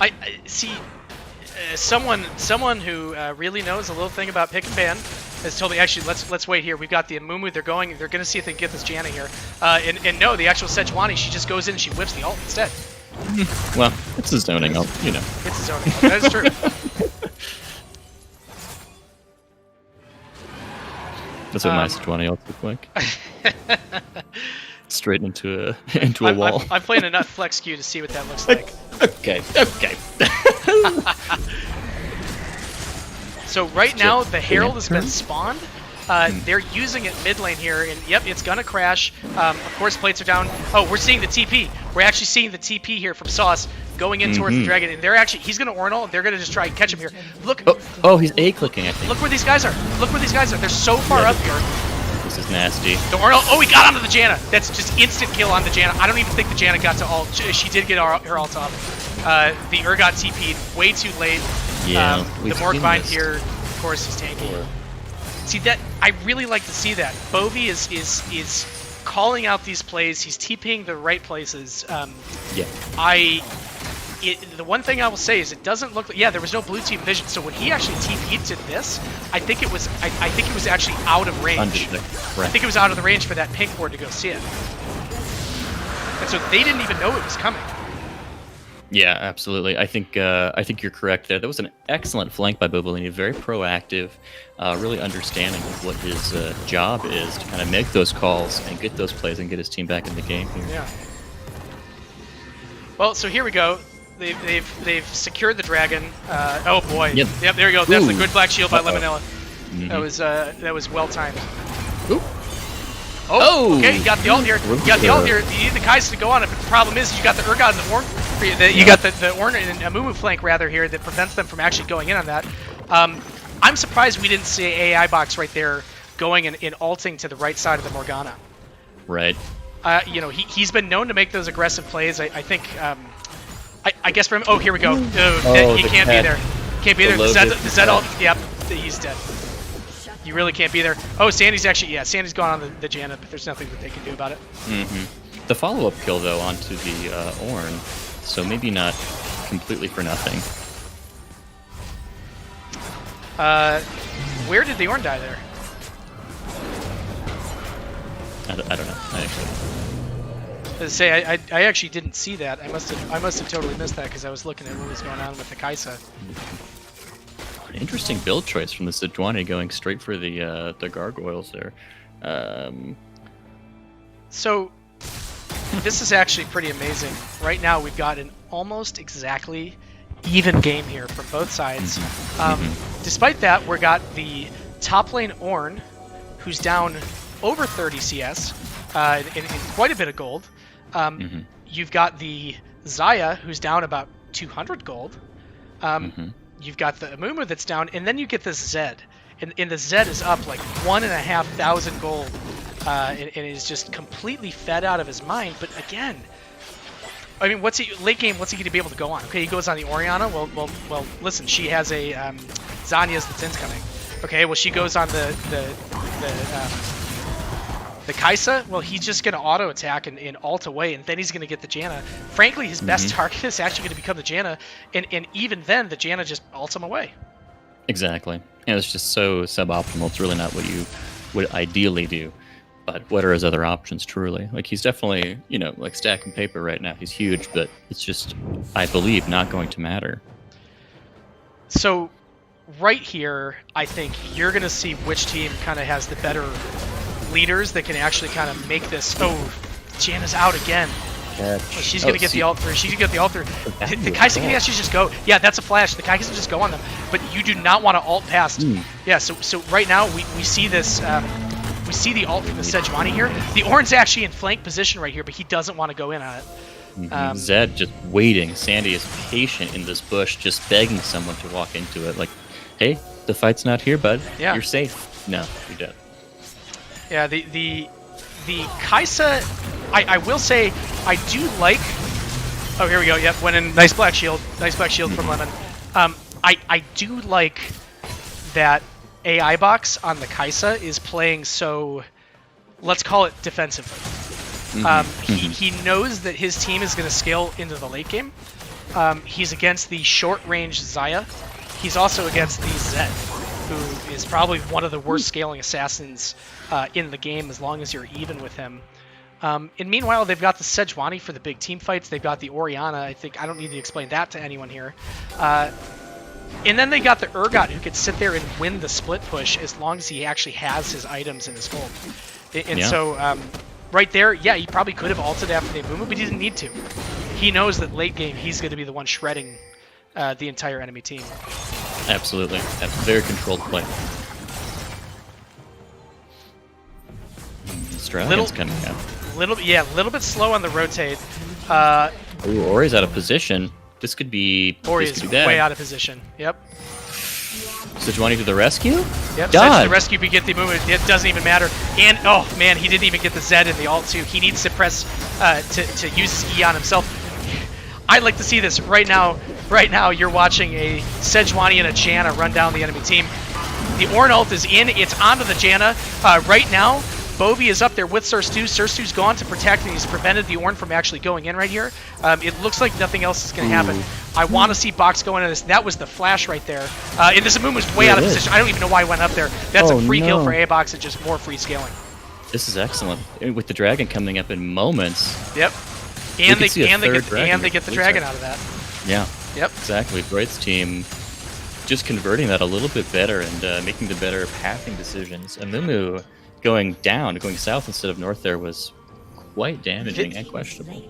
I see. Someone who really knows a little thing about pick and ban has told me, actually, let's wait here. We've got the Amumu. They're going to see if they can get this Janna here. And no, the actual Sejuani, she just goes in and she whips the ult instead. Well, it's a zoning ult, you know. It's a zoning ult. That is true. That's what my Sejuani ult look like. Straight into a wall. I'm playing enough Flex Q to see what that looks like. Okay. So right now, the Herald has been spawned. They're using it mid lane here, and yep, it's gonna crash. Of course, plates are down. Oh, we're seeing the TP. We're actually seeing the TP here from Sauce going in towards the dragon, and he's gonna Ornal, and they're gonna just try and catch him here. Look. Oh, he's A-clicking, I think. Look where these guys are. Look where these guys are. They're so far up here. This is nasty. The Ornal. Oh, he got onto the Janna. That's just instant kill on the Janna. I don't even think the Janna got to ult. She did get her ult off. The Urgot TP'd way too late. Yeah. The Morgbind here, of course, he's tanky. See that? I really like to see that. Bovie is calling out these plays. He's TPing the right places. Yeah. The one thing I will say is it doesn't look like, yeah, there was no blue team vision. So when he actually TP'd to this, I think it was actually out of range. Right. I think it was out of the range for that pink ward to go see it. And so they didn't even know it was coming. Yeah, absolutely. I think you're correct there. That was an excellent flank by Bobolini. Very proactive, really understanding of what his job is to kind of make those calls and get those plays and get his team back in the game here. Yeah. Well, so here we go. They've secured the dragon. Oh boy. Yep. There you go. That's a good black shield by Lemonella. That was well timed. Ooh. Oh, okay, you got the ult here. You got the ult here. You need the Kai'Sa to go on it, but the problem is you got the Urgot and the Ornn. You got the Ornn and Amumu flank rather here that prevents them from actually going in on that. I'm surprised we didn't see AI box right there going and ulting to the right side of the Morgana. Right. You know, he's been known to make those aggressive plays. I think. I guess for him. Oh, here we go. You can't be there. Can't be there. The Zed ult. Yep, he's dead. You really can't be there. Oh, Sandy's actually, yeah, Sandy's gone on the Janna, but there's nothing that they can do about it. The follow-up kill, though, onto the Ornn, so maybe not completely for nothing. Where did the Ornn die there? I don't know. I actually... I actually didn't see that. I must have totally missed that because I was looking at what was going on with the Kai'Sa. Interesting build choice from the Sejuani going straight for the gargoyles there. So this is actually pretty amazing. Right now we've got an almost exactly even game here from both sides. Despite that, we got the top lane Ornn, who's down over 30 CS in quite a bit of gold. You've got the Xayah, who's down about 200 gold. You've got the Amumu that's down, and then you get this Zed. And the Zed is up like 1,500 gold, and is just completely fed out of his mind. But again, I mean, late game? What's he going to be able to go on? Okay, he goes on the Orianna. Well. Listen, she has a Zanya's that's incoming. Okay, well she goes on the Kaisa. Well, he's just going to auto attack and ult away, and then he's going to get the Janna. Frankly, his best target is actually going to become the Janna, and even then, the Janna just ults him away. Exactly. And it's just so suboptimal. It's really not what you would ideally do. But what are his other options, truly? Like, he's definitely, like stacking paper right now. He's huge, but it's just, I believe, not going to matter. So, right here, I think you're going to see which team kind of has the better leaders that can actually kind of make this. Oh, Janna's out again. Well, she's going to get the ult through. She's going to get the ult through. The Kaisa can actually just go. Yeah, that's a flash. The Kaisa can just go on them. But you do not want to ult past. Yeah, so right now, we see this. We see the ult from the Sejuani here. The Ornn's actually in flank position right here, but he doesn't want to go in on it. Zed just waiting. Sandy is patient in this bush, just begging someone to walk into it. Like, hey, the fight's not here, bud. Yeah. You're safe. No, you're dead. Yeah, the Kaisa, I will say, I do like... Oh, here we go. Yep, went in. Nice black shield. Nice black shield from Lemon. I do like that AI box on the Kaisa is playing so, let's call it defensively. He knows that his team is going to scale into the late game. He's against the short-range Xayah. He's also against the Zed, who is probably one of the worst scaling assassins in the game as long as you're even with him. And meanwhile, they've got the Sejuani for the big team fights. They've got the Orianna. I don't need to explain that to anyone here. And then they got the Urgot, who could sit there and win the split push as long as he actually has his items in his gold. And so, right there, yeah, he probably could have ulted after the Amumu, but he didn't need to. He knows that late game, he's going to be the one shredding the entire enemy team. Absolutely. That's a very controlled play. Australian's coming out. Little bit slow on the rotate. Ooh, Ori's out of position. This could be. Ori is way out of position. Yep. Sejuani to the rescue? Yep. Sedge to the rescue. We get the movement. It doesn't even matter. And oh man, he didn't even get the Zed in the ult too. He needs to press to use his E on himself. I'd like to see this right now. Right now, you're watching a Sejuani and a Janna run down the enemy team. The Ornn ult is in. It's onto the Janna. Right now, Bovie is up there with Surstu. Surstu's gone to protect, and he's prevented the Ornn from actually going in right here. It looks like nothing else is going to happen. I want to see Box go into this. That was the flash right there. And this Amumu was way out of position. I don't even know why he went up there. That's a free kill for A-Box and just more free scaling. This is excellent. With the dragon coming up in moments. Yep. And they get the dragon out of that. Yeah. Yep. Exactly. Droid's team just converting that a little bit better and making the better pathing decisions. Amumu going south instead of north there was quite damaging and questionable.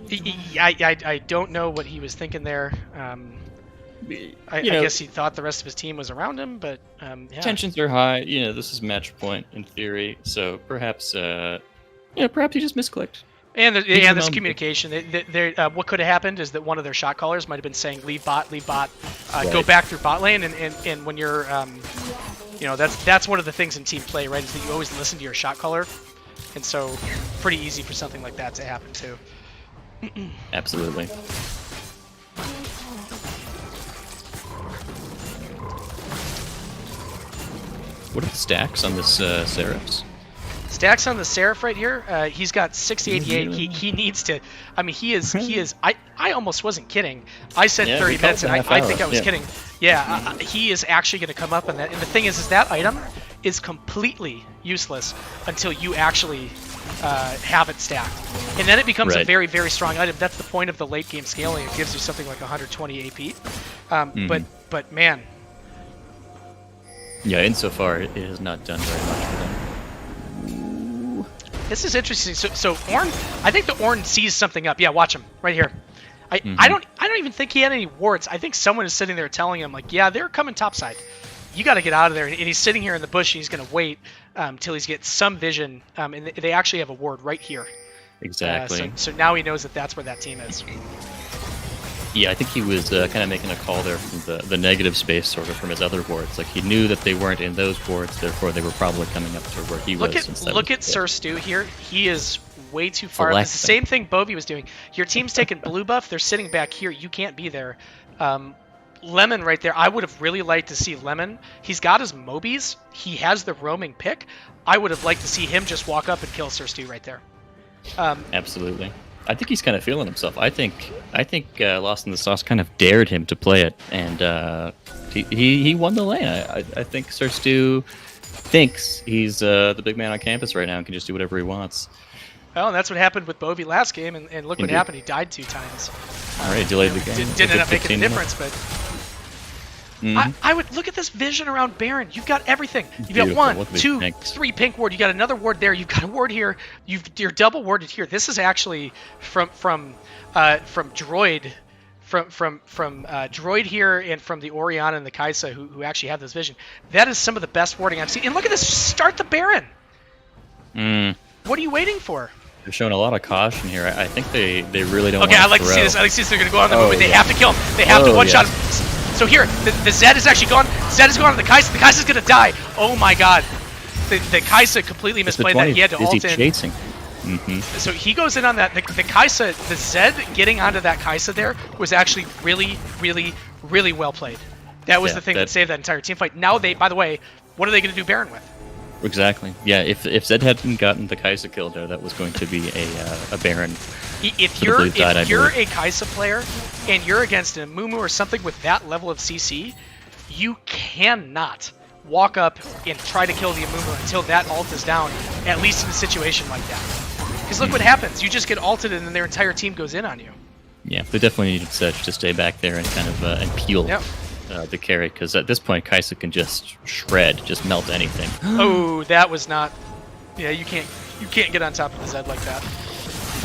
I don't know what he was thinking there. I guess he thought the rest of his team was around him, but yeah. Tensions are high. This is match point in theory, so perhaps perhaps he just misclicked. And there's communication. What could have happened is that one of their shot callers might have been saying leave bot, right. Go back through bot lane, and when you're that's one of the things in team play, right? Is that you always listen to your shot caller, and so pretty easy for something like that to happen too. Absolutely. What are the stacks on this Seraphs? Stacks on the Seraph right here. He's got 688. He needs to. I mean, he is. I almost wasn't kidding. I said 30 minutes, and I think I was kidding. Yeah, he is actually going to come up on that. And the thing is that item is completely useless until you actually have it stacked, and then it becomes a very, very strong item. That's the point of the late game scaling. It gives you something like 120 AP. But man. Yeah, insofar it has not done very much for them. This is interesting. So Ornn, I think the Ornn sees something up. Yeah, watch him right here. I don't even think he had any wards. I think someone is sitting there telling him like, yeah, they're coming topside. You got to get out of there. And he's sitting here in the bush. And he's going to wait till he's get some vision. And they actually have a ward right here. Exactly. So now he knows that that's where that team is. Yeah, I think he was kind of making a call there from the negative space, sort of from his other wards. Like he knew that they weren't in those wards, therefore they were probably coming up to where he was. Look at Surstu here. He is way too far up. It's the same thing Bovie was doing. Your team's taking blue buff. They're sitting back here. You can't be there. Lemon right there. I would have really liked to see Lemon. He's got his Mobies. He has the roaming pick. I would have liked to see him just walk up and kill Sir Stu right there. Absolutely. I think he's kind of feeling himself. I think Lost in the Sauce kind of dared him to play it, and he won the lane. I think Sir Stu thinks he's the big man on campus right now and can just do whatever he wants. Well, and that's what happened with Bovie last game, and look what happened. He died 2 times. All right, delayed the game. Didn't end up making a difference, but I would look at this vision around Baron. You've got everything. You've got 1, 2, 3 pink ward. You got another ward there. You've got a ward here. You're double warded here. This is actually from Droid, from Droid here, and from the Orianna and the Kaisa who actually have this vision. That is some of the best warding I've seen. And look at this. Start the Baron. What are you waiting for? They're showing a lot of caution here. I think they really don't. Okay, want I like to see this. I like to see this. They're going to go on the move. They have to kill him. They have to one-shot him. So here, the Zed is actually gone. Zed is gone on the Kaisa. The Kaisa's going to die. Oh my god. The Kaisa completely misplayed that. He had to ult in. Chasing. So he goes in on that. The Kaisa, the Zed getting onto that Kaisa there was actually really, really, really well played. That was the thing that saved that entire team fight. Now by the way, what are they going to do Baron with? Exactly. Yeah, if Zed hadn't gotten the Kaisa kill there, that was going to be a Baron. If you're a Kaisa player and you're against a Mumu or something with that level of CC, you cannot walk up and try to kill the Mumu until that ult is down, at least in a situation like that. Because look what happens. You just get ulted and then their entire team goes in on you. Yeah, they definitely needed Sedge to stay back there and kind of and peel the carry, because at this point Kaisa can just shred, just melt anything. Oh, that was not... Yeah, you can't get on top of the Zed like that.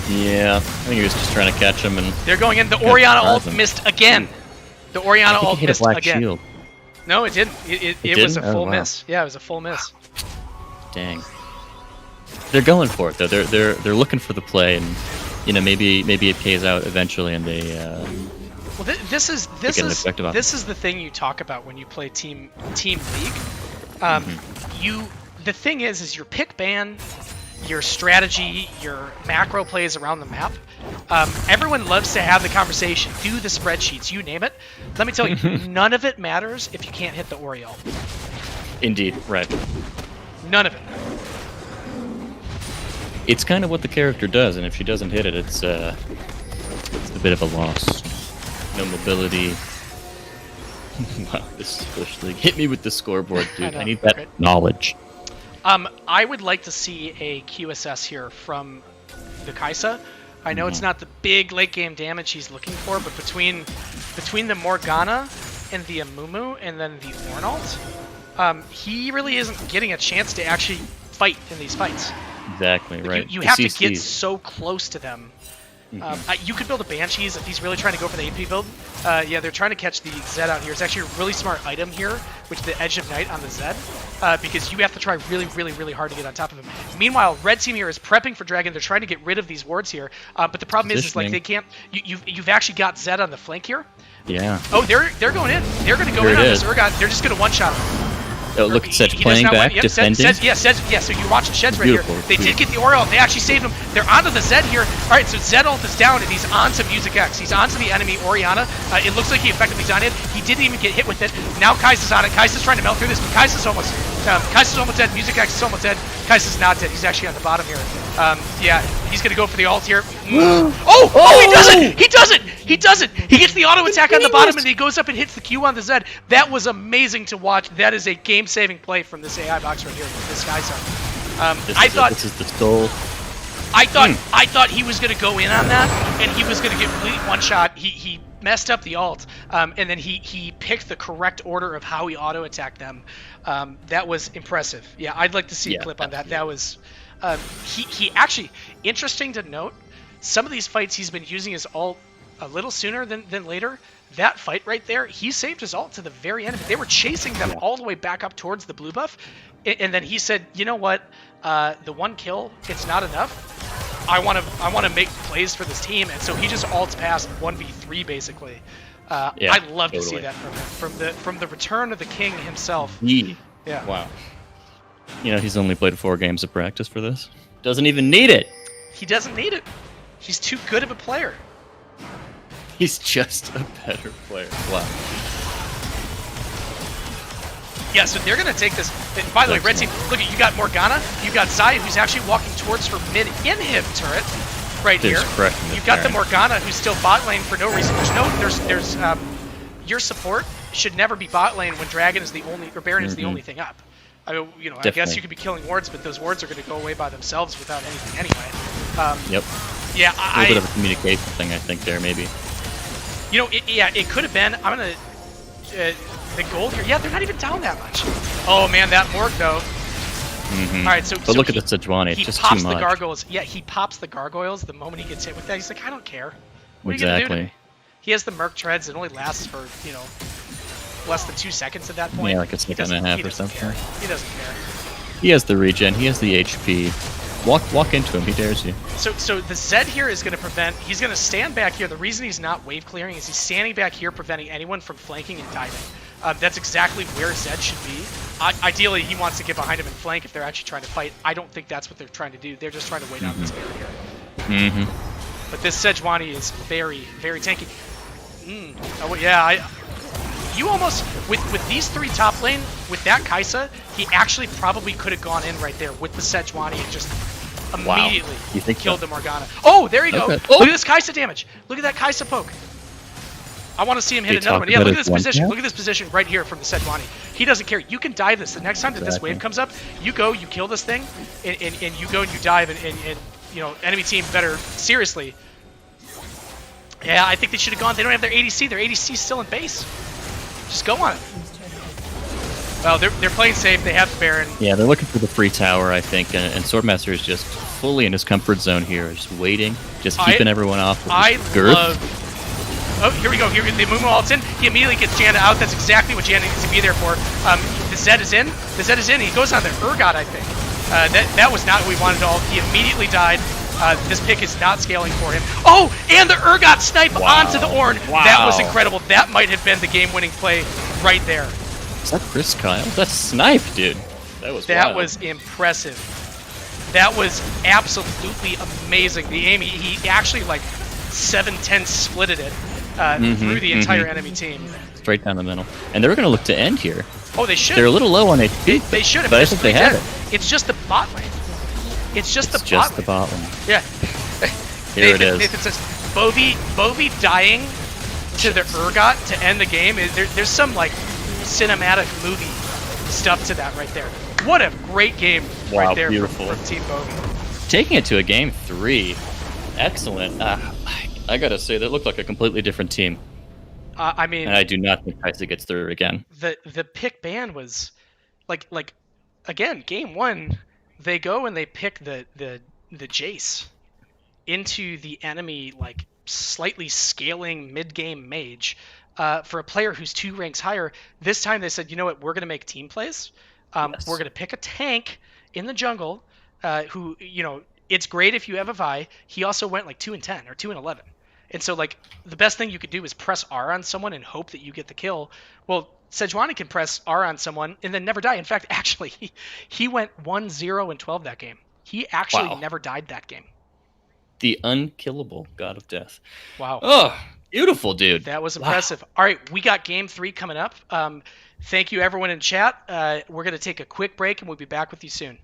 Yeah, I think he was just trying to catch him, and they're going in. The Orianna ult missed again. The Orianna ult missed again. Shield. No, it didn't. It was a full miss. Yeah, it was a full miss. Dang. They're going for it though. They're looking for the play, and maybe it pays out eventually, and they. Well, this is the thing you talk about when you play team league. The thing is your pick ban, your strategy, your macro plays around the map. Everyone loves to have the conversation, do the spreadsheets, you name it. Let me tell you, none of it matters if you can't hit the Oriole. Indeed, right. None of it. It's kind of what the character does, and if she doesn't hit it, it's a bit of a loss. No mobility. Wow, this Bush League. Hit me with the scoreboard, dude. I need that knowledge. I would like to see a QSS here from the Kaisa. I know it's not the big late game damage he's looking for, but between the Morgana and the Amumu and then the Ornalt, he really isn't getting a chance to actually fight in these fights. Exactly, right. You have to get so close to them. You could build a Banshees if he's really trying to go for the AP build. Yeah, they're trying to catch the Zed out here. It's actually a really smart item here, which is the Edge of Night on the Zed, because you have to try really, really, really hard to get on top of him. Meanwhile, Red Team here is prepping for Dragon. They're trying to get rid of these wards here, but the problem is like they can't. You've actually got Zed on the flank here. Yeah. Oh, they're going in. They're going to go in on this Urgot. They're just going to one-shot him. Oh, look at Sedge playing back, defending. So you're watching Sheds right here. They did get the Oriole. They actually saved him. They're onto the Zed here. All right, so Zed ult is down, and he's onto Music X. He's onto the enemy Orianna. It looks like he effectively's on it. He didn't even get hit with it. Now Kaisa's on it. Kaisa's trying to melt through this, but Kaisa's almost dead. Music X is almost dead. Kaisa's not dead. He's actually on the bottom here. Yeah, he's going to go for the ult here. Oh, he does it! He does it! He does it! He gets the auto attack on the bottom, and he goes up and hits the Q on the Zed. That was amazing to watch. That is a game-saving play from this AI box right here. This Kaisa. This is the soul. I thought he was going to go in on that, and he was going to get completely one-shot. He messed up the ult, and then he picked the correct order of how he auto-attacked them. That was impressive. Yeah, I'd like to see a clip on that. That was... he actually, interesting to note, some of these fights he's been using his ult a little sooner than later. That fight right there, he saved his ult to the very end. They were chasing them all the way back up towards the blue buff, and then he said, you know what, the one kill, it's not enough. I want to make plays for this team, and so he just ults past 1v3 basically. I'd love to see that from him, from the return of the king himself. Yeah. Wow. He's only played 4 games of practice for this. Doesn't even need it. He doesn't need it. He's too good of a player. He's just a better player. Wow. Yeah, so they're going to take this. And by the way, red team, look at you got Morgana, you got Zaya, who's actually walking towards her mid-inhib turret right here. You've got the Morgana, who's still bot lane for no reason. There's your support should never be bot lane when Dragon is the only, or Baron is the only thing up. I mean, you know, I guess you could be killing wards, but those wards are going to go away by themselves without anything anyway. Yep. Yeah, a little bit of a communication thing, I think, there, maybe. You know, it could have been. I'm going to... the gold here. Yeah, they're not even down that much. Oh, man, that Morg, though. All right, so... But look at the Sejuani, it's just too much. He pops the gargoyles. Yeah, he pops the gargoyles the moment he gets hit with that. He's like, I don't care. What are you going to do to me? He has the Merc Treads. It only lasts for, you know, less than 2 seconds at that point. Yeah, like a second and a half or something. He doesn't care. He has the regen. He has the HP. Walk into him. He dares you. So the Zed here is going to prevent... He's going to stand back here. The reason he's not wave clearing is he's standing back here preventing anyone from flanking and diving. That's exactly where Zed should be. Ideally, he wants to get behind him and flank if they're actually trying to fight. I don't think that's what they're trying to do. They're just trying to wait out this barrier. But this Sejuani is very, very tanky. Oh, yeah, you almost, with these three top lane, with that Kai'Sa, he actually probably could have gone in right there with the Sejuani and just immediately killed the Morgana. Oh, there you go. Oh. Look at this Kai'Sa damage. Look at that Kai'Sa poke. I want to see him hit another one. Yeah, look at this position. Look at this position right here from the Sejuani. He doesn't care. You can dive this. The next time that this wave comes up, you go, you kill this thing, and you go and you dive, and you know, enemy team better, seriously. Yeah, I think they should have gone. They don't have their ADC. Their ADC is still in base. Just go on it. Well, they're playing safe. They have the Baron. Yeah, they're looking for the free tower, I think, and Swordmaster is just fully in his comfort zone here, just waiting, just keeping everyone off with his girth. Oh, here we go. Here the Mumu ults in. He immediately gets Janna out. That's exactly what Janna needs to be there for. The Zed is in. The Zed is in. He goes on the Urgot, I think. That was not what we wanted at all. He immediately died. This pick is not scaling for him. Oh, and the Urgot snipe onto the Ornn. Wow. That was incredible. That might have been the game-winning play right there. Is that Chris Kyle? That's snipe, dude. That was impressive. That was absolutely amazing. The aim, he actually like 7-10 splitted it through the entire enemy team. Straight down the middle. And they were going to look to end here. Oh, they should. They're a little low on HP. They should have. But I think they have it. It's just the bot lane. It's just the bot lane. Yeah. Here it is. Nathan says, Bovie dying to the Urgot to end the game. There's some like cinematic movie stuff to that right there. What a great game right there from Team Bovie. Taking it to a game 3. Excellent. I gotta say, that looked like a completely different team. I mean, and I do not think Kai'Sa gets through again. The pick ban was like again, game 1, they go and they pick the Jace into the enemy like slightly scaling mid-game mage for a player who's 2 ranks higher. This time they said, you know what, we're gonna make team plays. We're gonna pick a tank in the jungle who, you know, it's great if you have a Vi. He also went like 2-10 or 2-11. And so, like, the best thing you could do is press R on someone and hope that you get the kill. Well, Sejuani can press R on someone and then never die. In fact, actually, he went 1-0-12 that game. He actually never died that game. The unkillable god of death. Wow. Oh, beautiful, dude. That was impressive. All right, we got game 3 coming up. Thank you, everyone in chat. We're going to take a quick break, and we'll be back with you soon.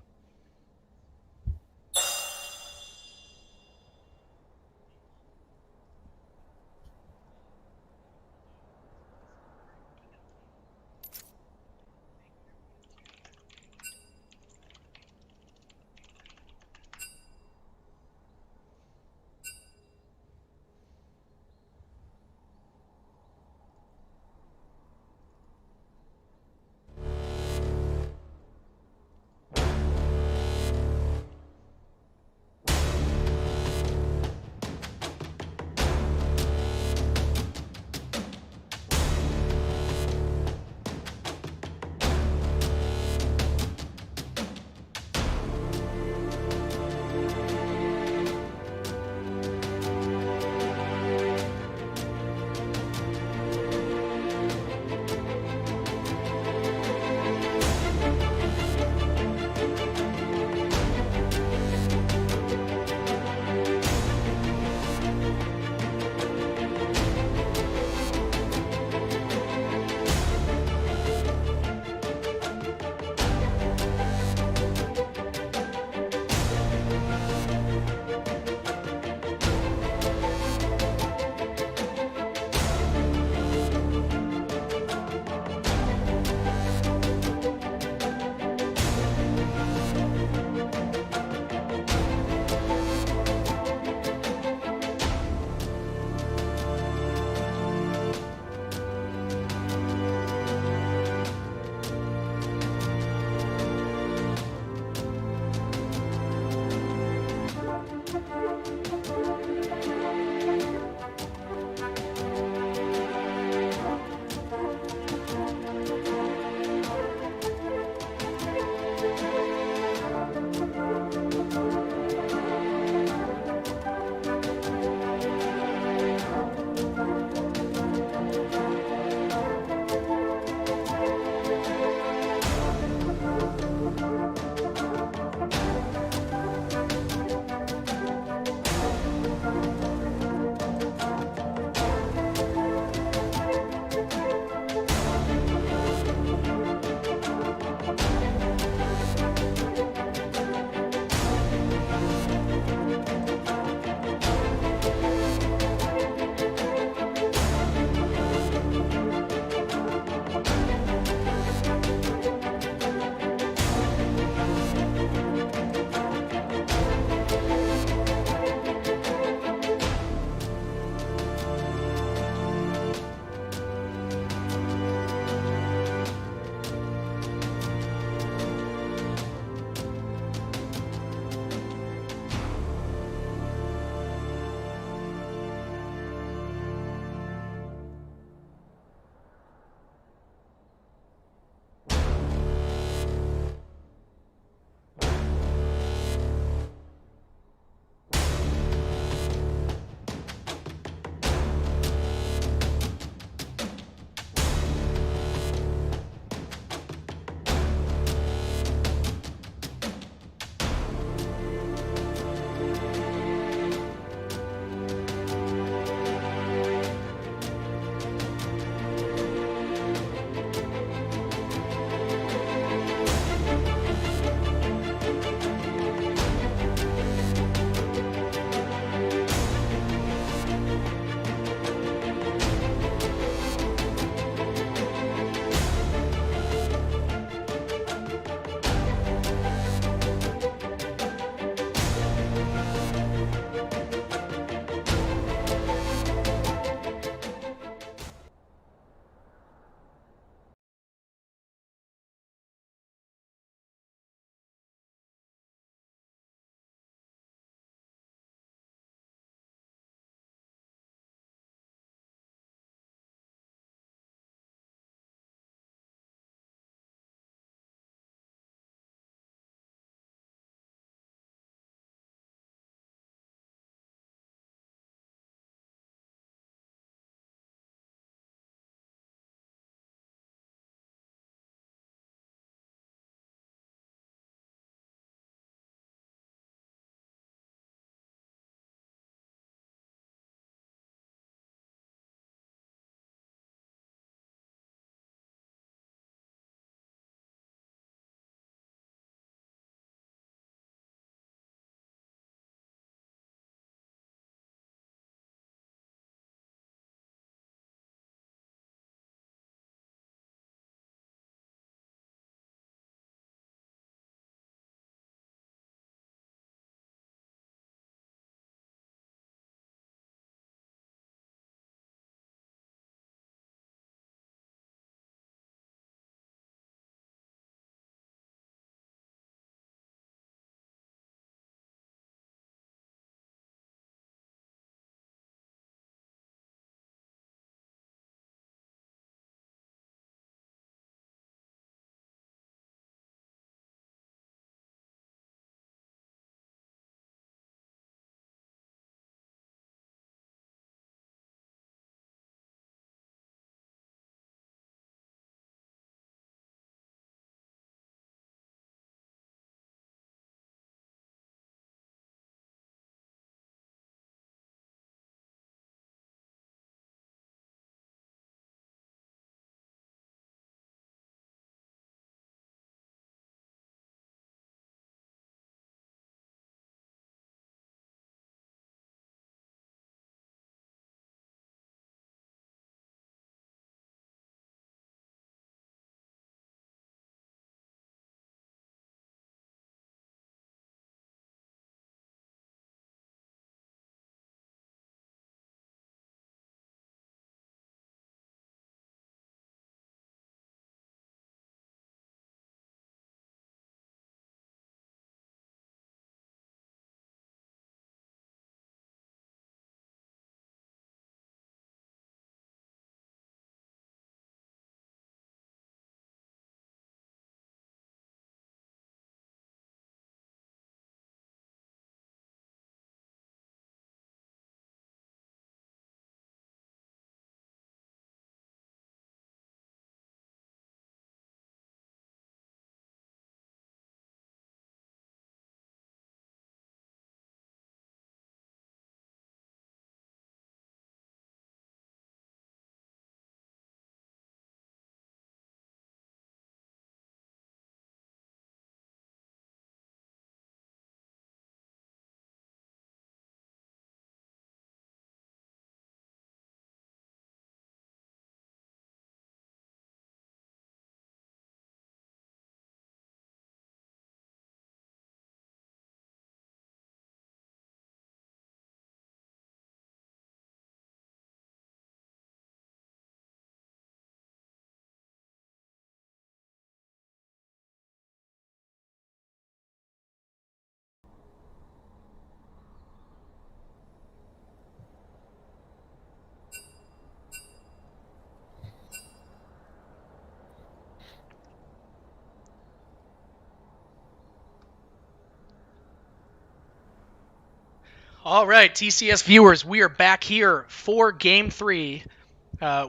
All right, TCS viewers, we are back here for Game 3.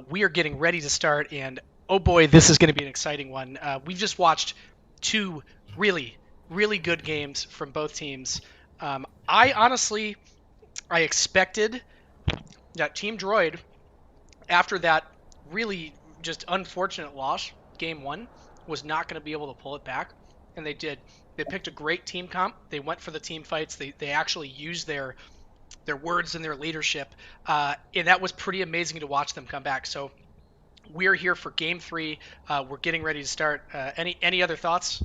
We are getting ready to start, and oh boy, this is going to be an exciting one. We've just watched two really, really good games from both teams. I expected that Team Droid, after that really just unfortunate loss, Game 1, was not going to be able to pull it back, and they did. They picked a great team comp. They went for the team fights. They actually used their words and their leadership, and that was pretty amazing to watch them come back. So we're here for Game 3. We're getting ready to start. Any other thoughts,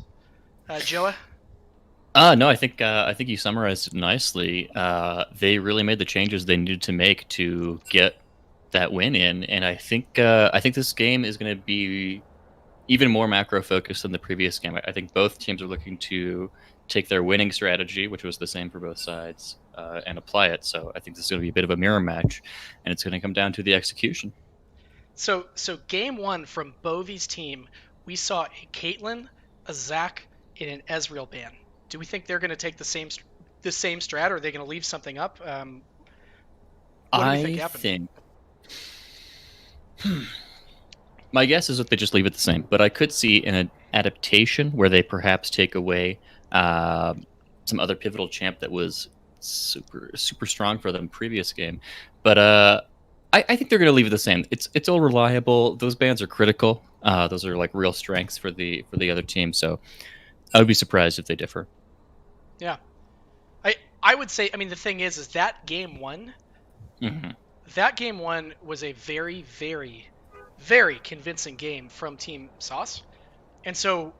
Joa? No, I think you summarized it nicely. They really made the changes they needed to make to get that win in, and I think this game is going to be even more macro focused than the previous game. I think both teams are looking to take their winning strategy, which was the same for both sides, and apply it. So I think this is going to be a bit of a mirror match, and it's going to come down to the execution. So Game 1 from Bovi's team, we saw a Caitlyn, a Zach, and an Ezreal ban. Do we think they're going to take the same strat, or are they going to leave something up? What do you think happened? My guess is that they just leave it the same, but I could see an adaptation where they perhaps take away some other pivotal champ that was super strong for them previous game. But I think they're going to leave it the same. It's all reliable. Those bans are critical. Those are like real strengths for the other team. So I would be surprised if they differ. Yeah, I would say. I mean, the thing is that Game 1. Mm-hmm. That Game 1 was a very, very, very convincing game from Team Sauce, and so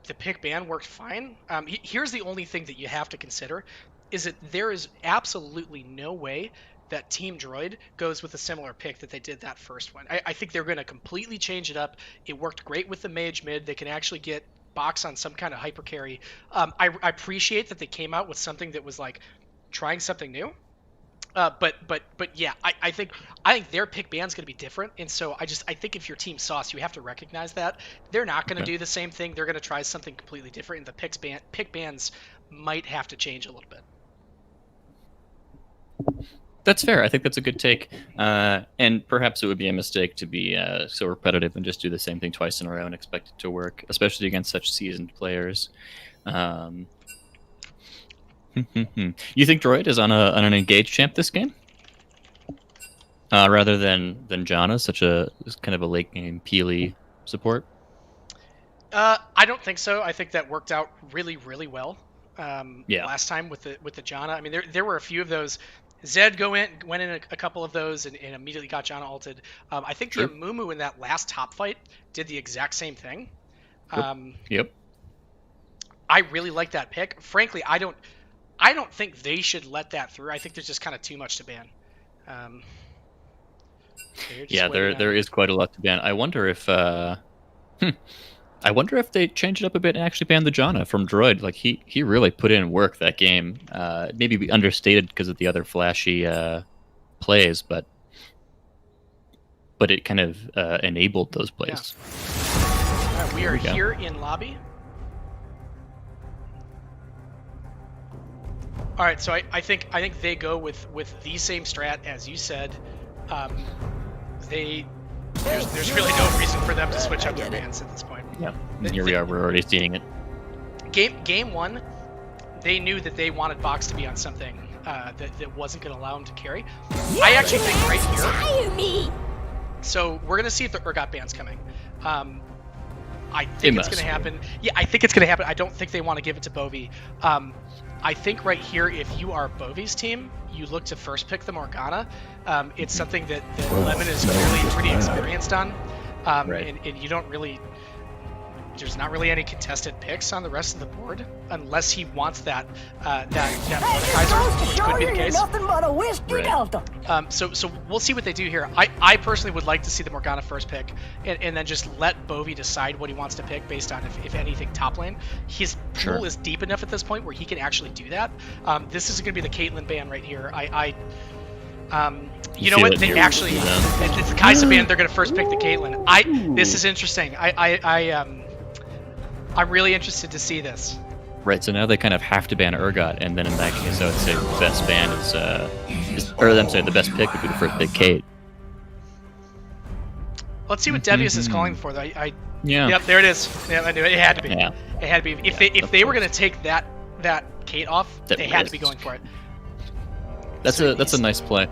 the pick ban worked fine. Here's the only thing that you have to consider, is that there is absolutely no way that Team Droid goes with a similar pick that they did that first one. I think they're going to completely change it up. It worked great with the mage mid. They can actually get box on some kind of hyper carry. I appreciate that they came out with something that was like trying something new. But yeah, I think their pick ban's going to be different, and so I think if you're Team Sauce, you have to recognize that they're not going to do the same thing. They're going to try something completely different, and the pick bans might have to change a little bit. That's fair. I think that's a good take, and perhaps it would be a mistake to be so repetitive and just do the same thing twice in a row and expect it to work, especially against such seasoned players. You think Droid is on an engaged champ this game, rather than Janna, such a kind of a late game Peely support? I don't think so. I think that worked out really, really well. Yeah. Last time with the Janna. I mean, there were a few of those. Zed went in a couple of those and immediately got Janna ulted. I think the Amumu in that last top fight did the exact same thing. Yep. I really like that pick. Frankly, I don't think they should let that through. I think there's just kind of too much to ban. Yeah, there is quite a lot to ban. I wonder if they change it up a bit and actually ban the Janna from Droid. Like he really put in work that game. Maybe be understated because of the other flashy plays, but it kind of enabled those plays. Yeah. All right, we are here in lobby. All right, so I think they go with the same strat as you said. There's really no reason for them to switch up their bans at this point. Yeah, here we are. We're already seeing it. Game 1, they knew that they wanted Box to be on something that wasn't going to allow him to carry. I actually think right here. So we're going to see if the Urgot ban's coming. I think it's going to happen. Yeah, I think it's going to happen. I don't think they want to give it to Bovi. I think right here, if you are Bovi's team, you look to first pick the Morgana. It's something that Lemon is clearly pretty experienced on. Right. And you don't really... There's not really any contested picks on the rest of the board, unless he wants that Mordekaiser, which could be the case. Nothing but a whiskey delta. So we'll see what they do here. I personally would like to see the Morgana first pick, and then just let Bovi decide what he wants to pick based on if anything top lane. His pool is deep enough at this point where he can actually do that. This is going to be the Caitlyn ban right here. You know what? They actually, it's the Kai'Sa ban. They're going to first pick the Caitlyn. This is interesting. I'm really interested to see this. Right, so now they kind of have to ban Urgot, and then in that case, I would say the best ban or I'm sorry, the best pick would be the first pick, Kate. Let's see what Devious is calling for, though. Yeah. Yep, there it is. Yeah, I knew it. It had to be. Yeah. It had to be. If they were going to take that Kate off, they had to be going for it. That's a nice play.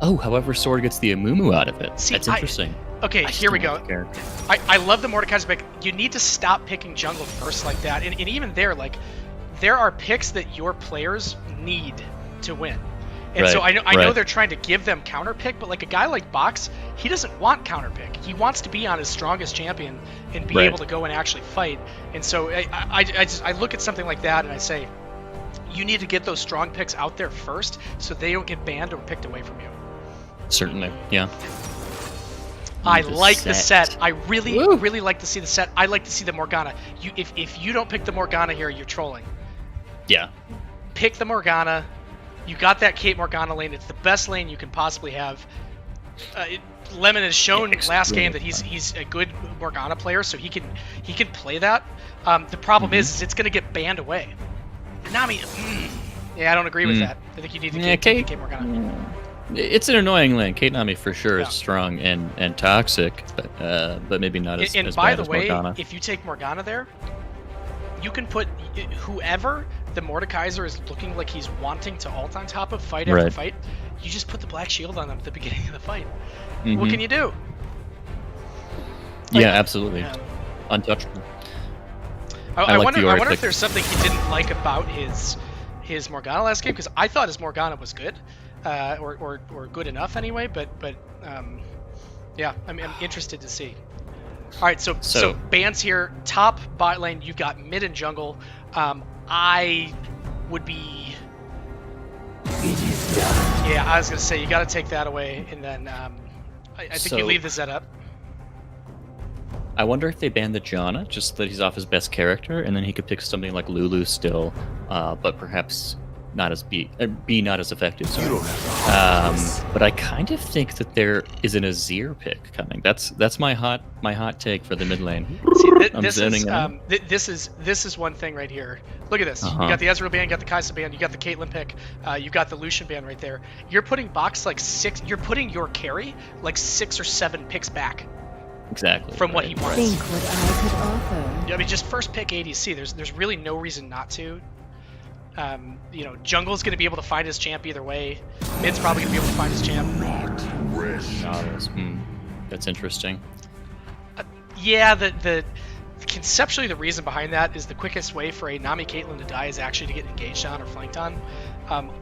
Oh, however, Sword gets the Amumu out of it. See, That's interesting. Okay, here we go. I love the Mordekaiser pick. You need to stop picking jungle first like that. And even there, like, there are picks that your players need to win. And so I know they're trying to give them counter pick, but like a guy like Box, he doesn't want counter pick. He wants to be on his strongest champion and be able to go and actually fight. And so I look at something like that and I say, you need to get those strong picks out there first so they don't get banned or picked away from you. Certainly, yeah. I like the set. I really like to see the set. I like to see the Morgana. If you don't pick the Morgana here, you're trolling. Yeah. Pick the Morgana. You got that Kate Morgana lane. It's the best lane you can possibly have. Lemon has shown last game that he's a good Morgana player, so he can play that. The problem is it's going to get banned away. Nami, yeah, I don't agree with that. I think you need to Kate Morgana. It's an annoying lane. Kate Nami for sure is strong and toxic, but maybe not as bad as Morgana. And by the way, if you take Morgana there, you can put whoever the Mordekaiser is looking like he's wanting to ult on top of fight after fight, you just put the black shield on them at the beginning of the fight. What can you do? Yeah, absolutely. Untouchable. I wonder if there's something he didn't like about his Morgana last game, because I thought his Morgana was good, or good enough anyway. But yeah, I'm interested to see. All right, so bans here, top, bot lane. You've got mid and jungle. I would be. Yeah, I was gonna say you got to take that away, and then I think you leave the Zed up. I wonder if they ban the Janna, just so that he's off his best character, and then he could pick something like Lulu still, but perhaps not as be not as effective. Sorry. But I kind of think that there is an Azir pick coming. That's my hot take for the mid lane. See, this is one thing right here. Look at this. You got the Ezreal ban, you got the Kai'Sa ban, you got the Caitlyn pick, you got the Lucian ban right there. You're putting Box like 6. You're putting your carry like 6 or 7 picks back. Exactly. From what he wants. Think what I could offer. I mean, just first pick ADC. There's really no reason not to. Jungle's going to be able to find his champ either way. Mid's probably going to be able to find his champ. That's interesting. Yeah, the conceptually the reason behind that is the quickest way for a Nami Caitlyn to die is actually to get engaged on or flanked on.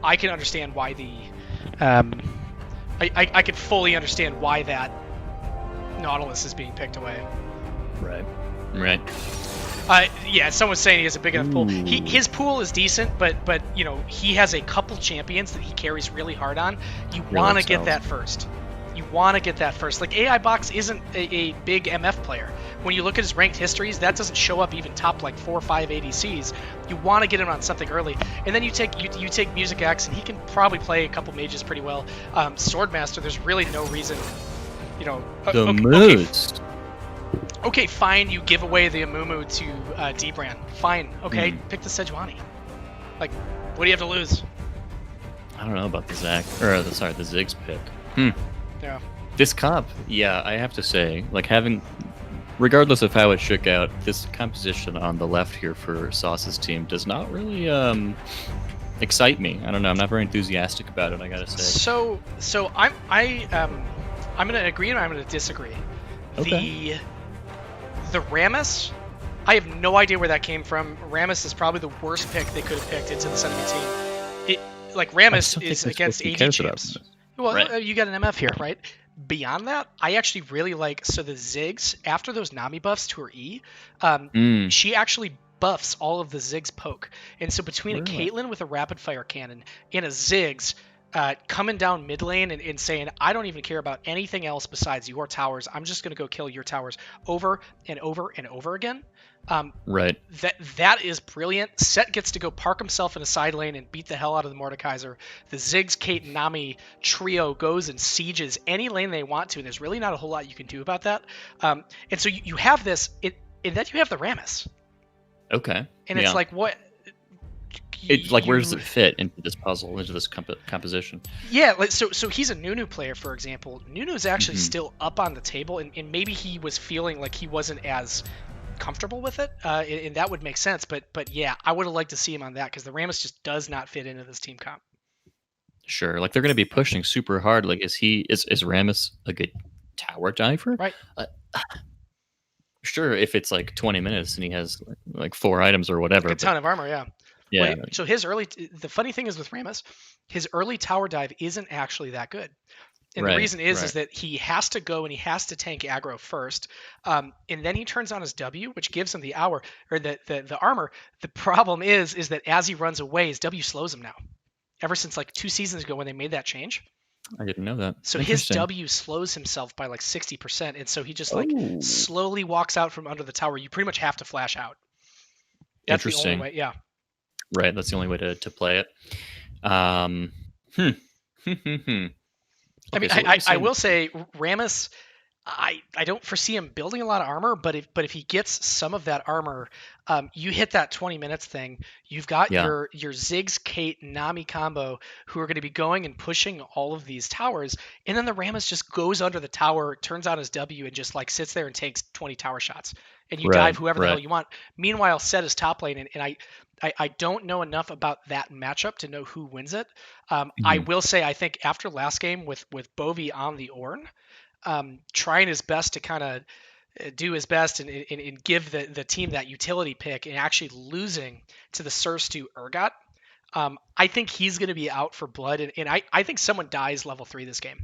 I can understand why I can fully understand why that Nautilus is being picked away. Right. Yeah, someone's saying he has a big enough pool. His pool is decent, but he has a couple champions that he carries really hard on. You want to get that first. Like AI Box isn't a big MF player. When you look at his ranked histories, that doesn't show up even top like 4 or 5 ADCs. You want to get him on something early, and then you take Music X, and he can probably play a couple mages pretty well. Swordmaster, there's really no reason. The moods. Okay, fine. You give away the Amumu to D-Brand. Fine. Okay, pick the Sejuani. Like, what do you have to lose? I don't know about the the Ziggs pick. Yeah. This comp, yeah, I have to say, like regardless of how it shook out, this composition on the left here for Sauce's team does not really excite me. I don't know. I'm not very enthusiastic about it. I gotta say. So I'm gonna agree and I'm gonna disagree. Okay. The Rammus, I have no idea where that came from. Rammus is probably the worst pick they could have picked into the enemy team. Rammus is against AD champs. Well, you got an MF here, right? Beyond that, I actually really like the Ziggs after those Nami buffs to her E. She actually buffs all of the Ziggs poke, and so between a Caitlyn with a rapid fire cannon and a Ziggs. Coming down mid lane and saying, I don't even care about anything else besides your towers. I'm just going to go kill your towers over and over and over again. That is brilliant. Set gets to go park himself in a side lane and beat the hell out of the Mordekaiser. The Ziggs, Kate, and Nami trio goes and sieges any lane they want to, and there's really not a whole lot you can do about that. And so you have this, and then you have the Rammus. Okay. And it's like, what? It's like, where does it fit into this puzzle, into this composition? Yeah, like so he's a Nunu player, for example. Nunu's actually Mhm. still up on the table, and maybe he was feeling like he wasn't as comfortable with it, and that would make sense. But yeah, I would have liked to see him on that because the Rammus just does not fit into this team comp. Sure, like they're going to be pushing super hard. Like, is Rammus a good tower diver? Right. Uh, sure, if it's like 20 minutes and he has like 4 items or whatever. Like a ton of armor, yeah. Yeah. Well, so the funny thing is with Rammus, his early tower dive isn't actually that good. And the reason is that he has to go and he has to tank aggro first, and then he turns on his W, which gives him the hour or the armor. The problem is that as he runs away, his W slows him now. Ever since like 2 seasons ago when they made that change, I didn't know that. so his W slows himself by like 60%, and so he just like slowly walks out from under the tower. You pretty much have to flash out. That's the only way. Yeah. Right, that's the only way to play it. I mean, I will say Rammus, I don't foresee him building a lot of armor, but if he gets some of that armor, you hit that 20 minutes thing. You've got your Ziggs, Kate, Nami combo who are going to be going and pushing all of these towers, and then the Rammus just goes under the tower, turns on his W, and just like sits there and takes 20 tower shots, and you dive whoever the hell you want. Meanwhile, Set is top lane, and I don't know enough about that matchup to know who wins it. I will say I think after last game with Bovie on the Ornn, trying his best to kind of do his best and give the team that utility pick and actually losing to the Surstu Urgot, I think he's going to be out for blood. And I think someone dies level 3 this game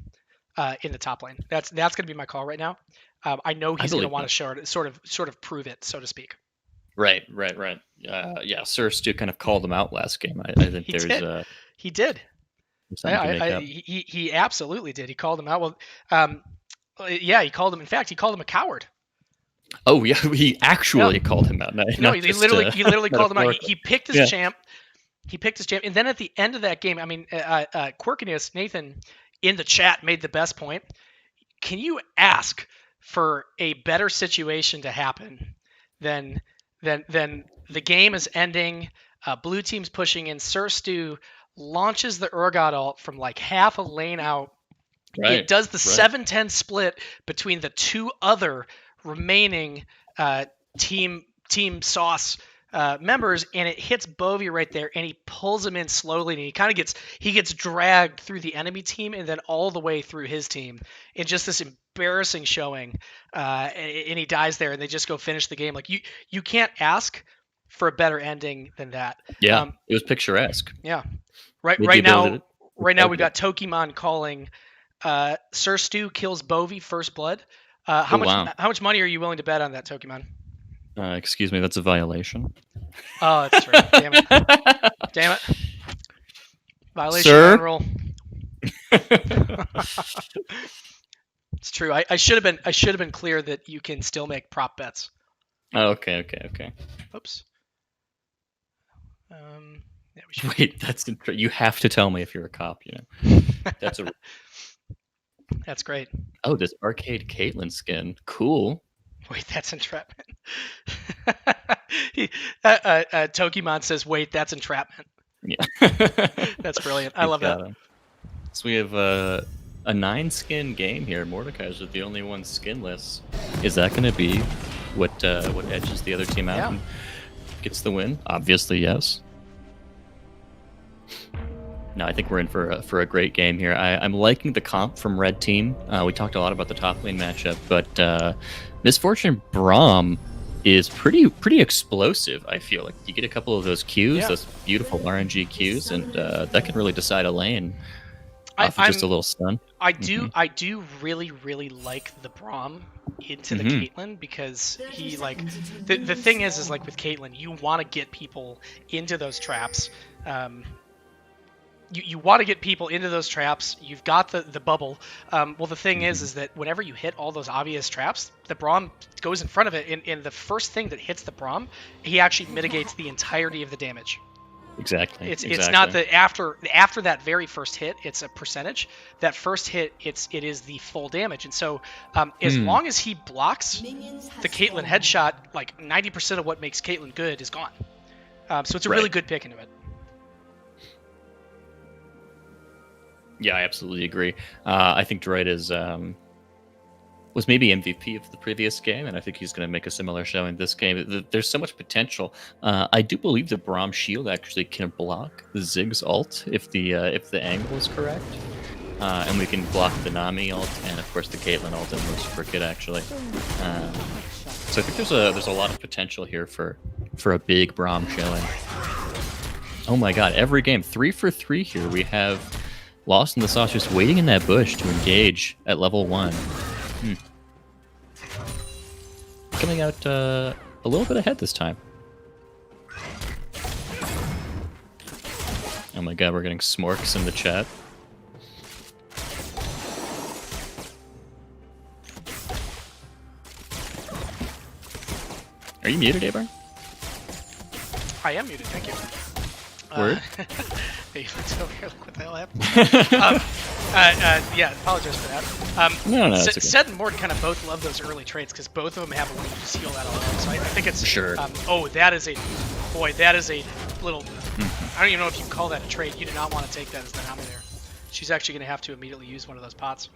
in the top lane. That's going to be my call right now. I know he's going to want to sort of prove it, so to speak. Right. Yeah, Surstu kind of called him out last game. I think he did. He absolutely did. He called him out. Well, yeah, he called him. In fact, he called him a coward. Oh yeah, he actually called him out. No, he literally called him out. He picked his champ. He picked his champ, and then at the end of that game, I mean, Quirkiness Nathan in the chat made the best point. Can you ask for a better situation to happen than the game is ending, blue team's pushing in, Surstu launches the Urgot ult from like half a lane out. It does the 7-10 split between the 2 other remaining team Sauce members, and it hits Bovie right there, and he pulls him in slowly, and he kind of gets dragged through the enemy team and then all the way through his team in just this embarrassing showing, and he dies there, and they just go finish the game. Like you can't ask for a better ending than that. Yeah, it was picturesque. Yeah, right now we've got Tokimon calling Surstu kills Bovie first blood. How much money are you willing to bet on that, Tokimon? Excuse me, that's a violation. Oh, that's right. Damn it. Violation Sir? rule. It's true. I should have been clear that you can still make prop bets. Oh, okay. Oops. Wait, you have to tell me if you're a cop. That's a. That's great. Oh, this arcade Caitlyn skin, cool. Wait, that's entrapment. Tokimon says, "Wait, that's entrapment." Yeah, that's brilliant. I love that. So we have a 9-skin game here. Mordekaiser is the only one skinless. Is that going to be what edges the other team out and gets the win? Obviously, yes. No, I think we're in for a great game here. I'm liking the comp from Red Team. We talked a lot about the top lane matchup, but Misfortune Braum is pretty explosive. I feel like you get a couple of those Qs, those beautiful RNG Qs, and that can really decide a lane. Just a little stun. I do really like the Braum into the Caitlyn, because he like the thing is like with Caitlyn, you want to get people into those traps. You want to get people into those traps. You've got the bubble. Well, the thing is that whenever you hit all those obvious traps, the Braum goes in front of it, and the first thing that hits the Braum, he actually mitigates the entirety of the damage. Exactly. It's not the after that very first hit, it's a percentage. That first hit, it is the full damage. And so as long as he blocks the Caitlyn headshot, like 90% of what makes Caitlyn good is gone. So it's a really good pick into it. Yeah, I absolutely agree. I think Droid is was maybe MVP of the previous game, and I think he's going to make a similar show in this game. There's so much potential. I do believe the Braum shield actually can block the Ziggs ult if the angle is correct, and we can block the Nami ult and of course the Caitlyn ult and most Cricket actually. So I think there's a lot of potential here for a big Braum showing. Oh my God! Every game 3 for 3 here. We have Lost in the Sauce just waiting in that bush to engage at level 1. Coming out a little bit ahead this time. Oh my God, we're getting smorks in the chat. Are you muted, Abarn? I am muted, thank you. Word? Hey, let's over here, look what the hell happened. Yeah, apologize for that. No, that's okay. Sed and Mord kind of both love those early traits because both of them have a way to just heal that all out. So I think it's... Sure. Oh, that is a... Boy, that is a little... I don't even know if you can call that a trait. You do not want to take that as the Nami there. She's actually going to have to immediately use one of those pots.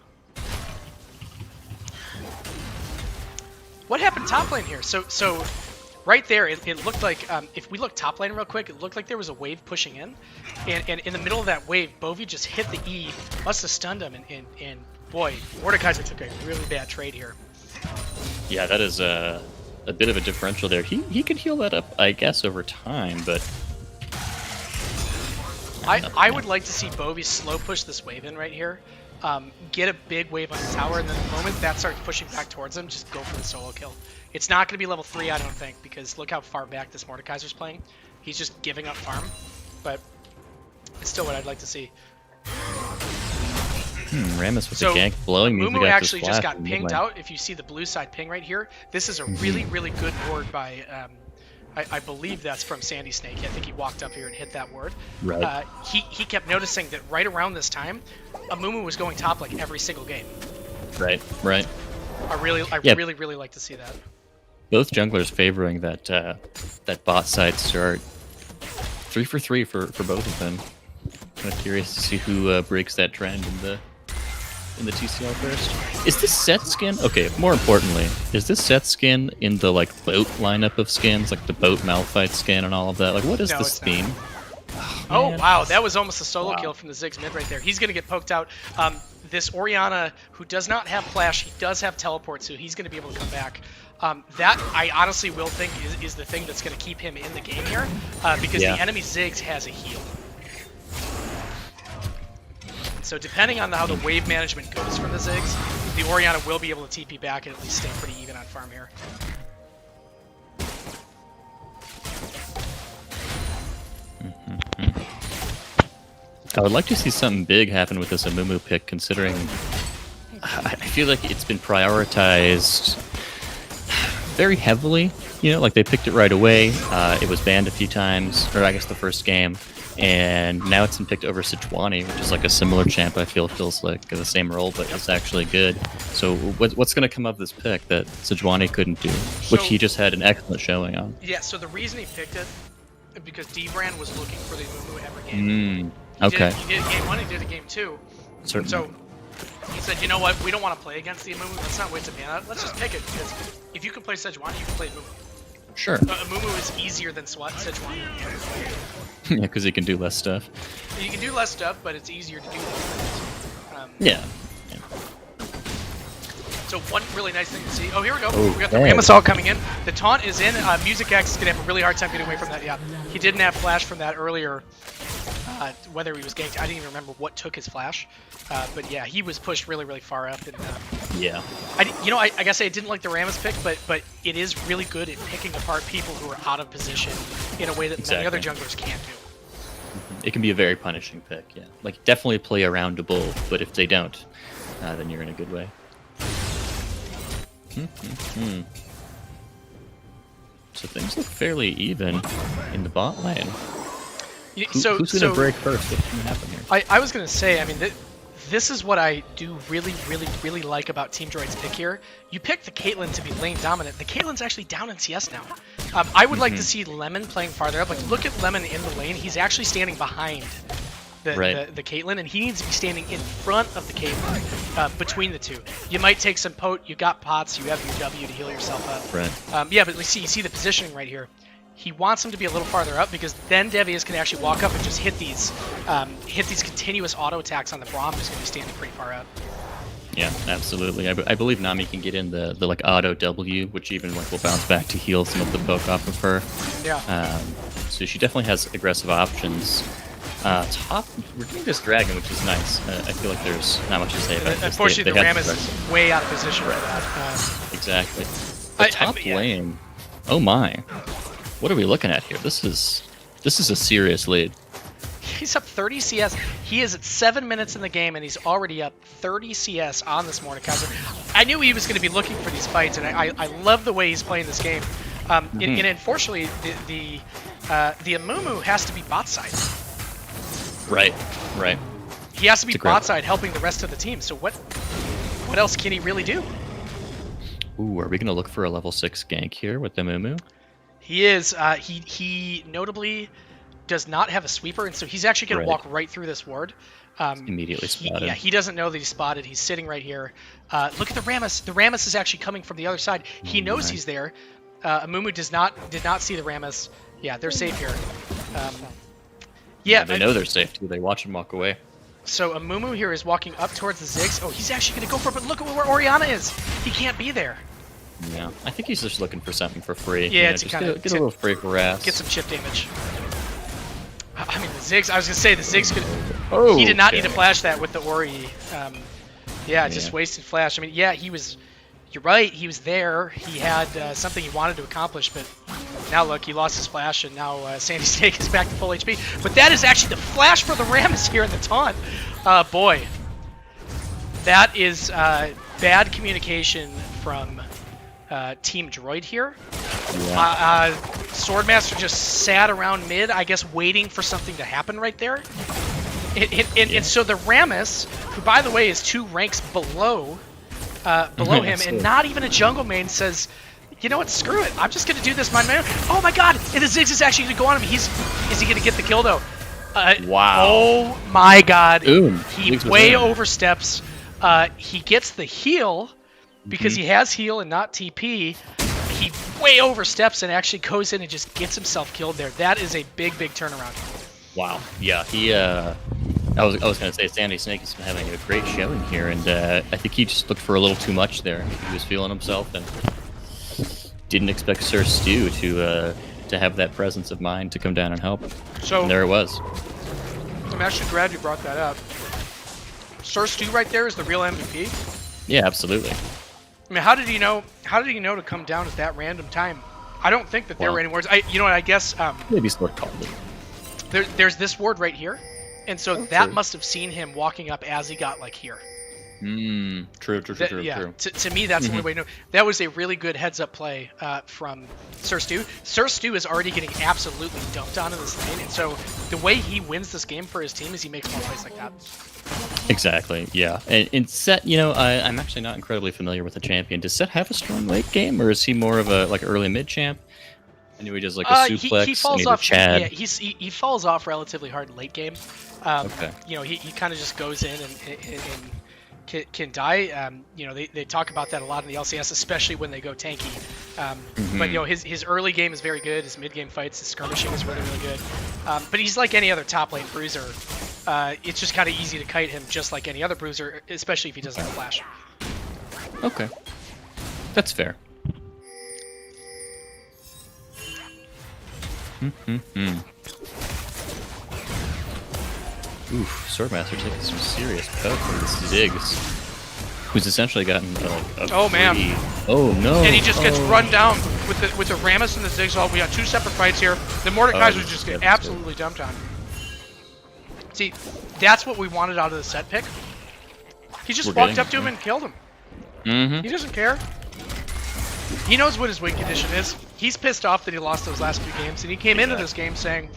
What happened top lane here? So right there, it looked like, if we look top lane real quick, it looked like there was a wave pushing in. And in the middle of that wave, Bovie just hit the E, must have stunned him, and boy, Mordekaiser took a really bad trade here. Yeah, that is a bit of a differential there. He could heal that up, I guess, over time, but... I would like to see Bovie slow push this wave in right here, get a big wave on the tower, and then the moment that starts pushing back towards him, just go for the solo kill. It's not going to be level 3, I don't think, because look how far back this Mordekaiser's playing. He's just giving up farm, but it's still what I'd like to see. Rammus with the gank blowing me. Mumu actually just got pinged out. If you see the blue side ping right here, this is a really, really good ward by... I believe that's from Sandy Snake. I think he walked up here and hit that ward. Right. He kept noticing that right around this time, Mumu was going top like every single game. Right. I really like to see that. Both junglers favoring that bot side start. 3 for 3 for both of them. Kind of curious to see who breaks that trend in the TCL first. Is this set skin? Okay, more importantly, is this set skin in the like boat lineup of skins, like the boat Malphite skin and all of that? Like, what is this theme? Oh wow, that was almost a solo kill from the Ziggs mid right there. He's gonna get poked out. This Orianna, who does not have flash, he does have teleport, so he's gonna be able to come back. That I honestly will think is the thing that's gonna keep him in the game here, because the enemy Ziggs has a heal. So depending on how the wave management goes from the Ziggs, the Orianna will be able to TP back and at least stay pretty even on farm here. I would like to see something big happen with this Amumu pick, considering I feel like it's been prioritized very heavily. You know, like they picked it right away. It was banned a few times, or I guess the first game. And now it's been picked over Sejuani, which is like a similar champ. I feels like the same role, but it's actually good. So what's going to come of this pick that Sejuani couldn't do, which he just had an excellent showing on? Yeah. So the reason he picked it because D-Brand was looking for the Mumu every game. Okay. He did game 1. He did a game 2. Certainly. So he said, you know what? We don't want to play against the Mumu. Let's not waste a mana. Let's just pick it because if you can play Sejuani, you can play Mumu. Sure. Mumu is easier than Sejuani. Yeah, because he can do less stuff. You can do less stuff, but it's easier to do things. Yeah. So one really nice thing to see. Oh, here we go. Oh, we got the Rammus ult coming in. The taunt is in. Music X is going to have a really hard time getting away from that. Yeah, he didn't have flash from that earlier. Whether he was ganked, I didn't even remember what took his flash. But yeah, he was pushed really, really far up. And, yeah. I guess I didn't like the Rammus pick, but it is really good at picking apart people who are out of position in a way that many other junglers can't do. It can be a very punishing pick, yeah. Like, definitely play around a bull, but if they don't, then you're in a good way. So things look fairly even in the bot lane. Who's going to break first? What's going to happen here? I was going to say, I mean, this is what I do really, really, really like about Team Droid's pick here. You pick the Caitlyn to be lane dominant. The Caitlyn's actually down in CS now. I would like to see Lemon playing farther up. Like, look at Lemon in the lane. He's actually standing behind the Caitlyn, and he needs to be standing in front of the Caitlyn, between the two. You might take some pote, you got pots, you have your W to heal yourself up. Right. Yeah, but you see the positioning right here. He wants him to be a little farther up because then Devious can actually walk up and just hit these continuous auto attacks on the Braum, who's going to be standing pretty far up. Yeah, absolutely. I believe Nami can get in the like auto W, which even like will bounce back to heal some of the poke off of her. Yeah. So she definitely has aggressive options. Top, we're getting this dragon, which is nice. I feel like there's not much to say about it. Unfortunately, the Rammus is way out of position for that. Exactly. The top lane. Oh my. What are we looking at here? This is a serious lead. He's up 30 CS. He is at 7 minutes in the game, and he's already up 30 CS on this Mordekaiser. I knew he was going to be looking for these fights, and I love the way he's playing this game. And unfortunately, the Amumu has to be bot side. Right. He has to be bot side, helping the rest of the team. So what else can he really do? Ooh, are we going to look for a level 6 gank here with the Amumu? He is. He notably does not have a sweeper, and so he's actually going to walk right through this ward. Immediately spotted. Yeah, he doesn't know that he's spotted. He's sitting right here. Look at the Rammus. The Rammus is actually coming from the other side. He knows he's there. Amumu did not see the Rammus. Yeah, they're safe here. Yeah, they know they're safe too. They watch him walk away. So Amumu here is walking up towards the Ziggs. Oh, he's actually going to go for it, but look at where Orianna is. He can't be there. Yeah, I think he's just looking for something for free. Yeah, just get a little free harass. Get some chip damage. I mean, the Ziggs, I was going to say, the Ziggs could... Oh, he did not need to flash that with the Ori. Just wasted flash. I mean, yeah, he was... You're right, he was there. He had something he wanted to accomplish, but now look, he lost his flash, and now Sandy Snake is back to full HP. But that is actually the flash for the Rammus here in the taunt. Boy. That is bad communication from Team Droid here. Yeah. Swordmaster just sat around mid, I guess, waiting for something to happen right there. And so the Rammus, who, by the way, is 2 ranks below him, and not even a jungle main, says, you know what, screw it, I'm just going to do this my man. Oh my god, and the Ziggs is actually going to go on him. Is he going to get the kill, though? Wow. Oh my god. He way oversteps. He gets the heal, because he has heal and not TP. He way oversteps and actually goes in and just gets himself killed there. That is a big turnaround. Wow. Yeah, he... I was going to say Sandy Snake has been having a great showing here, and I think he just looked for a little too much there. He was feeling himself and didn't expect Sir Stu to have that presence of mind to come down and help. So and there it was. I'm actually glad you brought that up. Sir Stu right there is the real MVP. Yeah, absolutely. I mean, how did he know to come down at that random time? I don't think that there were any wards. You know what? I guess maybe Sword called it. There's this ward right here. And so that must have seen him walking up as he got, like, here. True. To me, that's the only way to know. That was a really good heads-up play from Sir Stu. Sir Stu is already getting absolutely dumped on in this lane, and so the way he wins this game for his team is he makes more plays like that. Exactly, yeah. And Set, I'm actually not incredibly familiar with the champion. Does Set have a strong late game, or is he more of a early mid champ? I knew he does like a suplex. He falls off. Chad. Yeah, he falls off relatively hard in late game. Okay. He kind of just goes in and can die. They talk about that a lot in the LCS, especially when they go tanky. But his early game is very good. His mid game fights, his skirmishing is really good. But he's like any other top lane bruiser. It's just kind of easy to kite him, just like any other bruiser, especially if he doesn't have flash. Okay, that's fair. Oof, Swordmaster taking some serious poke from the Ziggs, who's essentially gotten man! Oh no! And he just gets run down with the Rammus and the Ziggs. We got 2 separate fights here. The Mordekaiser just get absolutely dumped on. See, that's what we wanted out of the set pick. He just walked up to him and killed him. He doesn't care. He knows what his win condition is. He's pissed off that he lost those last 2 games, and he came into this game saying,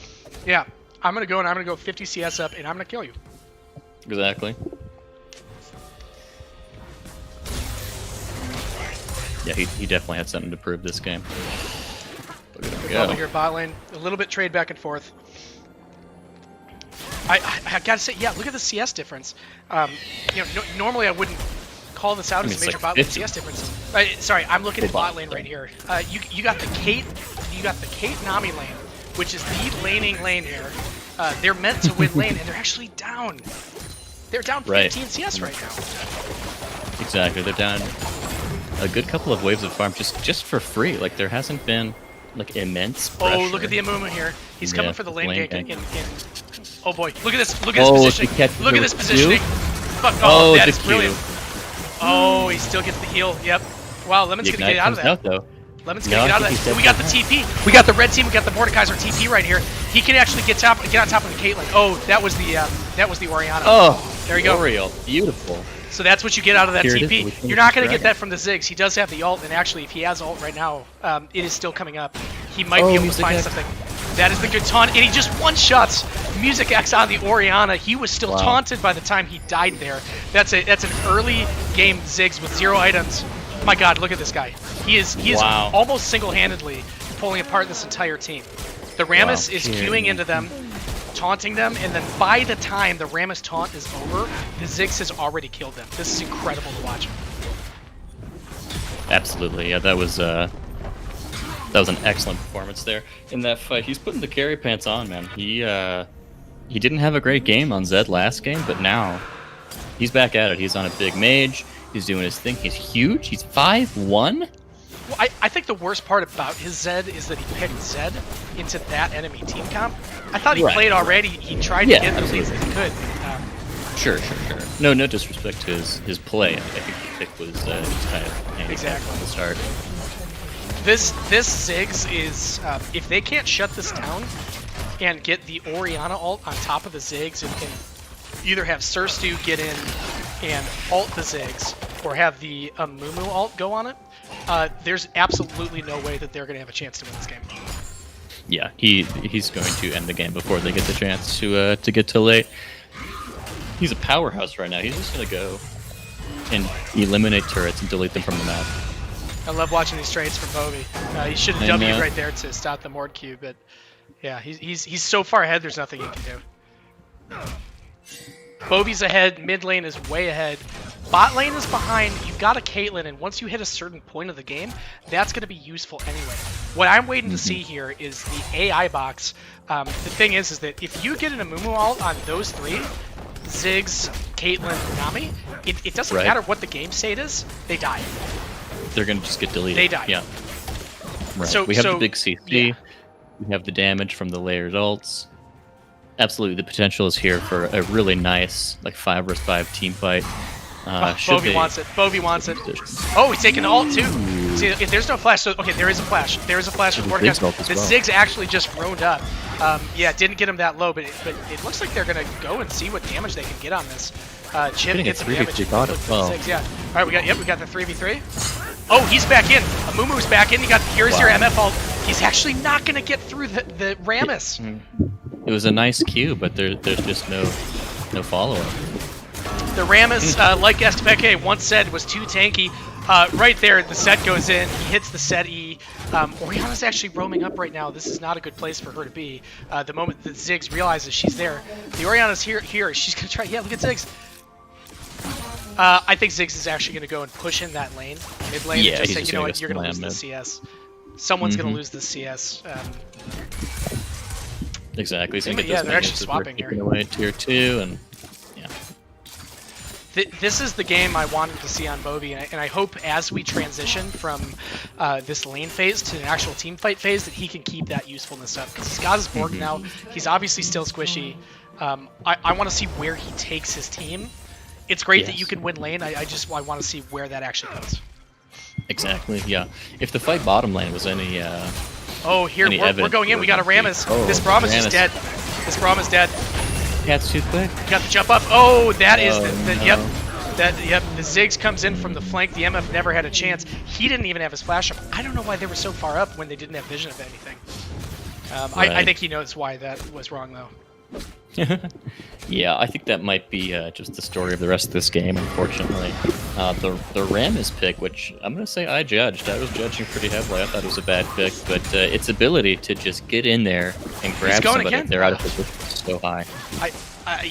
yeah, I'm going to go 50 CS up, and I'm going to kill you. Exactly. Yeah, he definitely had something to prove this game. Look at him go. Here, bot lane. A little bit trade back and forth. I gotta say, yeah, look at the CS difference. You know, normally I wouldn't call this out as a major like bot lane 50. CS difference. Sorry, I'm looking at bot lane right here. You got the Kate Nami lane, which is the laning lane here. They're meant to win lane, and they're actually down. They're down 15 CS right now. Exactly, they're down a good couple of waves of farm just for free. Like there hasn't been like immense pressure. Oh, look at the Amumu here. He's coming for the lane gank. Oh boy, look at this Oh, positioning. Look at this positioning. Fuck, oh, that is brilliant. Oh, he still gets the heal. Yep. Wow, Lemon's gonna get out of that. Lemon's gonna get out of that. We got the TP. We got the red team. We got the Mordekaiser TP right here. He can actually get on top of the Caitlyn. Oh, that was the Orianna. Oh, there you go. Oriole, beautiful. So that's what you get out of that Here TP. You're not gonna get that from the Ziggs. He does have the ult, and actually, if he has ult right now, it is still coming up. He might be able to find something. That is the good taunt, and he just one-shots Music X on the Orianna. He was still taunted by the time he died there. That's an early game Ziggs with 0 items. My God, look at this guy. He is almost single-handedly pulling apart this entire team. The Rammus is queuing into them, taunting them, and then by the time the Rammus taunt is over, the Ziggs has already killed them. This is incredible to watch. Absolutely, yeah, that was an excellent performance there in that fight. He's putting the carry pants on, man. He didn't have a great game on Zed last game, but now he's back at it. He's on a big mage. He's doing his thing. He's huge. He's 5'1". Well, I think the worst part about his Zed is that he picked Zed into that enemy team comp. I thought he played already. He tried to get the leads that he could. Sure. No disrespect to his play. I think the pick was just kind of handicapped from the start. This Ziggs is, if they can't shut this down and get the Orianna ult on top of the Ziggs and either have Surstu get in and ult the Ziggs or have the Amumu ult go on it, there's absolutely no way that they're going to have a chance to win this game. Yeah, he's going to end the game before they get the chance to get to late. He's a powerhouse right now. He's just going to go and eliminate turrets and delete them from the map. I love watching these trades from Bovie. He should have W'd right there to stop the Mord Q, but yeah, he's so far ahead, there's nothing he can do. Bovie's ahead, mid lane is way ahead. Bot lane is behind. You've got a Caitlyn, and once you hit a certain point of the game, that's going to be useful anyway. What I'm waiting to see here is the AI box. The thing is that if you get an Amumu ult on those three, Ziggs, Caitlyn, Nami, it doesn't matter what the game state is, they die. They're going to just get deleted. They die. Yeah. Right. So we have the big CC. Yeah. We have the damage from the layered ults. Absolutely, the potential is here for a really nice, like 5 vs 5 team fight. Bovie wants it. Bovie wants it. Oh, he's taking the ult too. See, if there's no flash, so okay, there is a flash. There is a flash from Mordekaiser. The Ziggs actually just roamed up. Yeah, didn't get him that low, but it looks like they're gonna go and see what damage they can get on this. Chip gets some damage. Ziggs, yeah. All right, we got the 3v3. Oh, he's back in. Amumu's back in. You got here's your MF ult. He's actually not gonna get through the Rammus. It was a nice Q, but there's just no follow-up. The Rammus, like Estepeke once said, was too tanky. Right there, the set goes in. He hits the set E. Orianna's actually roaming up right now. This is not a good place for her to be. The moment that Ziggs realizes she's there, the Orianna's here. She's gonna try. Yeah, look at Ziggs. I think Ziggs is actually gonna go and push in that lane, mid lane, and just say, you know what, you're gonna lose the CS. Someone's gonna lose the CS. Exactly. So yeah, they're actually swapping here. Away tier 2 and. This is the game I wanted to see on Bovie, and I hope as we transition from this lane phase to an actual team fight phase that he can keep that usefulness up. Because he's got his Borg now, he's obviously still squishy. I want to see where he takes his team. It's great that you can win lane, I want to see where that actually goes. Exactly, yeah. If the fight bottom lane was any oh, here, we're going in, we got a Rammus. This Brahma's just dead. This Brahma's dead. Yeah, it's too quick. Got the jump up. Oh, that is yep. The Ziggs comes in from the flank. The MF never had a chance. He didn't even have his flash up. I don't know why they were so far up when they didn't have vision of anything. I think he knows why that was wrong though. Yeah, I think that might be just the story of the rest of this game, unfortunately. The Rammus pick, which I'm going to say I judged. I was judging pretty heavily. I thought it was a bad pick, but its ability to just get in there and grab somebody if they're out of position is so high.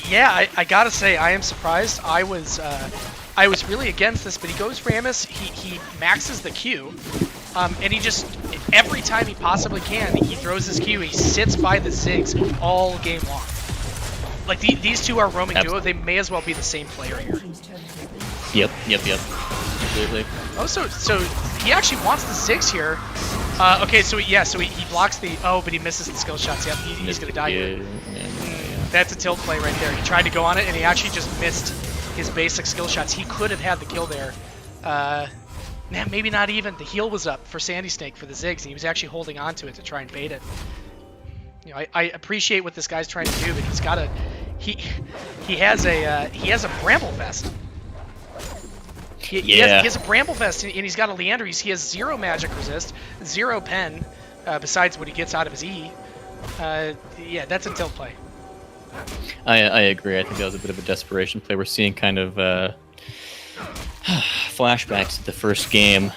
Yeah, I gotta say, I am surprised. I was really against this, but he goes Rammus. He maxes the Q, and he just every time he possibly can, he throws his Q. He sits by the Ziggs all game long. Like these two are roaming duo. They may as well be the same player here. Yep. Completely. Oh, so he actually wants the Ziggs here. Okay, so he blocks the. Oh, but he misses the skill shots. Yep, he's gonna die here. That's a tilt play right there. He tried to go on it, and he actually just missed his basic skill shots. He could have had the kill there. Man, maybe not even. The heal was up for Sandy Snake for the Ziggs, and he was actually holding on to it to try and bait it. You know, I appreciate what this guy's trying to do, but he's got a he has a bramble vest. He has a bramble vest, and he's got a Leander. He has 0 magic resist, 0 pen, besides what he gets out of his E. Yeah, that's a tilt play. I agree. I think that was a bit of a desperation play. We're seeing kind of flashbacks to the first game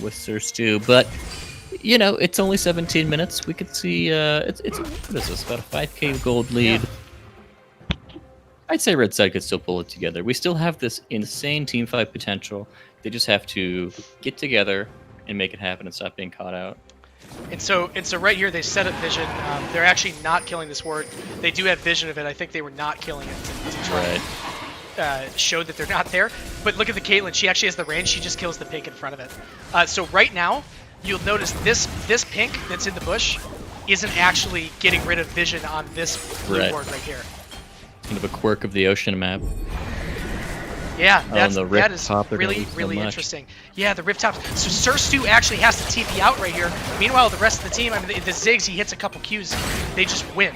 with Sir Stu, but you know, it's only 17 minutes. We could see it's what is this, about a 5k gold lead. Yeah. I'd say Red Side could still pull it together. We still have this insane team fight potential. They just have to get together and make it happen and stop being caught out. And so right here they set up vision. They're actually not killing this ward. They do have vision of it. I think they were not killing it to try and show that they're not there. But look at the Caitlyn. She actually has the range. She just kills the pink in front of it. So right now, you'll notice this pink that's in the bush isn't actually getting rid of vision on this blue ward right here. Kind of a quirk of the ocean map. Yeah, that is top, really interesting. Yeah, the rift top. So Sir Stu actually has to TP out right here. Meanwhile, the rest of the team, I mean, the Ziggs, he hits a couple Qs, they just win.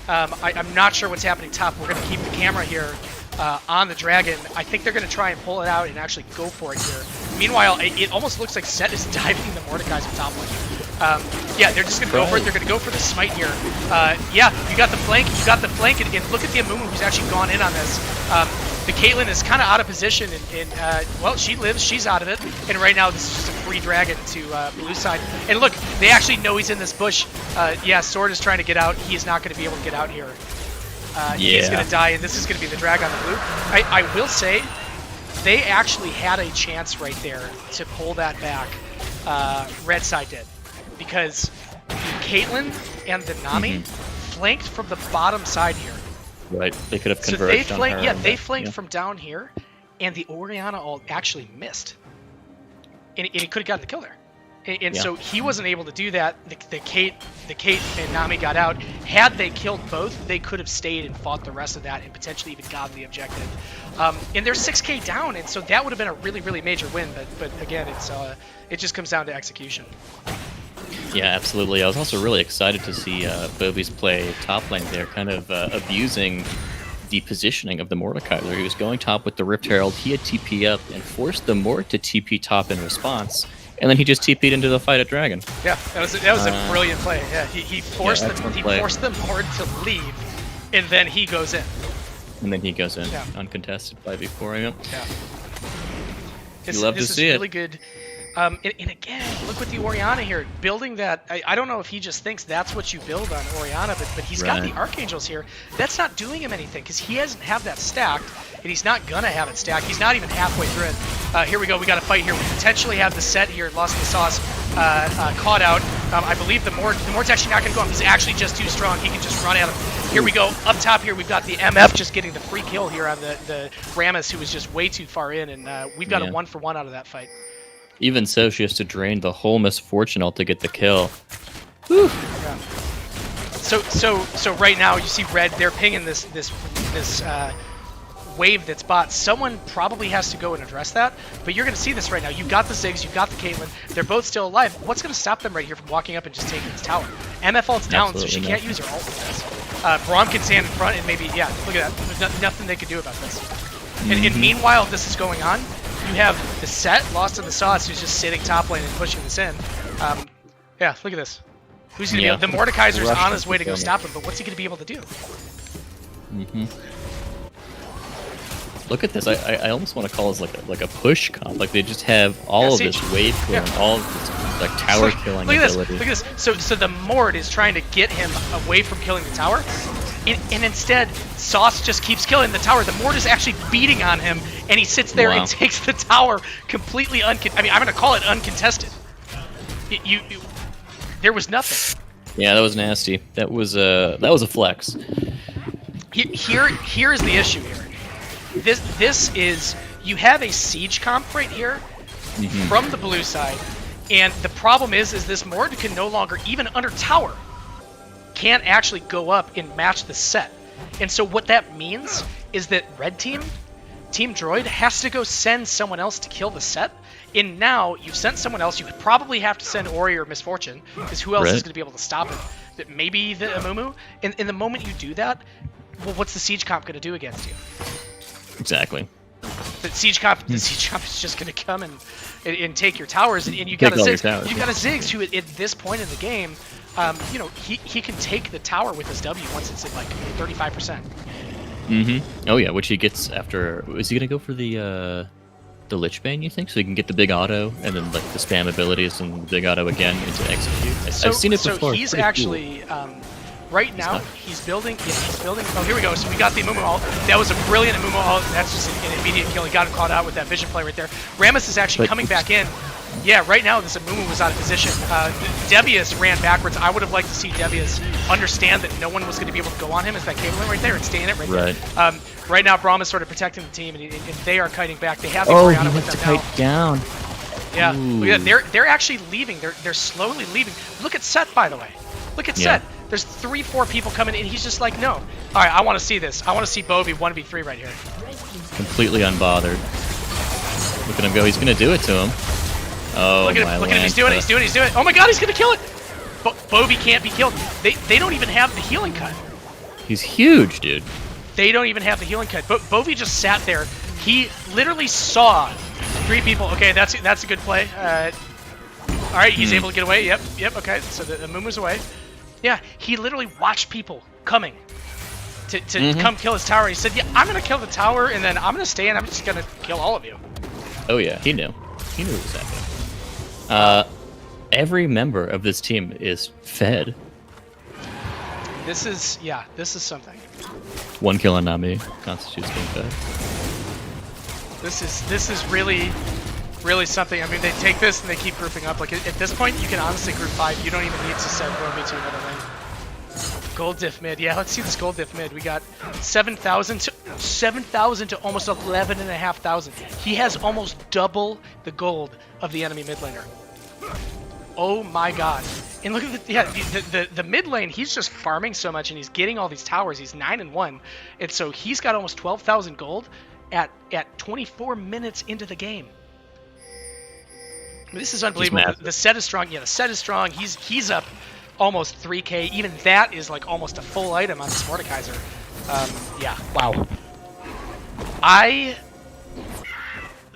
I'm not sure what's happening top. We're going to keep the camera here on the Dragon. I think they're going to try and pull it out and actually go for it here. Meanwhile, it almost looks like Set is diving the Mordekaiser top lane. Yeah, they're just going to go for it. They're going to go for the smite here. Yeah, you got the flank. And look at the Amumu who's actually gone in on this. The Caitlyn is kind of out of position, and well, she lives. She's out of it. And right now, this is just a free Dragon to blue side. And look, they actually know he's in this bush. Yeah, Sword is trying to get out. He is not going to be able to get out here. He's going to die, and this is going to be the drag on the blue. I will say, they actually had a chance right there to pull that back. Red side did. Because the Caitlyn and the Nami flanked from the bottom side here. Right, they could have converged so they on her. Yeah, they flanked from down here, and the Orianna ult actually missed. And he could have gotten the kill there. And so he wasn't able to do that. The Kate and Nami got out. Had they killed both, they could have stayed and fought the rest of that and potentially even gotten the objective. And they're 6k down, and so that would have been a really major win. But again, it just comes down to execution. Yeah, absolutely. I was also really excited to see Bobby's play top lane there, kind of abusing the positioning of the Mordekaiser. He was going top with the Rift Herald. He had TP up and forced the Mord to TP top in response. And then he just TP'd into the fight at Dragon. Yeah, that was a brilliant play. Yeah, he forced the Mord to leave, and then he goes in. And then he goes in, uncontested 5v4. Yeah. You love to see it. This is really good. And again, look with the Orianna here, building that. I don't know if he just thinks that's what you build on Orianna, but he's got the Archangels here. That's not doing him anything because he doesn't have that stacked, and he's not gonna have it stacked. He's not even halfway through it. Here we go. We got a fight here. We potentially have the Set here, Lost in the Sauce, caught out. I believe the Mord's actually not gonna go on. He's actually just too strong. He can just run at him. Here we go. Up top here, we've got the MF just getting the free kill here on the Rammus, who was just way too far in, and we've got a 1-for-1 out of that fight. Even so, she has to drain the whole Misfortune ult to get the kill. Whew. Yeah. So right now you see Red. They're pinging this wave that's bot. Someone probably has to go and address that. But you're going to see this right now. You've got the Ziggs. You've got the Caitlyn. They're both still alive. What's going to stop them right here from walking up and just taking this tower? MF ult's down, so she can't use her ult with this. Braum can stand in front and maybe look at that. There's nothing they can do about this. And meanwhile, this is going on. You have the Set, Lost in the Sauce, who's just sitting top lane and pushing this in. Yeah, look at this. Who's gonna be able, the Mordekaiser's on his way to go stop him, but what's he gonna be able to do? Look at this. I almost want to call this like a push comp. Like they just have all of this wave killing, all of this like tower killing ability. Look at this. So the Mord is trying to get him away from killing the tower. And instead, Sauce just keeps killing the tower. The mortar's actually beating on him, and he sits there and takes the tower completely I'm going to call it uncontested. There was nothing. Yeah, that was nasty. That was a flex. Here is the issue here. This is, you have a siege comp right here from the blue side, and the problem is this mortar can no longer, even under tower, can't actually go up and match the set. And so what that means is that red team, Team Droid, has to go send someone else to kill the set. And now you've sent someone else. You could probably have to send Ori or Misfortune, because who else is going to be able to stop it? Maybe the Amumu. And the moment you do that, well, what's the siege comp going to do against you? Exactly. The siege comp is just going to come and take your towers, and you got a Ziggs who at this point in the game, he can take the tower with his W once it's at like 35%. Oh yeah, which he gets after. Is he gonna go for the Lich Bane, you think? So he can get the big auto and then like the spam abilities and the big auto again into execute. I've seen it before. So he's actually right now he's building. Yeah, he's building. Oh, here we go. So we got the Amumu ult. That was a brilliant Amumu ult. That's just an immediate kill. He got him caught out with that vision play right there. Rammus is actually coming back in. Yeah, right now this Amumu was out of position. Devious ran backwards. I would have liked to see Devious understand that no one was going to be able to go on him as that cable right there and stay in it right there. Right now Braum is sort of protecting the team, and they are kiting back. They have the Orianna with them now. Kite down. Yeah, they're actually leaving. They're slowly leaving. Look at Set, by the way. Look at Set. There's 3-4 people coming in. He's just like, no. All right, I want to see this. I want to see Bobby 1v3 right here. Completely unbothered. Look at him go. He's going to do it to him. Oh, look at him. He's doing it. Oh my God, he's going to kill it. Bobby can't be killed. They don't even have the healing cut. He's huge, dude. They don't even have the healing cut. Bovie just sat there. He literally saw 3 people. Okay, that's a good play. All right, he's able to get away. Yep. Okay, so the Amumu's away. Yeah, he literally watched people coming to come kill his tower. He said, "Yeah, I'm gonna kill the tower, and then I'm gonna stay, and I'm just gonna kill all of you." Oh yeah, he knew. He knew what was happening. Every member of this team is fed. This is something. 1 kill on Nami constitutes being fed. This is really something. I mean, they take this and they keep grouping up. Like at this point, you can honestly group 5. You don't even need to send Roby to another lane. Gold diff mid. Yeah, let's see this gold diff mid. We got 7,000 to almost 11,500. He has almost double the gold of the enemy mid laner. Oh my God! And look at the mid lane. He's just farming so much, and he's getting all these towers. He's 9-1, and so he's got almost 12,000 gold at 24 minutes into the game. This is unbelievable. The set is strong. Yeah, the set is strong. He's up almost 3K. Even that is like almost a full item on this Mordekaiser. Yeah, wow.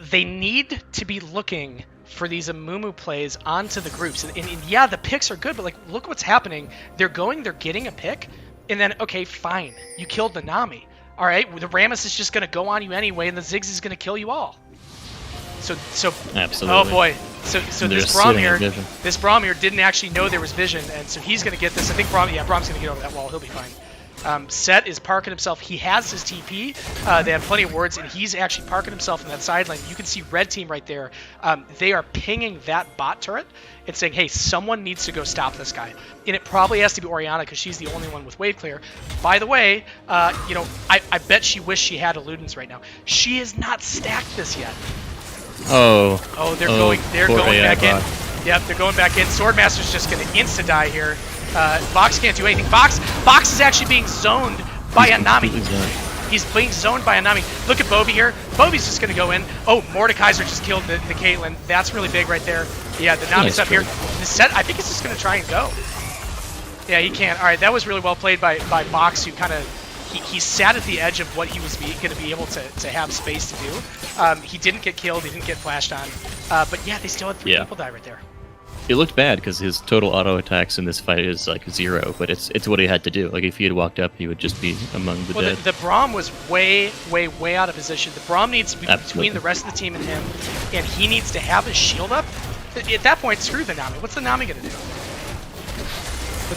They need to be looking for these Amumu plays onto the groups. And yeah, the picks are good, but like, look what's happening. They're getting a pick, and then, okay, fine. You killed the Nami. All right, the Rammus is just going to go on you anyway, and the Ziggs is going to kill you all. So absolutely. Oh boy. So this Braum here didn't actually know there was vision, and so he's going to get this. I think Braum's going to get over that wall. He'll be fine. Set is parking himself. He has his TP. They have plenty of wards, and he's actually parking himself in that side lane. You can see red team right there. They are pinging that bot turret and saying, hey, someone needs to go stop this guy. And it probably has to be Orianna because she's the only one with wave clear. By the way, I bet she wished she had a Ludens right now. She has not stacked this yet. Oh, they're going back in. Yep, they're going back in. Swordmaster's just going to insta-die here. Vox can't do anything. Vox is actually being zoned by a Nami. He's being zoned by a Nami. Look at Bobby here. Bobby's just going to go in. Oh, Mordekaiser just killed the Caitlyn. That's really big right there. Yeah, the Nami's up here. The set, I think he's just going to try and go. Yeah, he can't. All right, that was really well played by Vox, who kind of... He sat at the edge of what he was going to be able to have space to do. He didn't get killed. He didn't get flashed on. But yeah, they still had 3 people die right there. It looked bad because his total auto attacks in this fight is like 0, but it's what he had to do. Like if he had walked up, he would just be among the dead. The Braum was way out of position. The Braum needs to be between the rest of the team and him, and he needs to have his shield up. At that point, screw the Nami. What's the Nami going to do?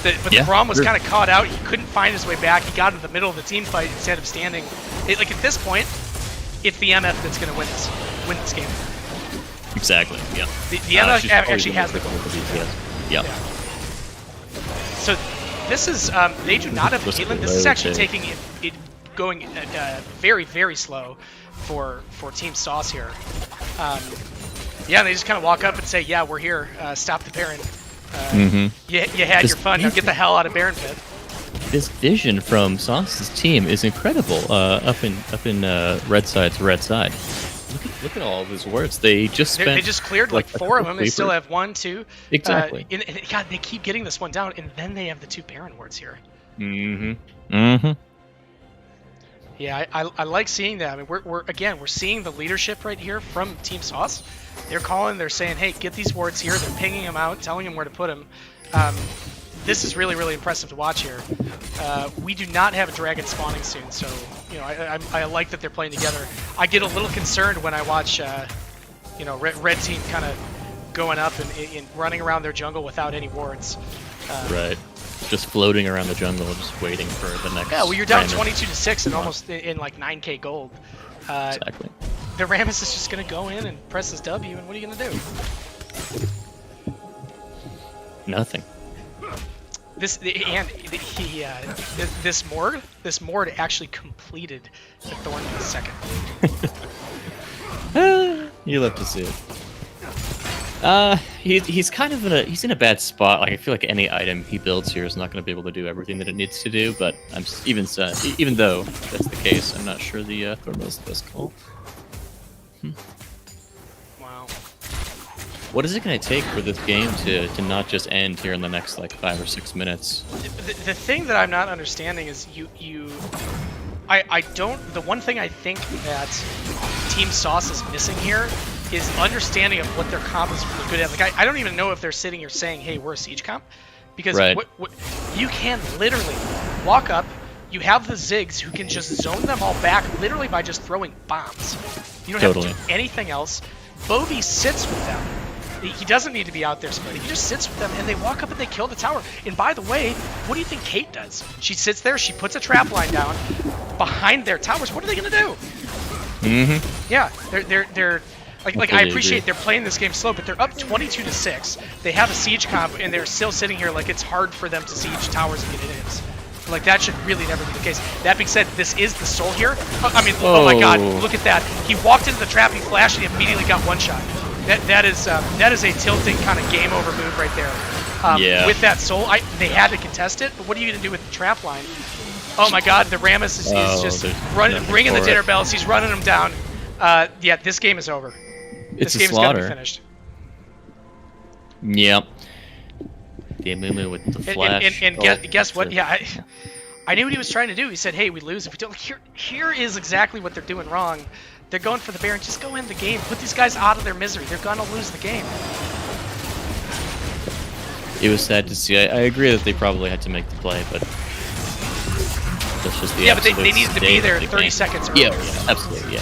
But the Braum was kind of caught out. He couldn't find his way back. He got into the middle of the team fight instead of standing. Like at this point, it's the MF that's going to win this game. Exactly. Yeah. The MF actually has the goal. Yeah. So this is they do not have Caitlyn. This is actually taking it going very, very slow for Team Sauce here. Yeah, they just kind of walk up and say, "Yeah, we're here. Stop the Baron. You had your fun. Now get the hell out of Baron Pit." This vision from Sauce's team is incredible. Up in red side to red side. Look at all of his wards. They just cleared like 4 of them. They still have 1, 2. Exactly. And God, they keep getting this one down, and then they have the 2 Baron wards here. Yeah, I like seeing that. I mean, we're seeing the leadership right here from Team Sauce. They're calling. They're saying, "Hey, get these wards here." They're pinging them out, telling them where to put them. This is really, really impressive to watch here. We do not have a dragon spawning soon, so you know I like that they're playing together. I get a little concerned when I watch red team kind of going up and running around their jungle without any wards. Right. Just floating around the jungle, just waiting for the next. Yeah, well, you're down 22-6 and almost in like 9k gold. Exactly. The Rammus is just gonna go in and press his W, and what are you gonna do? Nothing. This Mord actually completed the Thorn in the second. You love to see it. He's kind of in a bad spot. Like I feel like any item he builds here is not going to be able to do everything that it needs to do. But even though that's the case, I'm not sure the Thornmill is the best call. Wow. What is it going to take for this game to not just end here in the next like 5 or 6 minutes? The thing that I'm not understanding is I don't. The one thing I think that Team Sauce is missing here is understanding of what their comp is really good at. Like I don't even know if they're sitting here saying, "Hey, we're a siege comp," because what you can literally walk up. You have the Ziggs who can just zone them all back literally by just throwing bombs. You don't have to do anything else. Bovie sits with them. He doesn't need to be out there splitting. He just sits with them, and they walk up and they kill the tower. And by the way, what do you think Kate does? She sits there. She puts a trap line down behind their towers. What are they gonna do? Yeah, they're like I appreciate they're playing this game slow, but they're up 22-6. They have a siege comp, and they're still sitting here like it's hard for them to siege towers and get hits. Like that should really never be the case. That being said, this is the soul here. I mean, oh my God, look at that! He walked into the trap, he flashed, and he immediately got one shot. That is a tilting kind of game over move right there. With that soul, they had to contest it, but what are you gonna do with the trap line? Oh my God, the Rammus is just ringing the dinner bells. He's running them down. Yeah, this game is over. This game's slaughter. Gonna be finished. Yep. The Amumu with the flash. And guess what? Yeah, I knew what he was trying to do. He said, "Hey, we lose if we don't." Here is exactly what they're doing wrong. They're going for the Baron. Just go in the game. Put these guys out of their misery. They're gonna lose the game. It was sad to see. I agree that they probably had to make the play, but that's just the but they needed to be there 30 seconds earlier. Yeah, absolutely. Yeah.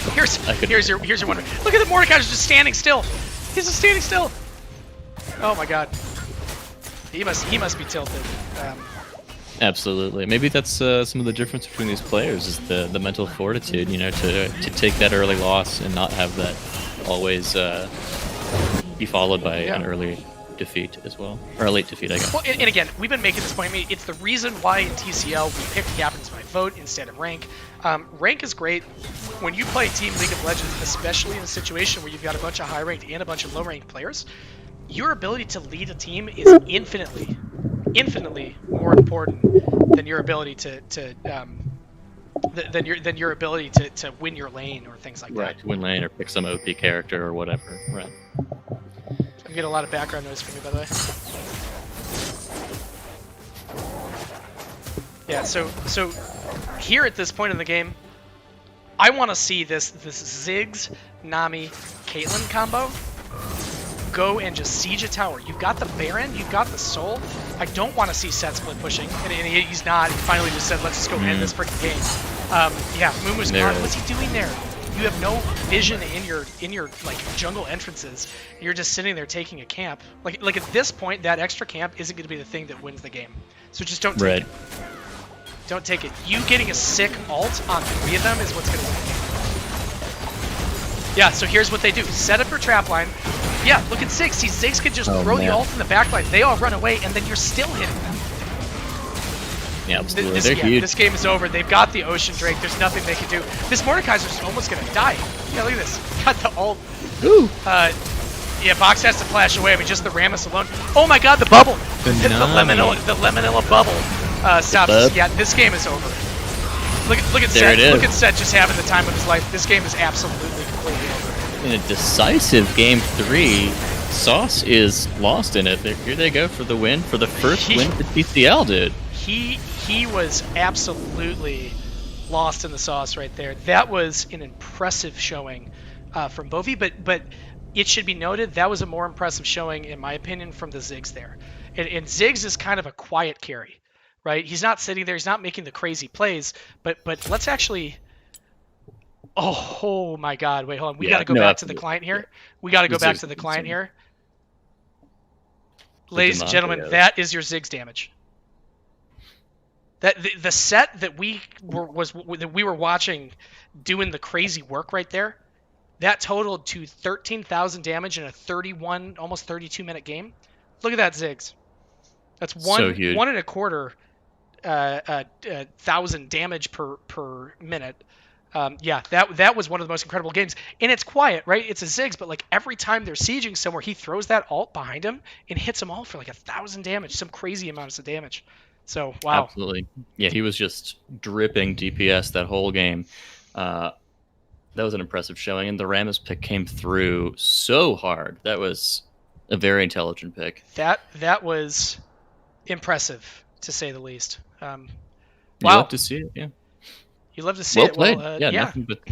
Here's your one. Look at the Mordecai's just standing still. He's just standing still. Oh my God. He must be tilted. Absolutely. Maybe that's some of the difference between these players is the mental fortitude, you know, to take that early loss and not have that always be followed by an early defeat as well, or a late defeat, I guess. Well, and again, we've been making this point. I mean, it's the reason why in TCL we picked captains by vote instead of rank. Rank is great when you play Team League of Legends, especially in a situation where you've got a bunch of high-ranked and a bunch of low-ranked players. Your ability to lead a team is infinitely more important than your ability to win your lane or things like that. Right, to win lane or pick some OP character or whatever. Right. I'm getting a lot of background noise from you, by the way. Yeah. So here at this point in the game, I want to see this Ziggs, Nami, Caitlyn combo go and just siege a tower. You've got the Baron, you've got the Soul. I don't want to see Set Split pushing, and he's not. He finally just said, let's just go end this freaking game. Yeah, Mumu's gone. What's he doing there? you have no vision in your like jungle entrances. You're just sitting there taking a camp. Like at this point, that extra camp isn't going to be the thing that wins the game. So just don't take it. Don't take it. You getting a sick ult on 3 of them is what's going to win the game. Yeah, so here's what they do. Set up your trap line. Yeah, look at Ziggs. See, Ziggs can just throw the ult in the back line. They all run away, and then you're still hitting them. Yeah, absolutely. They're huge. This game is over. They've got the Ocean Drake. There's nothing they can do. This Mordekaiser's almost going to die. Yeah, look at this. Got the ult. Ooh. Yeah, Box has to flash away. I mean, just the Rammus alone. Oh my god, the bubble. The Lemonilla bubble stops us. Yeah, this game is over. Look at Set. Look at Set just having the time of his life. This game is absolutely completely over. In a decisive game 3, Sauce is lost in it. Here they go for the win, for the first win for TCL, dude. He was absolutely lost in the sauce right there. That was an impressive showing from Bovie, but it should be noted that was a more impressive showing, in my opinion, from the Ziggs there. And Ziggs is kind of a quiet carry, right? He's not sitting there. He's not making the crazy plays. But let's actually. Oh my God! Wait, hold on. We got to go back to the client here. Yeah. We got to go back to the client here. Ladies and gentlemen, that is your Ziggs damage. That the set that we were watching doing the crazy work right there, that totaled to 13,000 damage in a 31, almost 32-minute game. Look at that Ziggs. That's so huge. 1.25 thousand damage per minute. Yeah, that was one of the most incredible games. And it's quiet, right? It's a Ziggs, but like every time they're sieging somewhere, he throws that ult behind him and hits them all for like 1,000 damage, some crazy amounts of damage. So, wow. Absolutely. Yeah, he was just dripping DPS that whole game. That was an impressive showing, and the Rammus pick came through so hard. That was a very intelligent pick. That was impressive, to say the least. Wow. You love to see it, yeah. You love to see well it. Played. Well, yeah, nothing but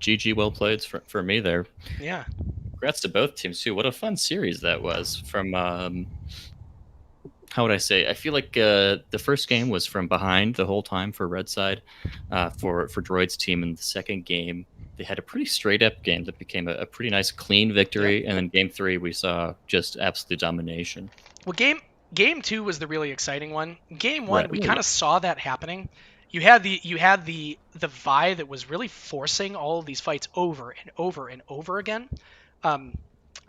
GG well played for me there. Yeah. Congrats to both teams, too. What a fun series that was from... how would I say? I feel like the first game was from behind the whole time for Red Side, for Droid's team. And the second game, they had a pretty straight up game that became a pretty nice clean victory. Yep. And then game 3, we saw just absolute domination. Well, game 2 was the really exciting one. Game 1, we kind of saw that happening. You had the Vi that was really forcing all of these fights over and over and over again.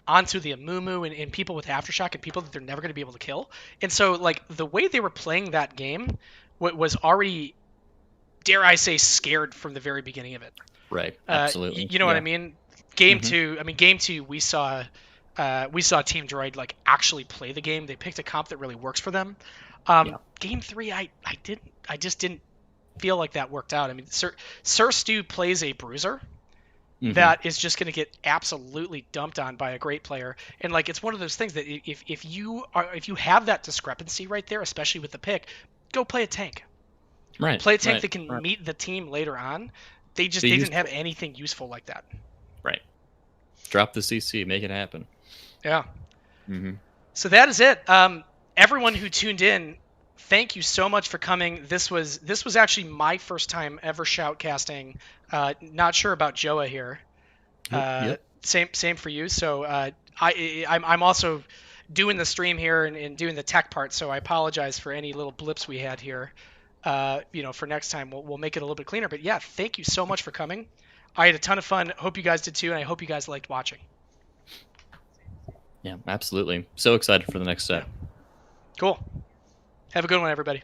Onto the Amumu and people with Aftershock and people that they're never going to be able to kill. And so, like, the way they were playing that game was already, dare I say, scared from the very beginning of it. Right, absolutely. You know what I mean? Game 2, we saw Team Droid, like, actually play the game. They picked a comp that really works for them. Game 3, I just didn't feel like that worked out. I mean, Sir Stu plays a bruiser. That is just going to get absolutely dumped on by a great player, and like it's one of those things that if you have that discrepancy right there, especially with the pick, go play a tank. Right. Play a tank that can meet the team later on. They didn't have anything useful like that. Right. Drop the CC, make it happen. Yeah. So that is it. Everyone who tuned in, thank you so much for coming. This was actually my first time ever shoutcasting. Not sure about Joa here. Yep. Same for you. So I'm also doing the stream here and doing the tech part. So I apologize for any little blips we had here. For next time we'll make it a little bit cleaner. But yeah, thank you so much for coming. I had a ton of fun. Hope you guys did too, and I hope you guys liked watching. Yeah, absolutely. So excited for the next step. Cool. Have a good one, everybody.